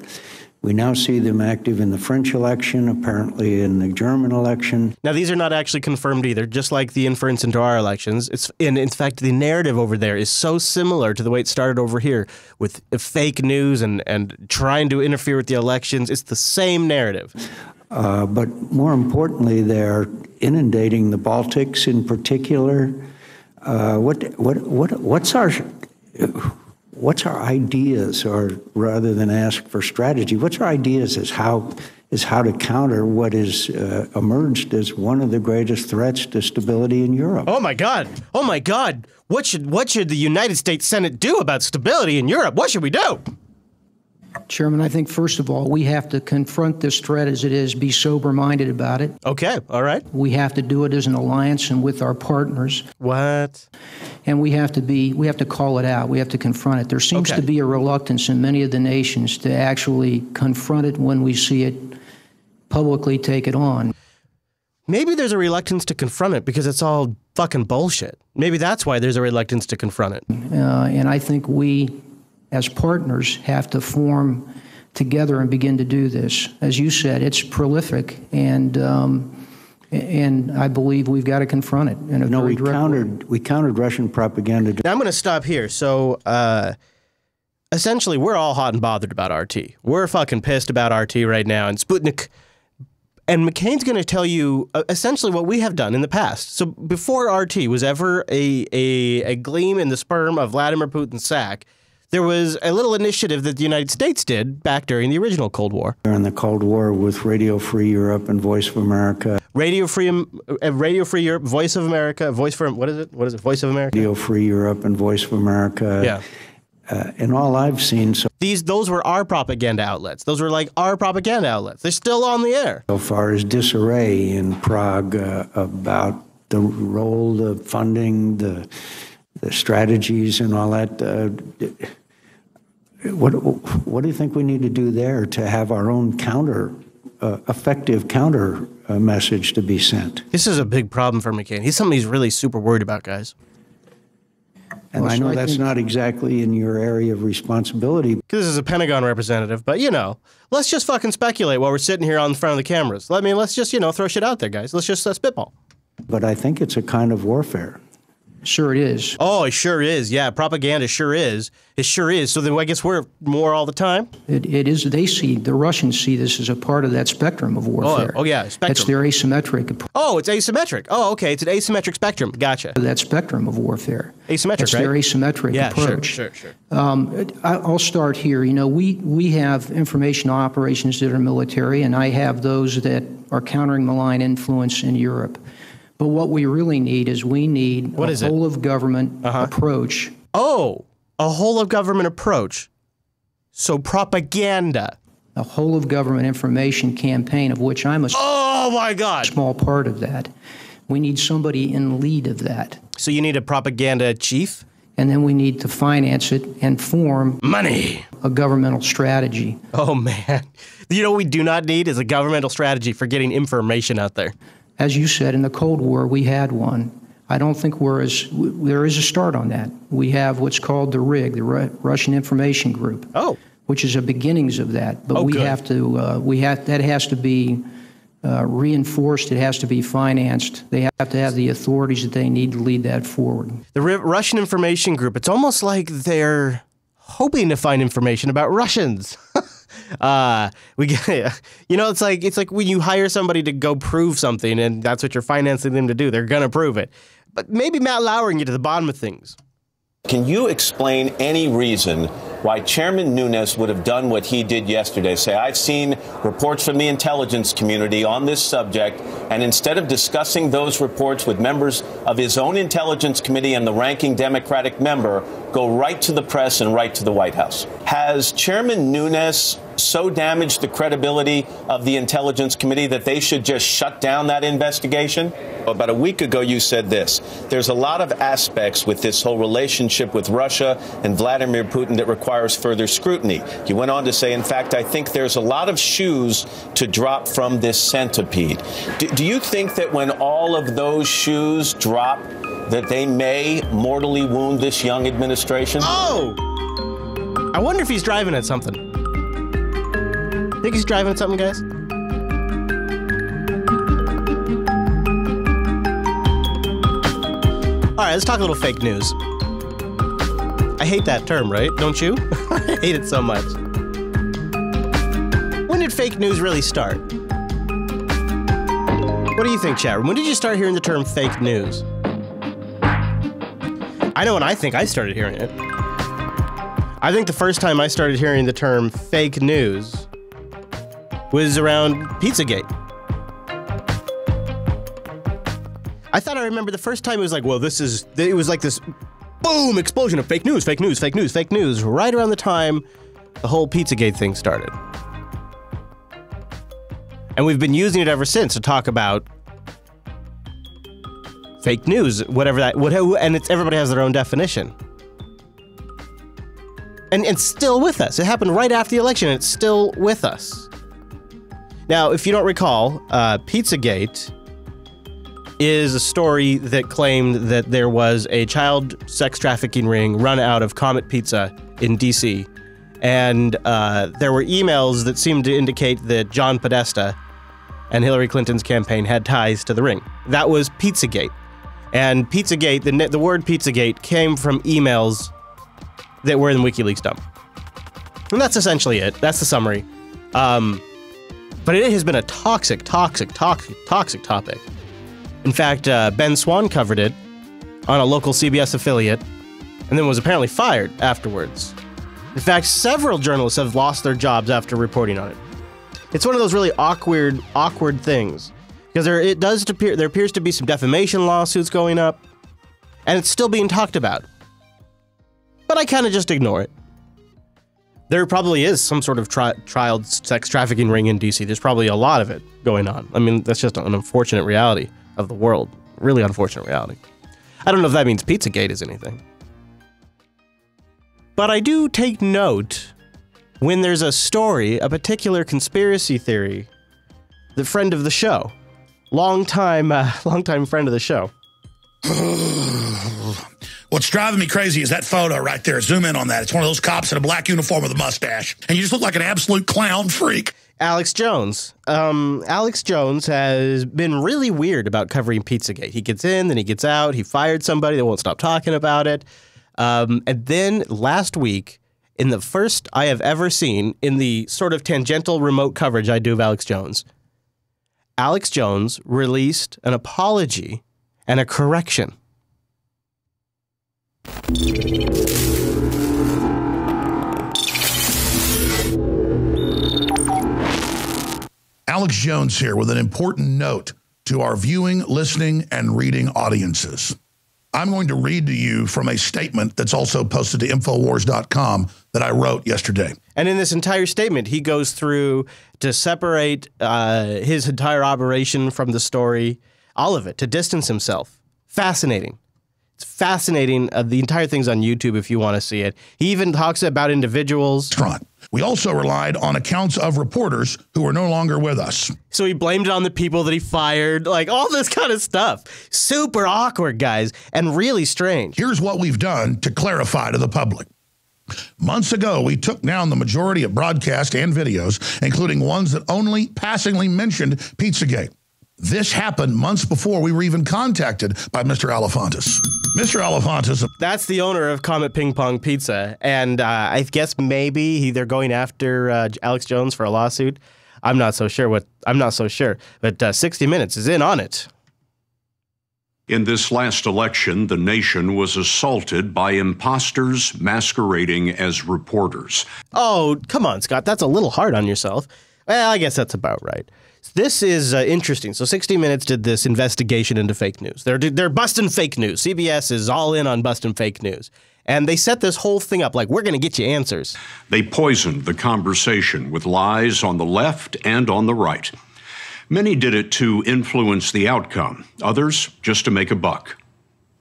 we now see them active in the French election, apparently in the German election. Now, these are not actually confirmed either, just like the inference into our elections. In fact, the narrative over there is so similar to the way it started over here with fake news and trying to interfere with the elections. It's the same narrative. But more importantly, they're inundating the Baltics in particular. What's our ideas, or rather than ask for strategy, what's our ideas as how to counter what is emerged as one of the greatest threats to stability in Europe? Oh my God! Oh my God! What should the United States Senate do about stability in Europe? What should we do? Chairman, I think, first of all, we have to confront this threat as it is, be sober-minded about it. Okay, all right. We have to do it as an alliance and with our partners. What? And we have to call it out. We have to confront it. There seems to be a reluctance in many of the nations to actually confront it when we see it publicly take it on. Maybe there's a reluctance to confront it because it's all fucking bullshit. Maybe that's why there's a reluctance to confront it. And I think we, as partners, have to form together and begin to do this. As you said, it's prolific, and I believe we've got to confront it in a very direct way. We countered Russian propaganda. Now, I'm going to stop here. So, essentially, we're all hot and bothered about RT. We're fucking pissed about RT right now, and Sputnik. And McCain's going to tell you essentially what we have done in the past. So before RT was ever a gleam in the sperm of Vladimir Putin's sack, there was a little initiative that the United States did back during the original Cold War. During the Cold War with Radio Free Europe and Voice of America. Radio Free Europe, Voice of America, Voice for, what is it? What is it? Voice of America? Radio Free Europe and Voice of America. Yeah. And all I've seen. Those were our propaganda outlets. Those were like our propaganda outlets. They're still on the air. So far as disarray in Prague about the role, the funding, the strategies and all that. What do you think we need to do there to have our own effective counter message to be sent? This is a big problem for McCain. He's something he's really super worried about, guys. And I know that's not exactly in your area of responsibility. Because this is a Pentagon representative, but, let's just fucking speculate while we're sitting here on front of the cameras. Let's just, throw shit out there, guys. Let's just spitball. But I think it's a kind of warfare. Sure it is. Oh, it sure is. Yeah, propaganda sure is. It sure is. So then I guess we're more all the time? It is. The Russians see this as a part of that spectrum of warfare. Oh yeah, spectrum. It's their asymmetric approach. Oh, it's asymmetric. Oh, okay. It's an asymmetric spectrum. Gotcha. That spectrum of warfare. Asymmetric, it's right? Their asymmetric approach. Sure. I'll start here. We have information operations that are military, and I have those that are countering malign influence in Europe. But what we really need is a whole-of-government approach. Oh, a whole-of-government approach. So propaganda. A whole-of-government information campaign, of which I'm a small part of that. We need somebody in lead of that. So you need a propaganda chief? And then we need to finance it and form a governmental strategy. Oh, man. You know what we do not need is a governmental strategy for getting information out there. As you said, in the Cold War, we had one. I don't think there is a start on that. We have what's called the RIG, the Russian Information Group, which is the beginnings of that. But that has to be reinforced. It has to be financed. They have to have the authorities that they need to lead that forward. The Russian Information Group, it's almost like they're hoping to find information about Russians. It's like when you hire somebody to go prove something and that's what you're financing them to do. They're going to prove it. But maybe Matt Lauer can get to the bottom of things. Can you explain any reason why Chairman Nunes would have done what he did yesterday? Say, I've seen reports from the intelligence community on this subject, and instead of discussing those reports with members of his own intelligence committee and the ranking Democratic member, go right to the press and right to the White House. Has Chairman Nunes so damaged the credibility of the Intelligence Committee that they should just shut down that investigation? About a week ago, you said this. There's a lot of aspects with this whole relationship with Russia and Vladimir Putin that requires further scrutiny. You went on to say, in fact, I think there's a lot of shoes to drop from this centipede. Do you think that when all of those shoes drop, that they may mortally wound this young administration? Oh! I wonder if he's driving at something. Think he's driving at something, guys? All right, let's talk a little fake news. I hate that term, right? Don't you? I hate it so much. When did fake news really start? What do you think, chat room? When did you start hearing the term fake news? I know when I think I started hearing it. I think the first time I started hearing the term fake news was around Pizzagate. I thought I remember the first time it was like, well, it was like this boom explosion of fake news, right around the time the whole Pizzagate thing started. And we've been using it ever since to talk about fake news, and everybody has their own definition. And it's still with us. It happened right after the election, and it's still with us. Now, if you don't recall, Pizzagate is a story that claimed that there was a child sex trafficking ring run out of Comet Pizza in D.C., and there were emails that seemed to indicate that John Podesta and Hillary Clinton's campaign had ties to the ring. That was Pizzagate. And Pizzagate, the word Pizzagate came from emails that were in the WikiLeaks dump. And that's essentially it. That's the summary. But it has been a toxic topic. In fact, Ben Swan covered it on a local CBS affiliate and then was apparently fired afterwards. In fact, several journalists have lost their jobs after reporting on it. It's one of those really awkward things. Because there appears to be some defamation lawsuits going up, and it's still being talked about. But I kind of just ignore it. There probably is some sort of child sex trafficking ring in D.C. There's probably a lot of it going on. I mean, that's just an unfortunate reality of the world. Really unfortunate reality. I don't know if that means Pizzagate is anything. But I do take note when there's a story, a particular conspiracy theory, the friend of the show, longtime friend of the show. What's driving me crazy is that photo right there. Zoom in on that. It's one of those cops in a black uniform with a mustache. And you just look like an absolute clown freak. Alex Jones. Alex Jones has been really weird about covering Pizzagate. He gets in, then he gets out. He fired somebody. They won't stop talking about it. And then last week, in the first I have ever seen in the sort of tangential remote coverage I do of Alex Jones released an apology and a correction. Alex Jones here with an important note to our viewing, listening, and reading audiences. I'm going to read to you from a statement that's also posted to Infowars.com that I wrote yesterday. And in this entire statement, he goes through to separate his entire operation from the story, all of it, to distance himself. Fascinating. It's fascinating. The entire thing's on YouTube if you want to see it. He even talks about individuals. We also relied on accounts of reporters who are no longer with us. So he blamed it on the people that he fired, like all this kind of stuff. Super awkward, guys, and really strange. Here's what we've done to clarify to the public. Months ago, we took down the majority of broadcasts and videos, including ones that only passingly mentioned Pizzagate. This happened months before we were even contacted by Mr. Elefantis. Mr. Elefantis. That's the owner of Comet Ping Pong Pizza. And I guess maybe they're going after Alex Jones for a lawsuit. I'm not so sure. But 60 Minutes is in on it. In this last election, the nation was assaulted by imposters masquerading as reporters. Oh, come on, Scott. That's a little hard on yourself. Well, I guess that's about right. This is interesting. So 60 Minutes did this investigation into fake news. They're busting fake news. CBS is all in on busting fake news. And they set this whole thing up like, we're going to get you answers. They poisoned the conversation with lies on the left and on the right. Many did it to influence the outcome, others just to make a buck.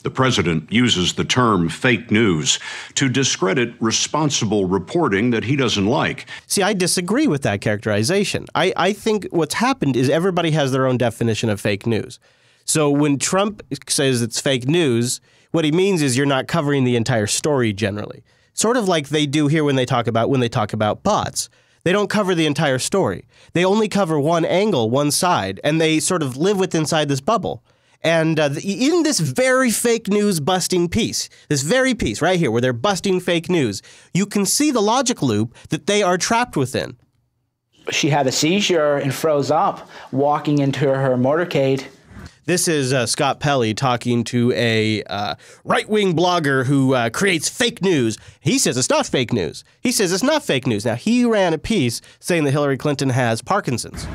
The president uses the term fake news to discredit responsible reporting that he doesn't like. See, I disagree with that characterization. I think what's happened is everybody has their own definition of fake news. So when Trump says it's fake news, what he means is you're not covering the entire story generally. Sort of like they do here when they talk about bots. They don't cover the entire story. They only cover one angle, one side, and they sort of live inside this bubble. And in this very fake news busting piece, this very piece right here where they're busting fake news, you can see the logic loop that they are trapped within. She had a seizure and froze up walking into her motorcade. This is Scott Pelley talking to a right-wing blogger who creates fake news. He says it's not fake news. He says it's not fake news. Now, he ran a piece saying that Hillary Clinton has Parkinson's.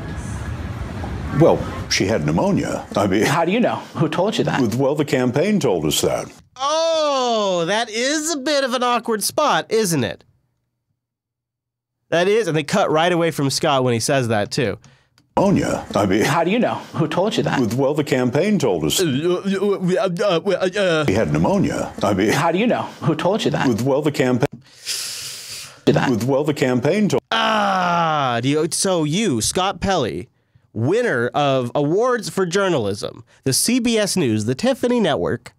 Well, she had pneumonia. I mean, how do you know? Who told you that? Well, the campaign told us that. Oh, that is a bit of an awkward spot, isn't it? That is, and they cut right away from Scott when he says that, too. Pneumonia. I mean, how do you know? Who told you that? Well, the campaign told us. He had pneumonia. I mean, how do you know? Who told you that? Well, the campaign. Well, the campaign told. So you, Scott Pelley, winner of awards for journalism, the CBS News, the Tiffany Network,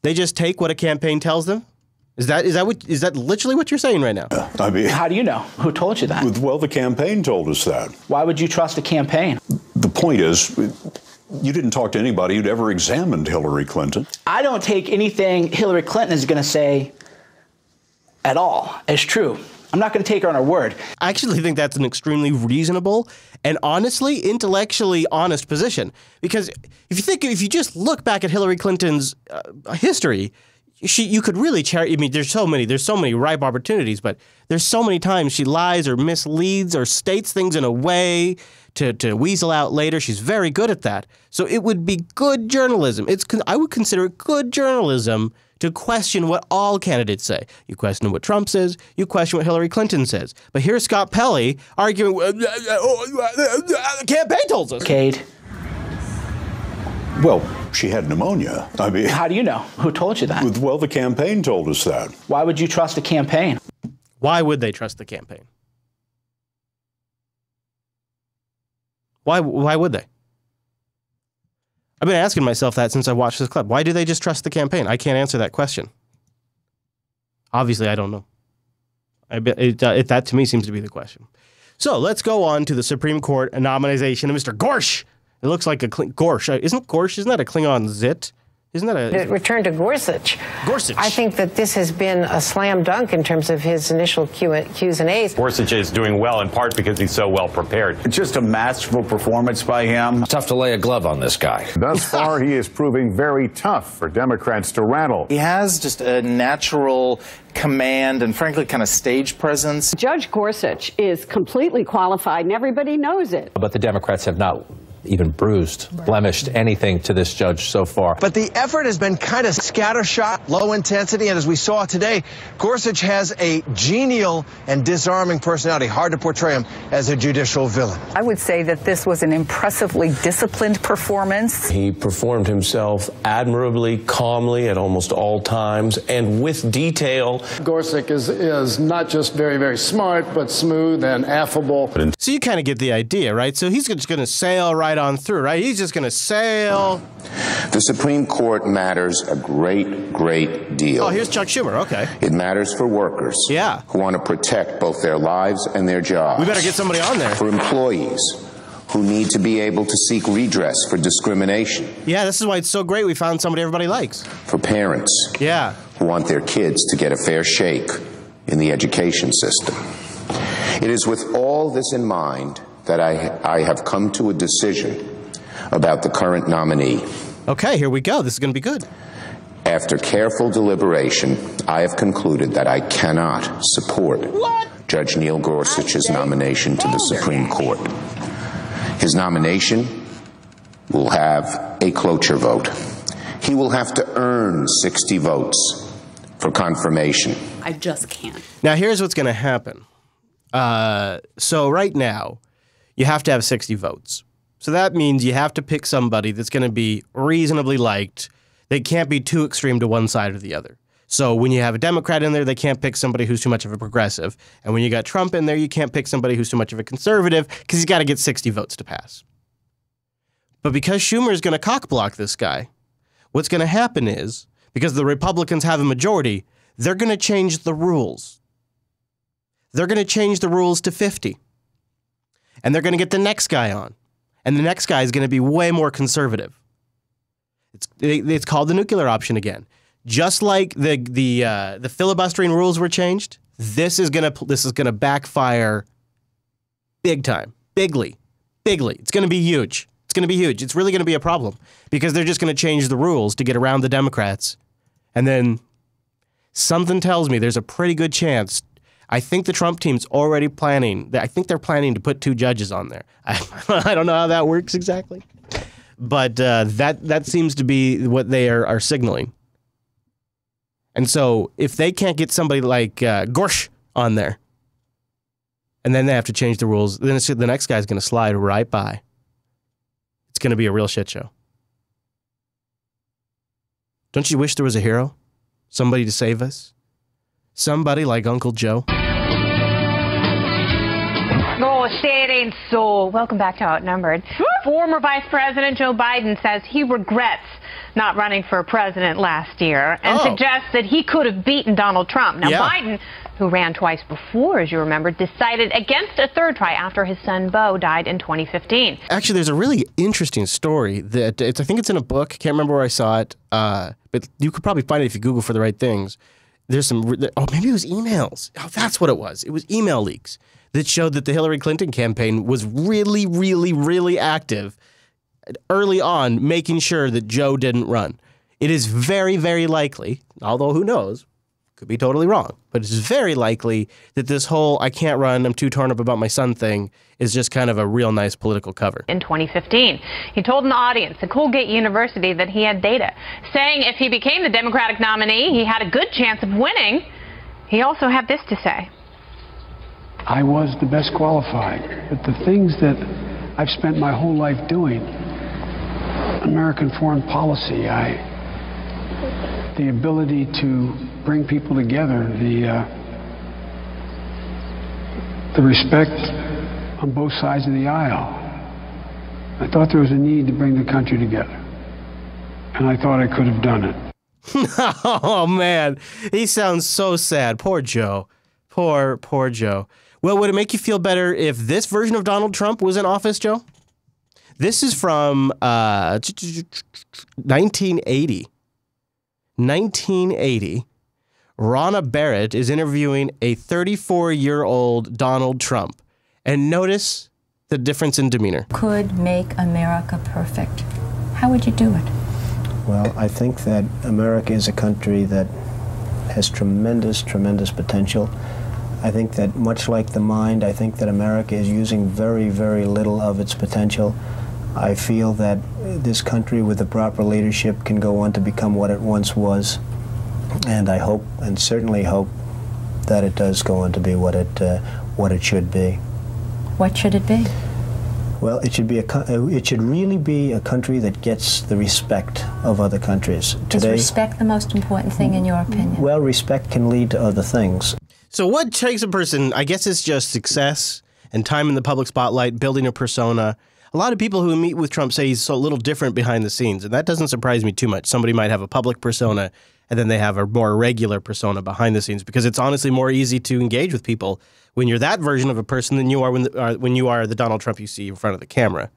they just take what a campaign tells them? Is that literally what you're saying right now? I mean, how do you know? Who told you that? Well, the campaign told us that. Why would you trust a campaign? The point is, you didn't talk to anybody who'd ever examined Hillary Clinton. I don't take anything Hillary Clinton is going to say at all as true. I'm not going to take her on her word. I actually think that's an extremely reasonable and honestly, intellectually honest position. Because if you just look back at Hillary Clinton's history, you could really there's so many ripe opportunities, but there's so many times she lies or misleads or states things in a way to weasel out later. She's very good at that. So it would be good journalism. I would consider it good journalism to question what all candidates say. You question what Trump says, you question what Hillary Clinton says. But here's Scott Pelley arguing, the campaign told us. Kate. Well, she had pneumonia. I mean, how do you know? Who told you that? Well, the campaign told us that. Why would you trust a campaign? Why would they trust the campaign? Why would they? I've been asking myself that since I watched this clip. Why do they just trust the campaign? I can't answer that question. Obviously, I don't know. That to me seems to be the question. So let's go on to the Supreme Court nomination of Mr. Gorsh. It looks like a Gorsh. Isn't that a Klingon zit? Isn't that a return to Gorsuch? Gorsuch. I think that this has been a slam dunk in terms of his initial Q's and A's. Gorsuch is doing well in part because he's so well prepared. It's just a masterful performance by him. Tough to lay a glove on this guy. Thus far, he is proving very tough for Democrats to rattle. He has just a natural command and, frankly, kind of stage presence. Judge Gorsuch is completely qualified, and everybody knows it. But the Democrats have not even blemished anything to this judge so far. But the effort has been kind of scattershot, low intensity, and as we saw today, Gorsuch has a genial and disarming personality. Hard to portray him as a judicial villain. I would say that this was an impressively disciplined performance. He performed himself admirably, calmly at almost all times, and with detail. Gorsuch is not just very, very smart, but smooth and affable. So you kind of get the idea, right? So he's just going to sail right on through, right? He's just going to sail. The Supreme Court matters a great, great deal. Oh, here's Chuck Schumer. Okay. It matters for workers. Yeah. Who want to protect both their lives and their jobs. We better get somebody on there. For employees who need to be able to seek redress for discrimination. Yeah, this is why it's so great we found somebody everybody likes. For parents. Yeah. Who want their kids to get a fair shake in the education system. It is with all this in mind that I have come to a decision about the current nominee. Okay, here we go. This is going to be good. After careful deliberation, I have concluded that I cannot support Judge Neil Gorsuch's nomination to the Supreme Court. His nomination will have a cloture vote. He will have to earn 60 votes for confirmation. I just can't. Now, here's what's going to happen. So right now, you have to have 60 votes. So that means you have to pick somebody that's going to be reasonably liked. They can't be too extreme to one side or the other. So when you have a Democrat in there, they can't pick somebody who's too much of a progressive. And when you got Trump in there, you can't pick somebody who's too much of a conservative because he's got to get 60 votes to pass. But because Schumer is going to cockblock this guy, what's going to happen is, because the Republicans have a majority, they're going to change the rules. They're going to change the rules to 50. And they're going to get the next guy on. And the next guy is going to be way more conservative. It's called the nuclear option again. Just like the filibustering rules were changed, this is gonna backfire big time, bigly. It's going to be huge. It's going to be huge. It's really going to be a problem because they're just going to change the rules to get around the Democrats. And then something tells me there's a pretty good chance. I think the Trump team's already planning. I think they're planning to put 2 judges on there. I don't know how that works exactly, but that seems to be what they are signaling. And so if they can't get somebody like Gorsh on there, and then they have to change the rules, then the next guy's going to slide right by. It's going to be a real shit show. Don't you wish there was a hero? Somebody to save us? Somebody like Uncle Joe? Oh, say it ain't so. Welcome back to Outnumbered. Former Vice President Joe Biden says he regrets not running for president last year and suggests that he could have beaten Donald Trump. Now, Biden, who ran twice before, as you remember, decided against a third try after his son Beau died in 2015. Actually, there's a really interesting story that I think it's in a book. Can't remember where I saw it, but you could probably find it if you Google for the right things. There's some, maybe it was emails. Oh, that's what it was. It was email leaks that showed that the Hillary Clinton campaign was really, really, really active early on, making sure that Joe didn't run. It is very, very likely, although who knows, could be totally wrong, but it's very likely that this whole I can't run, I'm too torn up about my son thing is just kind of a real nice political cover. In 2015, he told an audience at Colgate University that he had data, saying if he became the Democratic nominee, he had a good chance of winning. He also had this to say. I was the best qualified, but the things that I've spent my whole life doing, American foreign policy, the ability to bring people together, the respect on both sides of the aisle. I thought there was a need to bring the country together, and I thought I could have done it. Oh, man. He sounds so sad. Poor Joe. Poor Joe. Well, would it make you feel better if this version of Donald Trump was in office, Joe? This is from 1980. 1980. Ronna Barrett is interviewing a 34-year-old Donald Trump. And notice the difference in demeanor. Could make America perfect. How would you do it? Well, I think that America is a country that has tremendous, tremendous potential. I think that much like the mind, I think that America is using very, very little of its potential. I feel that this country with the proper leadership can go on to become what it once was. And I hope, and certainly hope, that it does go on to be what it should be. What should it be? Well, it should really be a country that gets the respect of other countries. Is respect the most important thing in your opinion? Well, respect can lead to other things. So what takes a person, I guess it's just success and time in the public spotlight, building a persona. A lot of people who meet with Trump say he's a little different behind the scenes, and that doesn't surprise me too much. Somebody might have a public persona, and then they have a more regular persona behind the scenes, because it's honestly more easy to engage with people when you're that version of a person than you are when you are the Donald Trump you see in front of the camera.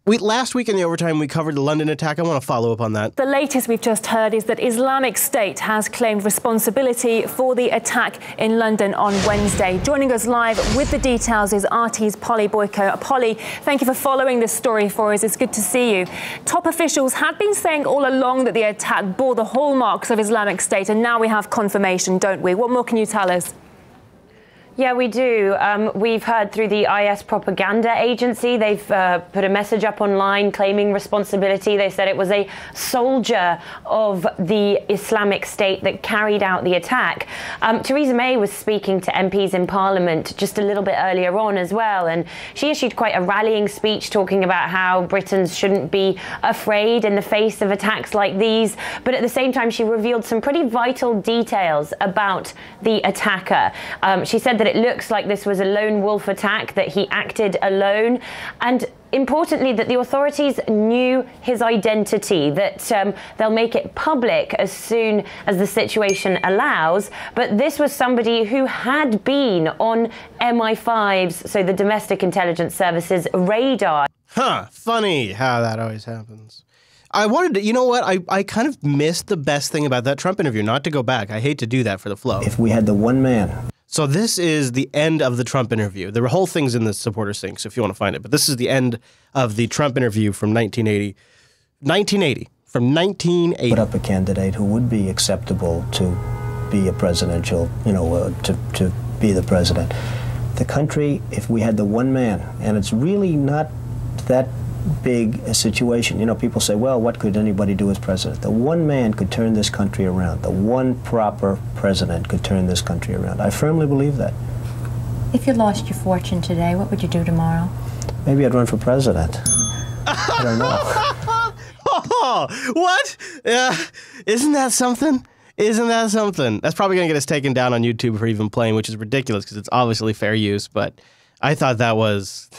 Last week in the overtime, we covered the London attack. I want to follow up on that. The latest we've just heard is that Islamic State has claimed responsibility for the attack in London on Wednesday. Joining us live with the details is RT's Polly Boyko. Polly, thank you for following this story for us. It's good to see you. Top officials had been saying all along that the attack bore the hallmarks of Islamic State, and now we have confirmation, don't we? What more can you tell us? Yeah, we do. We've heard through the IS propaganda agency. They've put a message up online claiming responsibility. They said it was a soldier of the Islamic State that carried out the attack. Theresa May was speaking to MPs in Parliament just a little bit earlier on as well, and she issued quite a rallying speech talking about how Britons shouldn't be afraid in the face of attacks like these. But at the same time, she revealed some pretty vital details about the attacker. She said that it looks like this was a lone wolf attack, that he acted alone, and importantly that the authorities knew his identity, that they'll make it public as soon as the situation allows. But this was somebody who had been on MI5's, so the Domestic Intelligence Service's radar. Huh, funny how that always happens. I wanted to, you know what, I kind of missed the best thing about that Trump interview, not to go back. I hate to do that for the flow. If we had the one man. So this is the end of the Trump interview. The whole thing's in the supporters thing, so if you want to find it. But this is the end of the Trump interview from 1980. 1980. From 1980. Put up a candidate who would be acceptable to be a presidential, to be the president. The country, if we had the one man, and it's really not that big a situation. You know, people say, well, what could anybody do as president? The one man could turn this country around. The one proper president could turn this country around. I firmly believe that. If you lost your fortune today, what would you do tomorrow? Maybe I'd run for president. I don't know. Oh, what? Isn't that something? Isn't that something? That's probably going to get us taken down on YouTube for even playing, which is ridiculous because it's obviously fair use, but I thought that was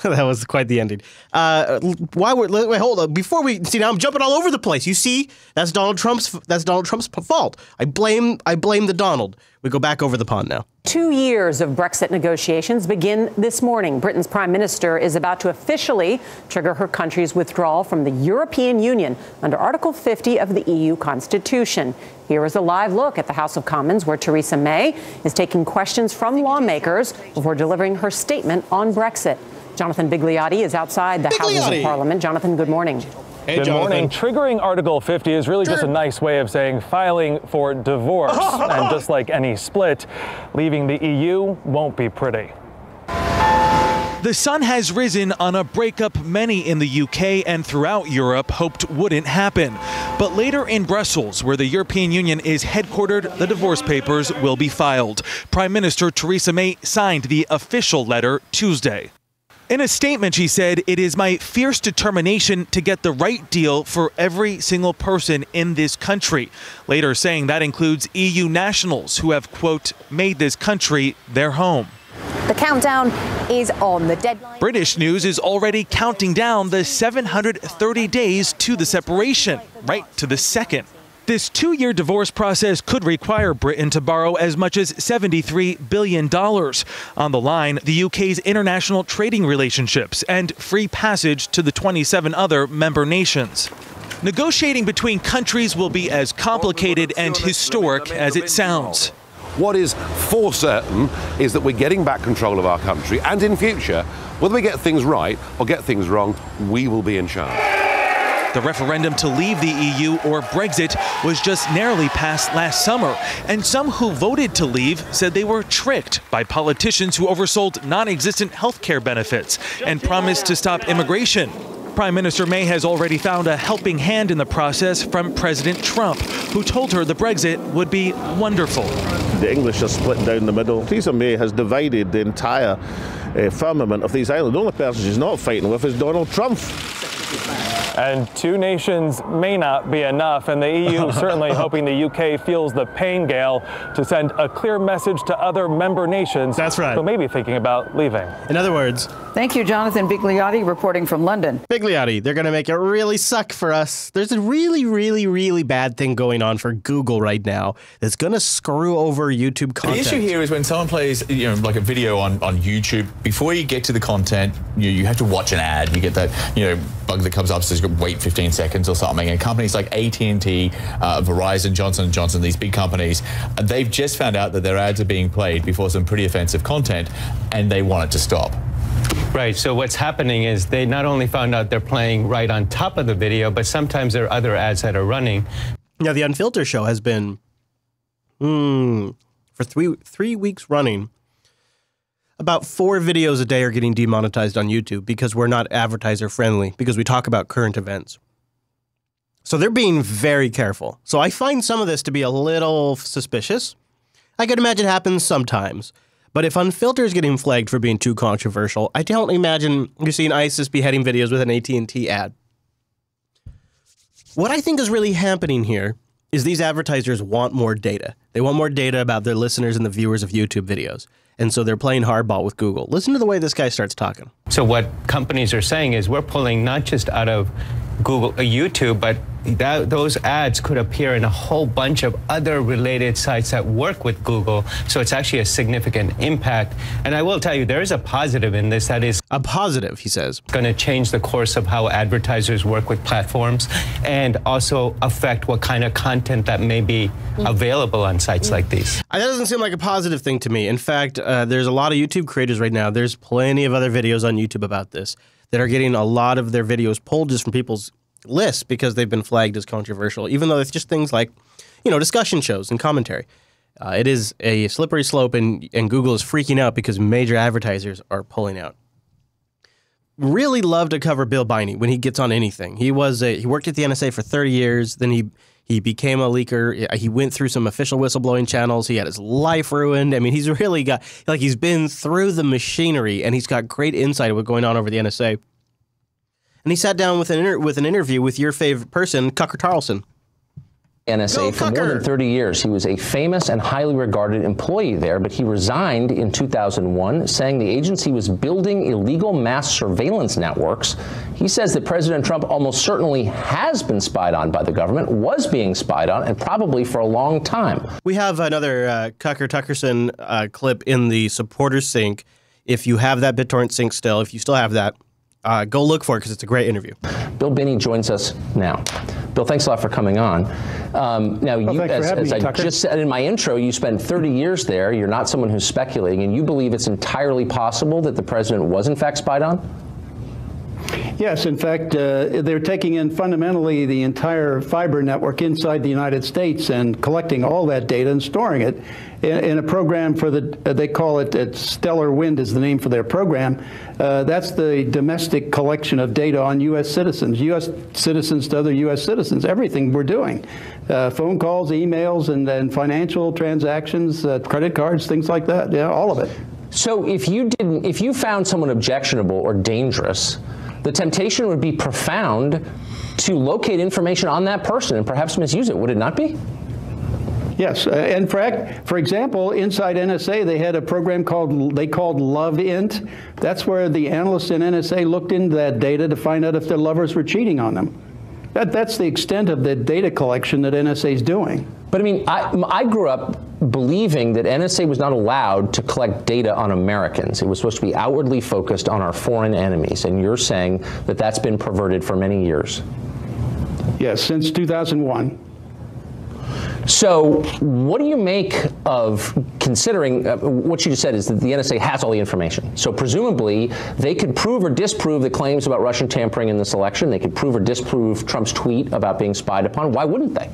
quite the ending. Wait, hold on. Before we see, now I'm jumping all over the place. You see, that's Donald Trump's fault. I blame the Donald. We go back over the pond now. 2 years of Brexit negotiations begin this morning. Britain's Prime Minister is about to officially trigger her country's withdrawal from the European Union under Article 50 of the EU Constitution. Here is a live look at the House of Commons, where Theresa May is taking questions from lawmakers before delivering her statement on Brexit. Jonathan Bigliotti is outside the Houses of Parliament. Jonathan, good morning. Hey, good morning. Triggering Article 50 is really just a nice way of saying filing for divorce. And just like any split, leaving the EU won't be pretty. The sun has risen on a breakup many in the UK and throughout Europe hoped wouldn't happen. But later in Brussels, where the European Union is headquartered, the divorce papers will be filed. Prime Minister Theresa May signed the official letter Tuesday. In a statement, she said, "It is my fierce determination to get the right deal for every single person in this country." Later saying that includes EU nationals who have, quote, made this country their home. The countdown is on. The deadline. British news is already counting down the 730 days to the separation, right to the second. This 2-year divorce process could require Britain to borrow as much as $73 billion. On the line, the UK's international trading relationships and free passage to the 27 other member nations. Negotiating between countries will be as complicated and historic as it sounds. What is for certain is that we're getting back control of our country, and in future, whether we get things right or get things wrong, we will be in charge. The referendum to leave the EU, or Brexit, was just narrowly passed last summer, and some who voted to leave said they were tricked by politicians who oversold non-existent health care benefits and promised to stop immigration. Prime Minister May has already found a helping hand in the process from President Trump, who told her the Brexit would be wonderful. The English are split down the middle. Theresa May has divided the entire firmament of these islands. The only person she's not fighting with is Donald Trump. And 2 nations may not be enough, and the EU certainly hoping the UK feels the pain, Gail, to send a clear message to other member nations. That's right. Who may be thinking about leaving. In other words, thank you, Jonathan Bigliotti, reporting from London. Bigliotti, they're going to make it really suck for us. There's a really, really, really bad thing going on for Google right now that's going to screw over YouTube content. The issue here is when someone plays, like a video on YouTube, before you get to the content, you have to watch an ad. You get that, bug that comes up, says wait 15 seconds or something. And companies like AT&T, Verizon, Johnson & Johnson, these big companies, they've just found out that their ads are being played before some pretty offensive content, and they want it to stop. Right, so what's happening is they not only found out they're playing right on top of the video, but sometimes there are other ads that are running. Now, the Unfilter show has been, for three weeks running, about 4 videos a day are getting demonetized on YouTube because we're not advertiser friendly, because we talk about current events. So they're being very careful. So I find some of this to be a little suspicious. I could imagine it happens sometimes. But if Unfilter is getting flagged for being too controversial, I don't imagine you're seeing ISIS beheading videos with an AT&T ad. What I think is really happening here is these advertisers want more data. They want more data about their listeners and the viewers of YouTube videos. And so they're playing hardball with Google. Listen to the way this guy starts talking. So what companies are saying is we're pulling not just out of Google, YouTube, but those ads could appear in a whole bunch of other related sites that work with Google. So it's actually a significant impact. And I will tell you, there is a positive in this. That is a positive, he says, going to change the course of how advertisers work with platforms and also affect what kind of content that may be available on sites like these. That doesn't seem like a positive thing to me. In fact, there's a lot of YouTube creators right now. There's plenty of other videos on YouTube about this that are getting a lot of their videos pulled just from people's lists because they've been flagged as controversial, even though it's just things like, discussion shows and commentary. It is a slippery slope, and Google is freaking out because major advertisers are pulling out. Really love to cover Bill Biney when he gets on anything. He worked at the NSA for 30 years. Then he became a leaker. He went through some official whistleblowing channels. He had his life ruined. I mean, he's really got, he's been through the machinery, and he's got great insight of what's going on over the NSA. And he sat down with an interview with your favorite person, Tucker Carlson. NSA for more than 30 years. He was a famous and highly regarded employee there, but he resigned in 2001, saying the agency was building illegal mass surveillance networks. He says that President Trump almost certainly has been spied on by the government, was being spied on, and probably for a long time. We have another Tuckerson clip in the supporters sync. If you have that BitTorrent sync still, if you still have that, go look for it because it's a great interview. Bill Binney joins us now. Bill, thanks a lot for coming on. Now, as I just said in my intro, you spent 30 years there. You're not someone who's speculating, and you believe it's entirely possible that the president was in fact spied on? Yes, in fact, they're taking in fundamentally the entire fiber network inside the United States and collecting all that data and storing it in a program for they call it Stellar Wind is the name for their program. That's the domestic collection of data on U.S. citizens to other U.S. citizens, everything we're doing. Phone calls, emails, and financial transactions, credit cards, things like that, yeah, all of it. So if you found someone objectionable or dangerous, the temptation would be profound to locate information on that person and perhaps misuse it, would it not be? Yes. In fact, for example, inside NSA, they had a program called LoveInt. That's where the analysts in NSA looked into that data to find out if their lovers were cheating on them. That's the extent of the data collection that NSA is doing. But I mean, I grew up believing that NSA was not allowed to collect data on Americans. It was supposed to be outwardly focused on our foreign enemies. And you're saying that that's been perverted for many years. Yes, since 2001. So what do you make of considering what you just said is that the NSA has all the information? So presumably they could prove or disprove the claims about Russian tampering in this election. They could prove or disprove Trump's tweet about being spied upon. Why wouldn't they?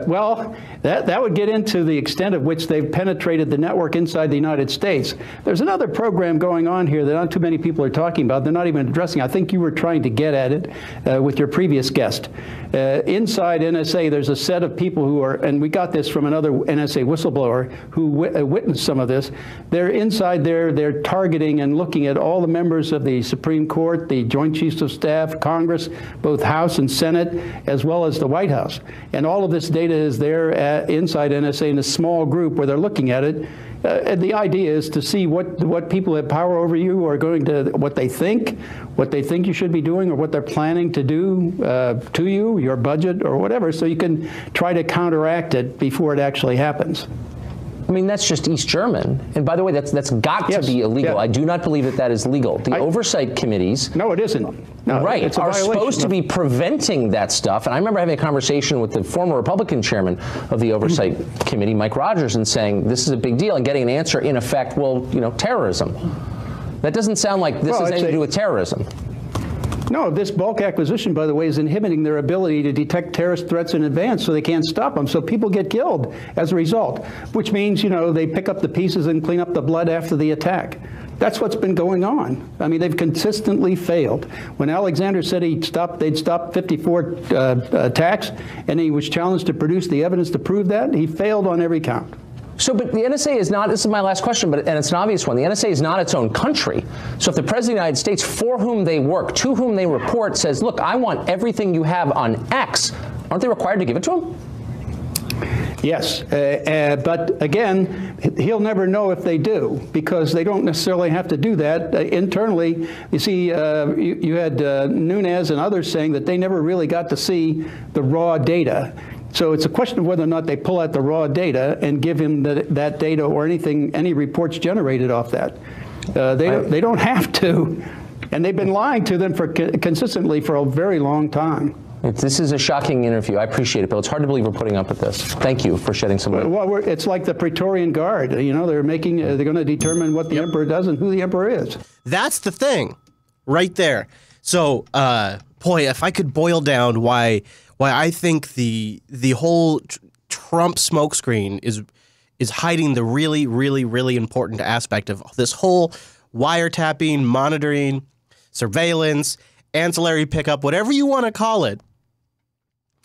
Well, that would get into the extent of which they've penetrated the network inside the United States. There's another program going on here that not too many people are talking about. They're not even addressing. I think you were trying to get at it with your previous guest. Inside NSA, there's a set of people who are, and we got this from another NSA whistleblower who witnessed some of this. They're inside there, they're targeting and looking at all the members of the Supreme Court, the Joint Chiefs of Staff, Congress, both House and Senate, as well as the White House. And all of this data is there inside NSA in a small group where they're looking at it. And the idea is to see what people have power over you are going to, what they think you should be doing, or what they're planning to do to you, your budget, or whatever, so you can try to counteract it before it actually happens. I mean, that's just East German. And by the way, that's got to be illegal. Yeah. I do not believe that is legal. The oversight committees. No, it isn't. No, right. Are supposed to be preventing that stuff. And I remember having a conversation with the former Republican chairman of the oversight committee, Mike Rogers, and saying this is a big deal, and getting an answer in effect, well, you know, terrorism. That doesn't sound like this has anything to do with terrorism. No, this bulk acquisition, by the way, is inhibiting their ability to detect terrorist threats in advance, so they can't stop them. So people get killed as a result, which means, you know, they pick up the pieces and clean up the blood after the attack. That's what's been going on. I mean, they've consistently failed. When Alexander said they'd stop 54 attacks, and he was challenged to produce the evidence to prove that, he failed on every count. So, but the NSA is not, this is my last question, and it's an obvious one. The NSA is not its own country. So if the President of the United States, for whom they work, to whom they report, says, look, I want everything you have on X, aren't they required to give it to him? Yes, but again, he'll never know if they do, because they don't necessarily have to do that internally. You see, you had Nunes and others saying that they never really got to see the raw data. So it's a question of whether or not they pull out the raw data and give him that data or any reports generated off that. They don't have to, and they've been lying to them consistently for a very long time. This is a shocking interview. I appreciate it, Bill. It's hard to believe we're putting up with this. Thank you for shedding some light. Well, it's like the Praetorian Guard. You know, they're going to determine what the emperor does and who the emperor is. That's the thing, right there. So, boy, if I could boil down why I think the whole Trump smokescreen is hiding the really, really, really important aspect of this whole wiretapping, monitoring, surveillance, ancillary pickup, whatever you want to call it.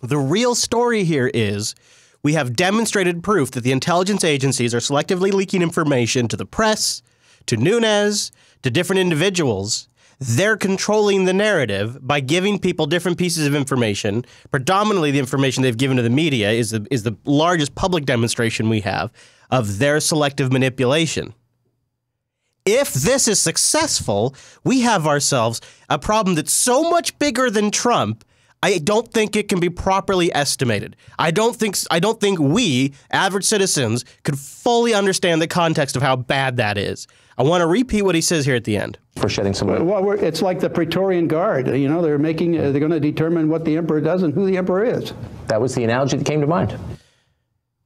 The real story here is we have demonstrated proof that the intelligence agencies are selectively leaking information to the press, to Nunes, to different individuals. They're controlling the narrative by giving people different pieces of information. Predominantly, the information they've given to the media is the largest public demonstration we have of their selective manipulation. If this is successful, we have ourselves a problem that's so much bigger than Trump, I don't think it can be properly estimated. I don't think we, average citizens, could fully understand the context of how bad that is. I want to repeat what he says here at the end. For shedding some light. Well, it's like the Praetorian Guard. You know, they're going to determine what the emperor does and who the emperor is. That was the analogy that came to mind.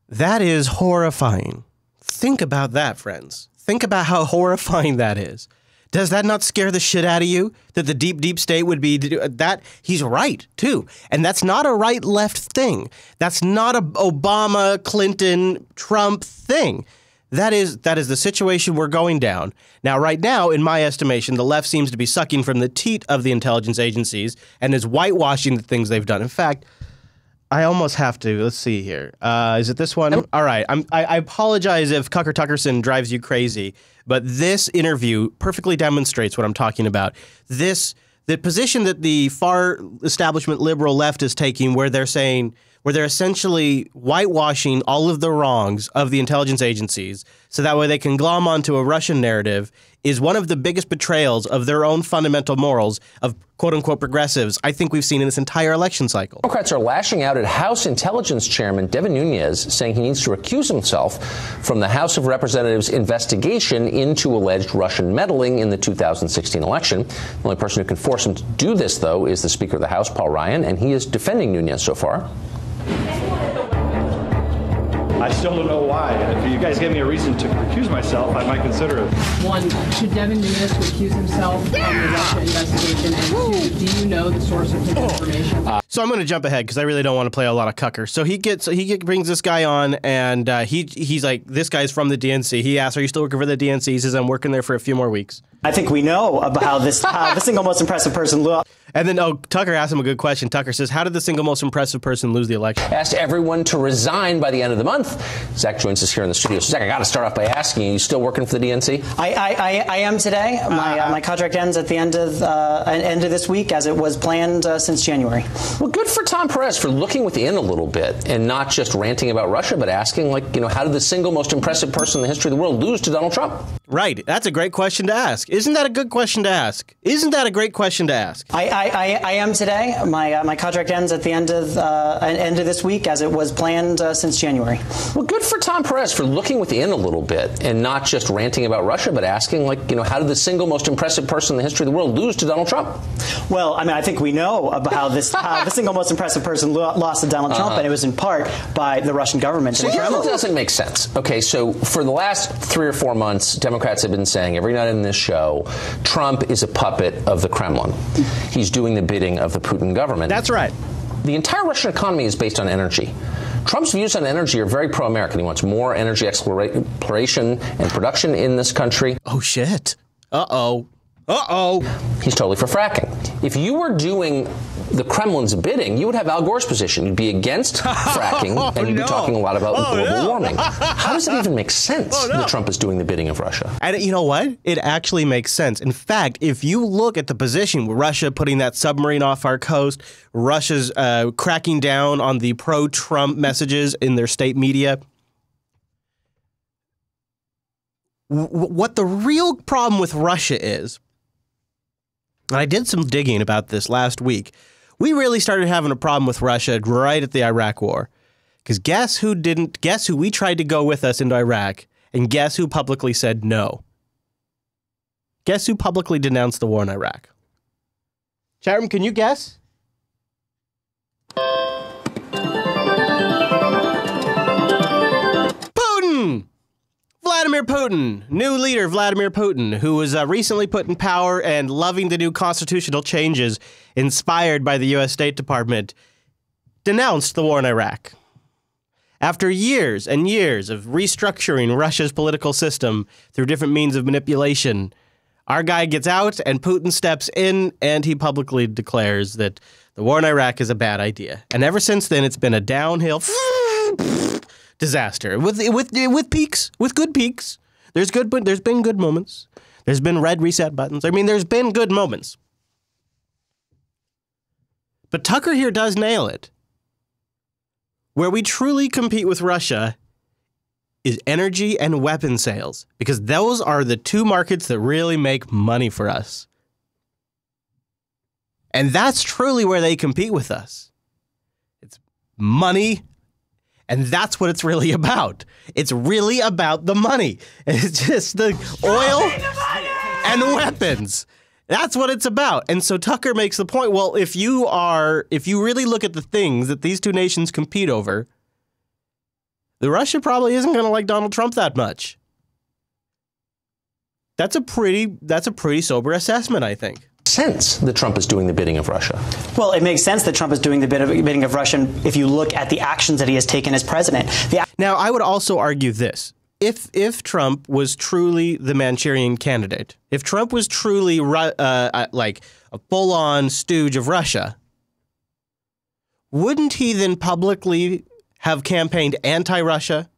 That is horrifying. Think about that, friends. Think about how horrifying that is. Does that not scare the shit out of you? That the deep, deep state would be that? He's right, too. And that's not a right-left thing. That's not a Obama, Clinton, Trump thing. That is the situation we're going down. Now, right now, in my estimation, the left seems to be sucking from the teat of the intelligence agencies and is whitewashing the things they've done. In fact, I almost have to. Let's see here. Is it this one? All right. I apologize if Tucker Tuckerson drives you crazy, but this interview perfectly demonstrates what I'm talking about. The position that the far establishment liberal left is taking, where they're where they're essentially whitewashing all of the wrongs of the intelligence agencies so that way they can glom onto a Russian narrative, is one of the biggest betrayals of their own fundamental morals of quote-unquote progressives I think we've seen in this entire election cycle. Democrats are lashing out at House Intelligence Chairman Devin Nunes, saying he needs to recuse himself from the House of Representatives investigation into alleged Russian meddling in the 2016 election. The only person who can force him to do this, though, is the Speaker of the House, Paul Ryan, and he is defending Nunes so far. I still don't know why. If you guys gave me a reason to recuse myself, I might consider it. One, should Devin Nunes recuse himself from the Russia investigation? And two, do you know the source of his information? So I'm going to jump ahead because I really don't want to play a lot of cucker. So he brings this guy on, and he's like, this guy's from the DNC. He asks, "Are you still working for the DNC?" He says, "I'm working there for a few more weeks." I think we know about how the single most impressive person lost. And then, Tucker asked him a good question. Tucker says, "How did the single most impressive person lose the election?" Asked everyone to resign by the end of the month. Zach joins us here in the studio. So Zach, I got to start off by asking you still working for the DNC? I am today. My contract ends at the end of this week, as it was planned since January. Well, good for Tom Perez for looking within a little bit and not just ranting about Russia, but asking, how did the single most impressive person in the history of the world lose to Donald Trump? Right. That's a great question to ask. Isn't that a good question to ask? Isn't that a great question to ask? I am today. My contract ends at the end of this week, as it was planned since January. Well, good for Tom Perez for looking within a little bit and not just ranting about Russia, but asking, how did the single most impressive person in the history of the world lose to Donald Trump? Well, I think we know about how the single most impressive person lost to Donald Trump, and it was in part by the Russian government. So here's what doesn't make sense. Okay, so for the last 3 or 4 months, Democrats have been saying every night in this show, Trump is a puppet of the Kremlin. He's doing the bidding of the Putin government. That's right. The entire Russian economy is based on energy. Trump's views on energy are very pro-American. He wants more energy exploration and production in this country. Oh, shit. Uh-oh. He's totally for fracking. If you were doing the Kremlin's bidding, you would have Al Gore's position. You'd be against fracking, and you'd be talking a lot about global warming. How does it even make sense that Trump is doing the bidding of Russia? And you know what? It actually makes sense. In fact, if you look at the position with Russia putting that submarine off our coast, Russia's cracking down on the pro-Trump messages in their state media, what the real problem with Russia is, and I did some digging about this last week, we really started having a problem with Russia right at the Iraq War. Because guess who we tried to go with us into Iraq, and guess who publicly said no? Guess who publicly denounced the war in Iraq? Chat room, can you guess? Putin! Vladimir Putin, new leader Vladimir Putin, who was recently put in power and loving the new constitutional changes inspired by the U.S. State Department, denounced the war in Iraq. After years and years of restructuring Russia's political system through different means of manipulation, our guy gets out and Putin steps in and he publicly declares that the war in Iraq is a bad idea. And ever since then, it's been a downhill disaster with peaks, with good peaks. There's been good moments. There's been red reset buttons. I mean, there's been good moments. But Tucker here does nail it. Where we truly compete with Russia is energy and weapon sales, because those are the two markets that really make money for us. And that's truly where they compete with us. It's money. And that's what it's really about. It's really about the money. It's just the oil and weapons. That's what it's about. And so Tucker makes the point, well, if you really look at the things that these two nations compete over, the Russia probably isn't going to like Donald Trump that much. That's a pretty sober assessment, I think. Sense that Trump is doing the bidding of Russia? Well, it makes sense that Trump is doing the bidding of Russia if you look at the actions that he has taken as president. Now, I would also argue this. If Trump was truly the Manchurian candidate, if Trump was truly like a full-on stooge of Russia, wouldn't he then publicly have campaigned anti-Russia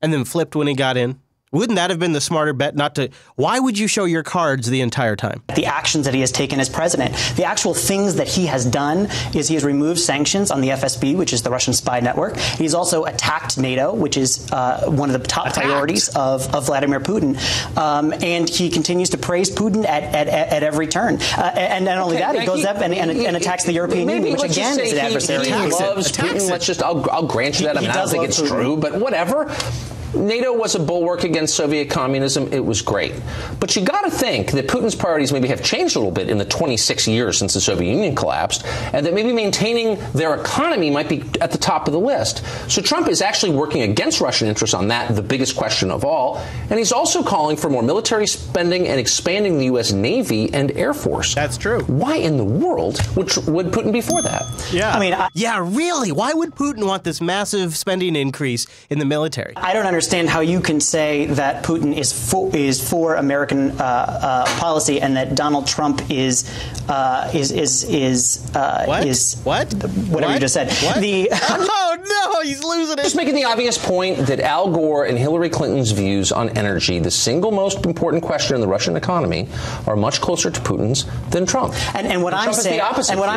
and then flipped when he got in? Wouldn't that have been the smarter bet not to? Why would you show your cards the entire time? The actions that he has taken as president, the actual things that he has done is he has removed sanctions on the FSB, which is the Russian spy network. He's also attacked NATO, which is one of the top priorities of Vladimir Putin. And he continues to praise Putin at every turn. And not only that, he goes up and attacks the European Union, which again is an adversary. He loves Putin. I'll grant you that. I mean, I don't think it's true, but whatever. NATO was a bulwark against Soviet communism. It was great. But you got to think that Putin's priorities maybe have changed a little bit in the 26 years since the Soviet Union collapsed, and that maybe maintaining their economy might be at the top of the list. So Trump is actually working against Russian interests on that, the biggest question of all. And he's also calling for more military spending and expanding the U.S. Navy and Air Force. That's true. Why in the world would Putin be for that? Yeah. I mean, yeah, really? Why would Putin want this massive spending increase in the military? I don't understand how you can say that Putin is for American policy and that Donald Trump is whatever you just said. What? Oh no, he's losing it. Just making the obvious point that Al Gore and Hillary Clinton's views on energy, the single most important question in the Russian economy, are much closer to Putin's than Trump. And what I'm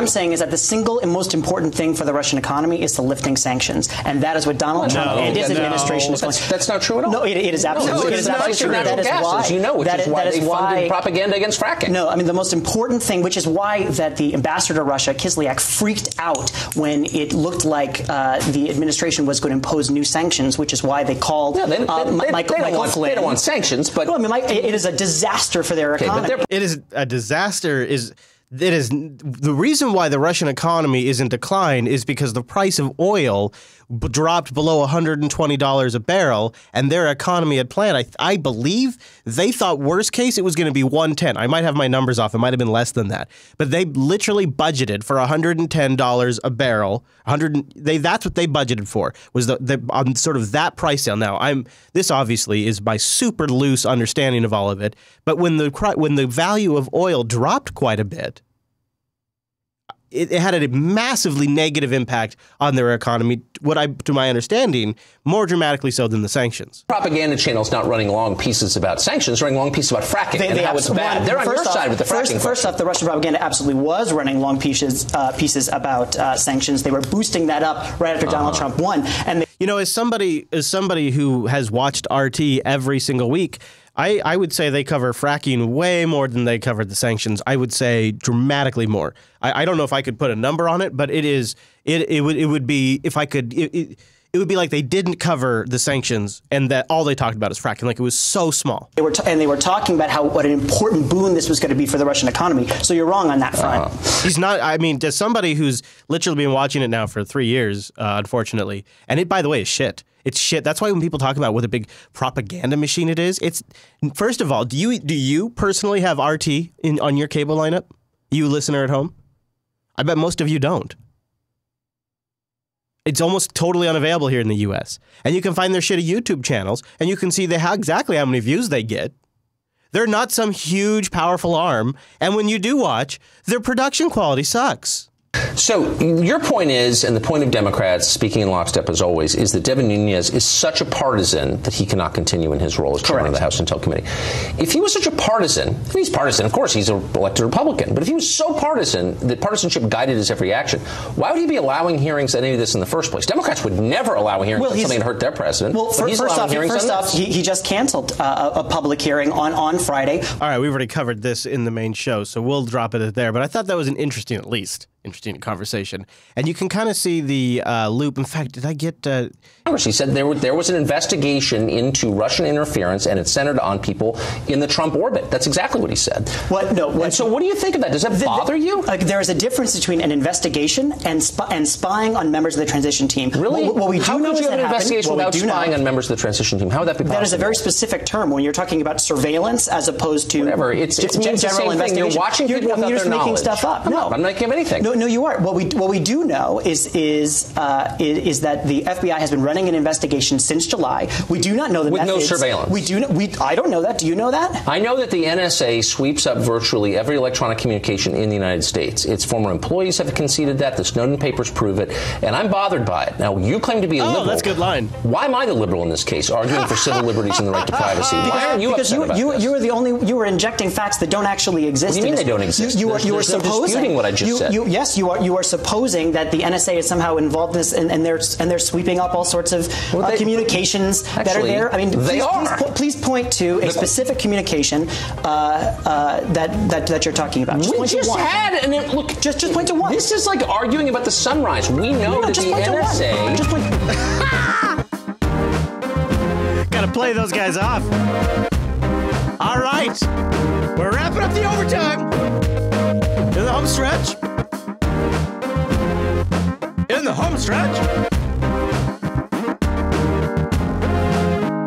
saying is that the single and most important thing for the Russian economy is the lifting sanctions, and that is what Donald Trump and his administration is going. That's not true at all. No, it is absolutely. It is absolutely true. That is why, you know, which is why they funded propaganda against fracking. No, I mean the most important thing, which is why that the ambassador to Russia, Kislyak, freaked out when it looked like the administration was going to impose new sanctions, which is why they called Michael Flynn. They don't want sanctions, but no, I mean, it is a disaster for their economy. It is a disaster. It is the reason why the Russian economy is in decline is because the price of oil dropped below $120 a barrel, and their economy had planned. I believe they thought worst case it was going to be 110. I might have my numbers off. It might have been less than that, but they literally budgeted for $110 a barrel. That's what they budgeted for, was on sort of that price sale. Now this obviously is my super loose understanding of all of it, but when the value of oil dropped quite a bit, it had a massively negative impact on their economy, to my understanding, more dramatically so than the sanctions. Propaganda channel's not running long pieces about sanctions, running long pieces about fracking and how it's bad. They're on your side with the fracking. First off, the Russian propaganda absolutely was running long pieces about sanctions. They were boosting that up right after Donald Trump won. And as somebody who has watched RT every single week, I would say they cover fracking way more than they covered the sanctions. I would say dramatically more. I don't know if I could put a number on it, but it would be, if I could, it would be like they didn't cover the sanctions and that all they talked about is fracking. Like, it was so small. They were talking about what an important boon this was going to be for the Russian economy. So you're wrong on that front. He's not. I mean, as somebody who's literally been watching it now for 3 years, unfortunately, and it, by the way, is shit. It's shit. That's why when people talk about what a big propaganda machine it is, it's, first of all, do you personally have RT on your cable lineup? You listener at home? I bet most of you don't. It's almost totally unavailable here in the U.S. And you can find their shitty YouTube channels, and you can see exactly how many views they get. They're not some huge, powerful arm. And when you do watch, their production quality sucks. So your point is, and the point of Democrats, speaking in lockstep as always, is that Devin Nunes is such a partisan that he cannot continue in his role as chairman of the House Intel Committee. If he was such a partisan, and he's partisan, of course, he's an elected Republican, but if he was so partisan that partisanship guided his every action, why would he be allowing hearings on any of this in the first place? Democrats would never allow a hearing on something that hurt their president. Well, first off, he just canceled a public hearing on Friday. All right, we've already covered this in the main show, so we'll drop it there. But I thought that was an interesting conversation. And you can kind of see the loop. In fact, did I get... He said there was an investigation into Russian interference, and it centered on people in the Trump orbit. That's exactly what he said. So what do you think of that? Does that bother you? There is a difference between an investigation and spying on members of the transition team. Really? What we do know is that an investigation without spying on members of the transition team? How would that be possible? That is a very specific term when you're talking about surveillance as opposed to... Whatever. It's general investigation. You're watching people without their knowledge. Making stuff up. No, I'm not making anything. No, you are. What we do know is that the FBI has been running an investigation since July. We do not know the methods. With no surveillance. I don't know that. Do you know that? I know that the NSA sweeps up virtually every electronic communication in the United States. Its former employees have conceded that. The Snowden papers prove it. And I'm bothered by it. Now, you claim to be a liberal. Oh, that's a good line. Why am I the liberal in this case, arguing for civil liberties and the right to privacy? Why aren't you upset about this? You are the only. You are injecting facts that don't actually exist. What do you mean they don't exist? You are supposing. Disputing what I just said. Yes, you are supposing that the NSA is somehow involved in this, and they're sweeping up all sorts of communications that are there. I mean, please point to a specific communication that you're talking about. We just had, and look, just point to one. This is like arguing about the sunrise. We know that the NSA. Just point. Gotta play those guys off. All right, we're wrapping up the overtime. In the home stretch. In the home stretch.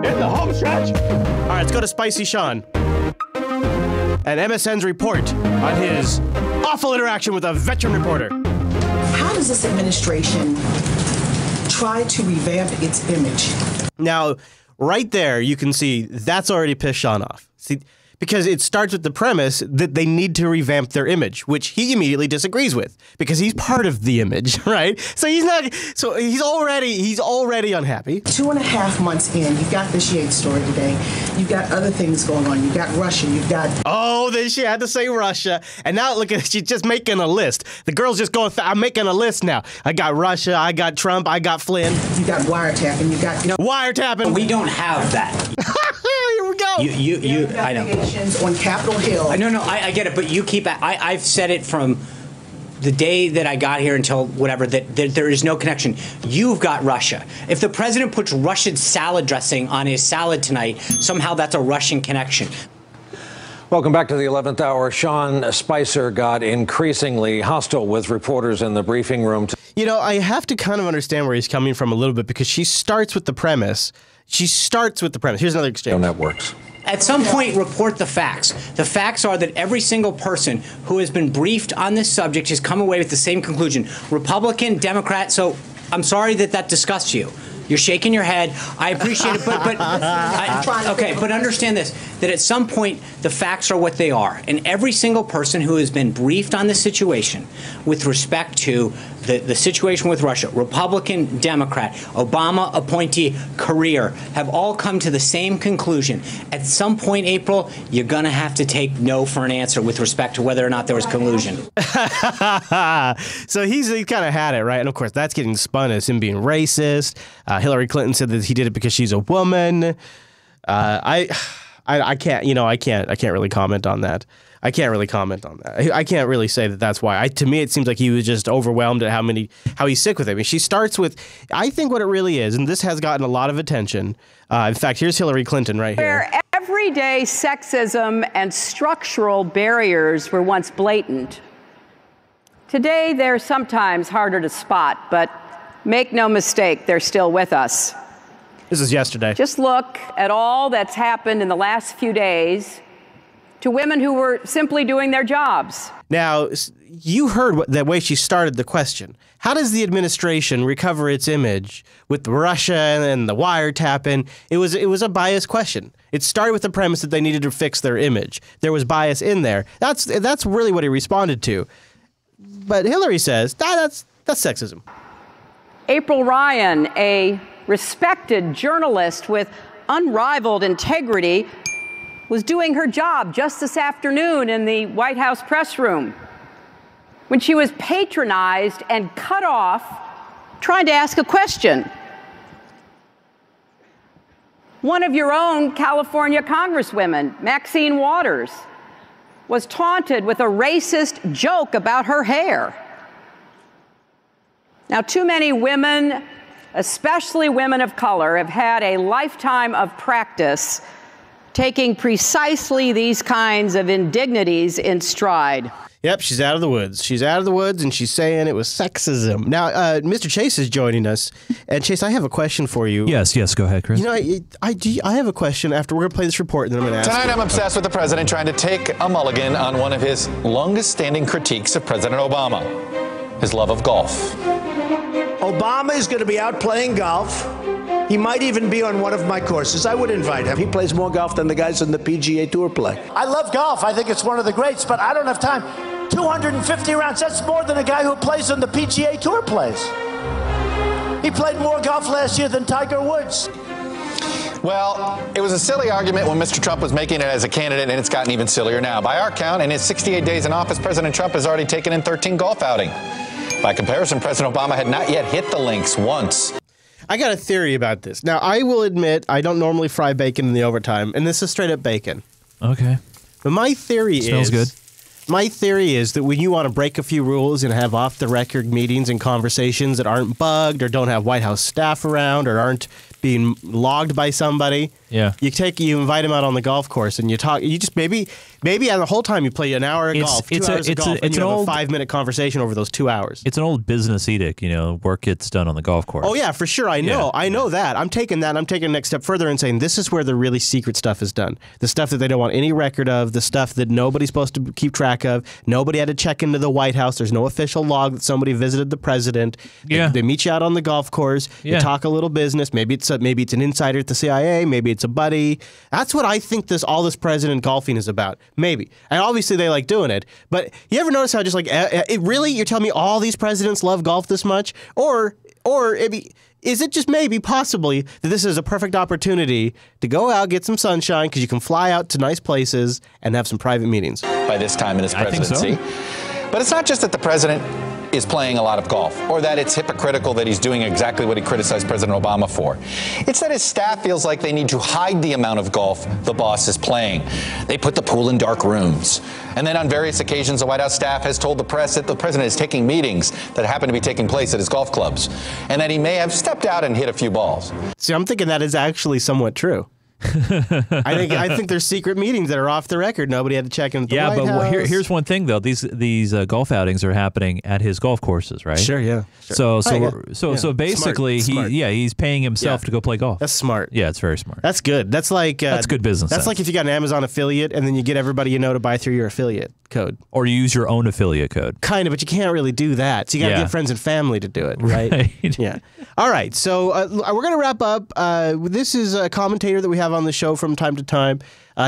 In the home stretch. All right, let's go to Spicy Sean. And MSN's report on his awful interaction with a veteran reporter. How does this administration try to revamp its image? Now, right there, you can see that's already pissed Sean off. See, because it starts with the premise that they need to revamp their image, which he immediately disagrees with because he's part of the image, right? So he's not. So he's already unhappy. 2.5 months in, you've got this Yates story today. You've got other things going on. You've got Russia. You've got. Oh, then she had to say Russia, and now look at she's just making a list. The girl's just going. I'm making a list now. I got Russia. I got Trump. I got Flynn. You got wiretapping. You got wiretapping. We don't have that. Here we go. You I know. On Capitol Hill. No, I get it, but you keep. I've said it from the day that I got here until whatever that there is no connection. You've got Russia. If the president puts Russian salad dressing on his salad tonight, somehow that's a Russian connection. Welcome back to the 11th hour. Sean Spicer got increasingly hostile with reporters in the briefing room. You know, I have to kind of understand where he's coming from a little bit because she starts with the premise. Here's another exchange. Networks. At some point, report the facts. The facts are that every single person who has been briefed on this subject has come away with the same conclusion. Republican, Democrat. So I'm sorry that disgusts you. You're shaking your head. I appreciate it, but understand this, that at some point the facts are what they are. And every single person who has been briefed on this situation with respect to the situation with Russia, Republican, Democrat, Obama appointee, career, have all come to the same conclusion. At some point, April, you're going to have to take no for an answer with respect to whether or not there was collusion. So he kind of had it, right? And of course, that's getting spun as him being racist. Hillary Clinton said that he did it because she's a woman. I can't really comment on that. I can't really say that that's why. To me, it seems like he was just overwhelmed at how he's sick with it. I mean, she starts with, I think what it really is, and this has gotten a lot of attention. In fact, here's Hillary Clinton right here. Where everyday sexism and structural barriers were once blatant, today they're sometimes harder to spot, but make no mistake, they're still with us. This is yesterday. Just look at all that's happened in the last few days to women who were simply doing their jobs. Now, you heard the way she started the question. How does the administration recover its image with Russia and the wiretapping? It was a biased question. It started with the premise that they needed to fix their image. There was bias in there. That's really what he responded to. But Hillary says that's sexism. April Ryan, a respected journalist with unrivaled integrity, was doing her job just this afternoon in the White House press room when she was patronized and cut off trying to ask a question. One of your own California congresswomen, Maxine Waters, was taunted with a racist joke about her hair. Now, too many women, especially women of color, have had a lifetime of practice taking precisely these kinds of indignities in stride. Yep, she's out of the woods. She's out of the woods, and she's saying it was sexism. Now, Mr. Chase is joining us. And Chase, I have a question for you. Yes, go ahead, Chris. You know, I have a question after we're going to play this report, and then I'm going to ask Tonight, you. I'm obsessed with the president trying to take a mulligan on one of his longest-standing critiques of President Obama. his love of golf. Obama is going to be out playing golf. He might even be on one of my courses. I would invite him. He plays more golf than the guys on the PGA Tour play. I love golf. I think it's one of the greats, but I don't have time. 250 rounds, that's more than a guy who plays on the PGA Tour plays. He played more golf last year than Tiger Woods. Well, it was a silly argument when Mr. Trump was making it as a candidate, and it's gotten even sillier now. By our count, in his 68 days in office, President Trump has already taken in 13 golf outings. By comparison, President Obama had not yet hit the links once. I got a theory about this. Now, I will admit I don't normally fry bacon in the overtime, and this is straight up bacon. Okay. But my theory Smells good. My theory is that when you want to break a few rules and have off-the-record meetings and conversations that aren't bugged or don't have White House staff around or aren't being logged by somebody, you invite him out on the golf course and you talk. You just maybe the whole time you play an hour of golf, 2 hours of golf, and you have a 5-minute conversation over those 2 hours. It's an old business edict, work gets done on the golf course. Oh yeah, for sure. I know that. I'm taking that. I'm taking the next step further and saying this is where the really secret stuff is done. The stuff that they don't want any record of. The stuff that nobody's supposed to keep track of. Nobody had to check into the White House. There's no official log that somebody visited the president. They meet you out on the golf course. You talk a little business. Maybe it's an insider at the CIA. Maybe it's a buddy. That's what I think all this president golfing is about. Maybe. And obviously they like doing it. But you ever notice how just like really you're telling me all these presidents love golf this much? Or is it just maybe possibly that this is a perfect opportunity to go out, get some sunshine because you can fly out to nice places and have some private meetings? By this time in his presidency. I think so. But it's not just that the president is playing a lot of golf, or that it's hypocritical that he's doing exactly what he criticized President Obama for. It's that his staff feels like they need to hide the amount of golf the boss is playing. They put the pool in dark rooms. And then on various occasions, the White House staff has told the press that the president is taking meetings that happen to be taking place at his golf clubs, and that he may have stepped out and hit a few balls. See, I'm thinking that is actually somewhat true. I think there's secret meetings that are off the record. Nobody had to check in. Yeah, but here's one thing though: these golf outings are happening at his golf courses, right? Sure, yeah. Sure. So basically, smart. He's paying himself to go play golf. That's smart. Yeah, it's very smart. That's good. That's like that's good business. That's like if you got an Amazon affiliate and then you get everybody you know to buy through your affiliate code, or you use your own affiliate code. Kind of, but you can't really do that. So you got to get friends and family to do it, right? Yeah. All right. So we're gonna wrap up. This is a commentator that we have on the show from time to time.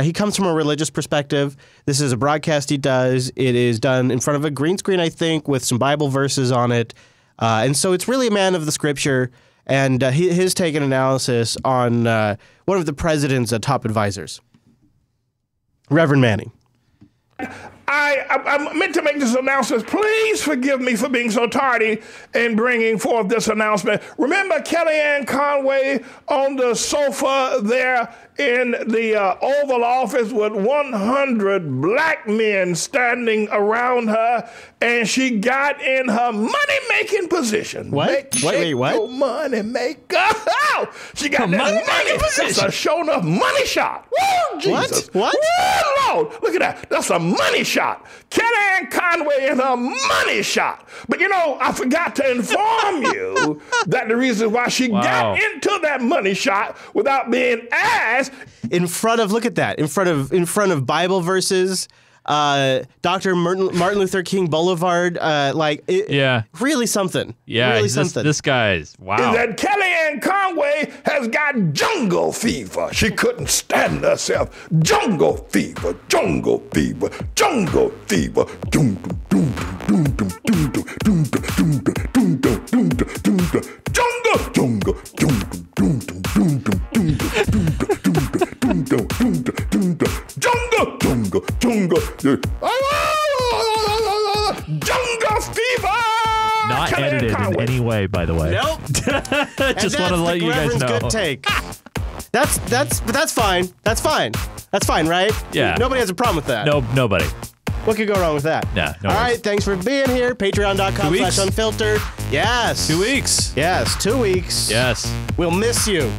He comes from a religious perspective. This is a broadcast he does. It is done in front of a green screen, I think, with some Bible verses on it. And so it's really a man of the scripture. And his take and analysis on one of the president's top advisors, Reverend Manning. I meant to make this announcement. Please forgive me for being so tardy in bringing forth this announcement. Remember Kellyanne Conway on the sofa there in the Oval Office with 100 black men standing around her, and she got in her money-making position. What? Wait, what? Your money maker. She got that money position. That's a sure enough money shot. Woo, Jesus. What? Woo, Lord. Look at that. That's a money shot. Kellyanne Conway in her money shot. But I forgot to inform you that the reason why she got into that money shot without being asked. In front of, look at that, in front of Bible verses, Dr. Martin Luther King Boulevard, really something. Yeah, really something. This guy's, wow. Is that Kellyanne Conway has got jungle fever. She couldn't stand herself. Jungle fever, jungle fever, jungle fever. Jungle fever! Not edited in any way, by the way. Nope. Just want to let you guys know. Good take. That's fine. That's fine, right? Yeah. Nobody has a problem with that. No, nobody. What could go wrong with that? Yeah. No All worries. right. Thanks for being here. Patreon.com/unfiltered. Yes. 2 weeks. Yes. 2 weeks. Yes. We'll miss you.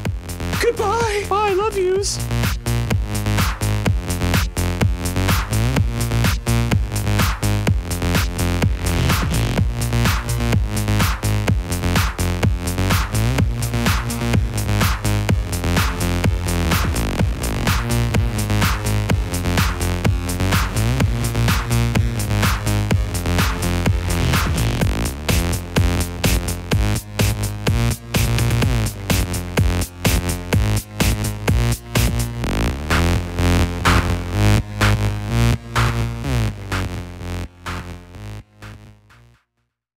Goodbye. Bye. Love yous.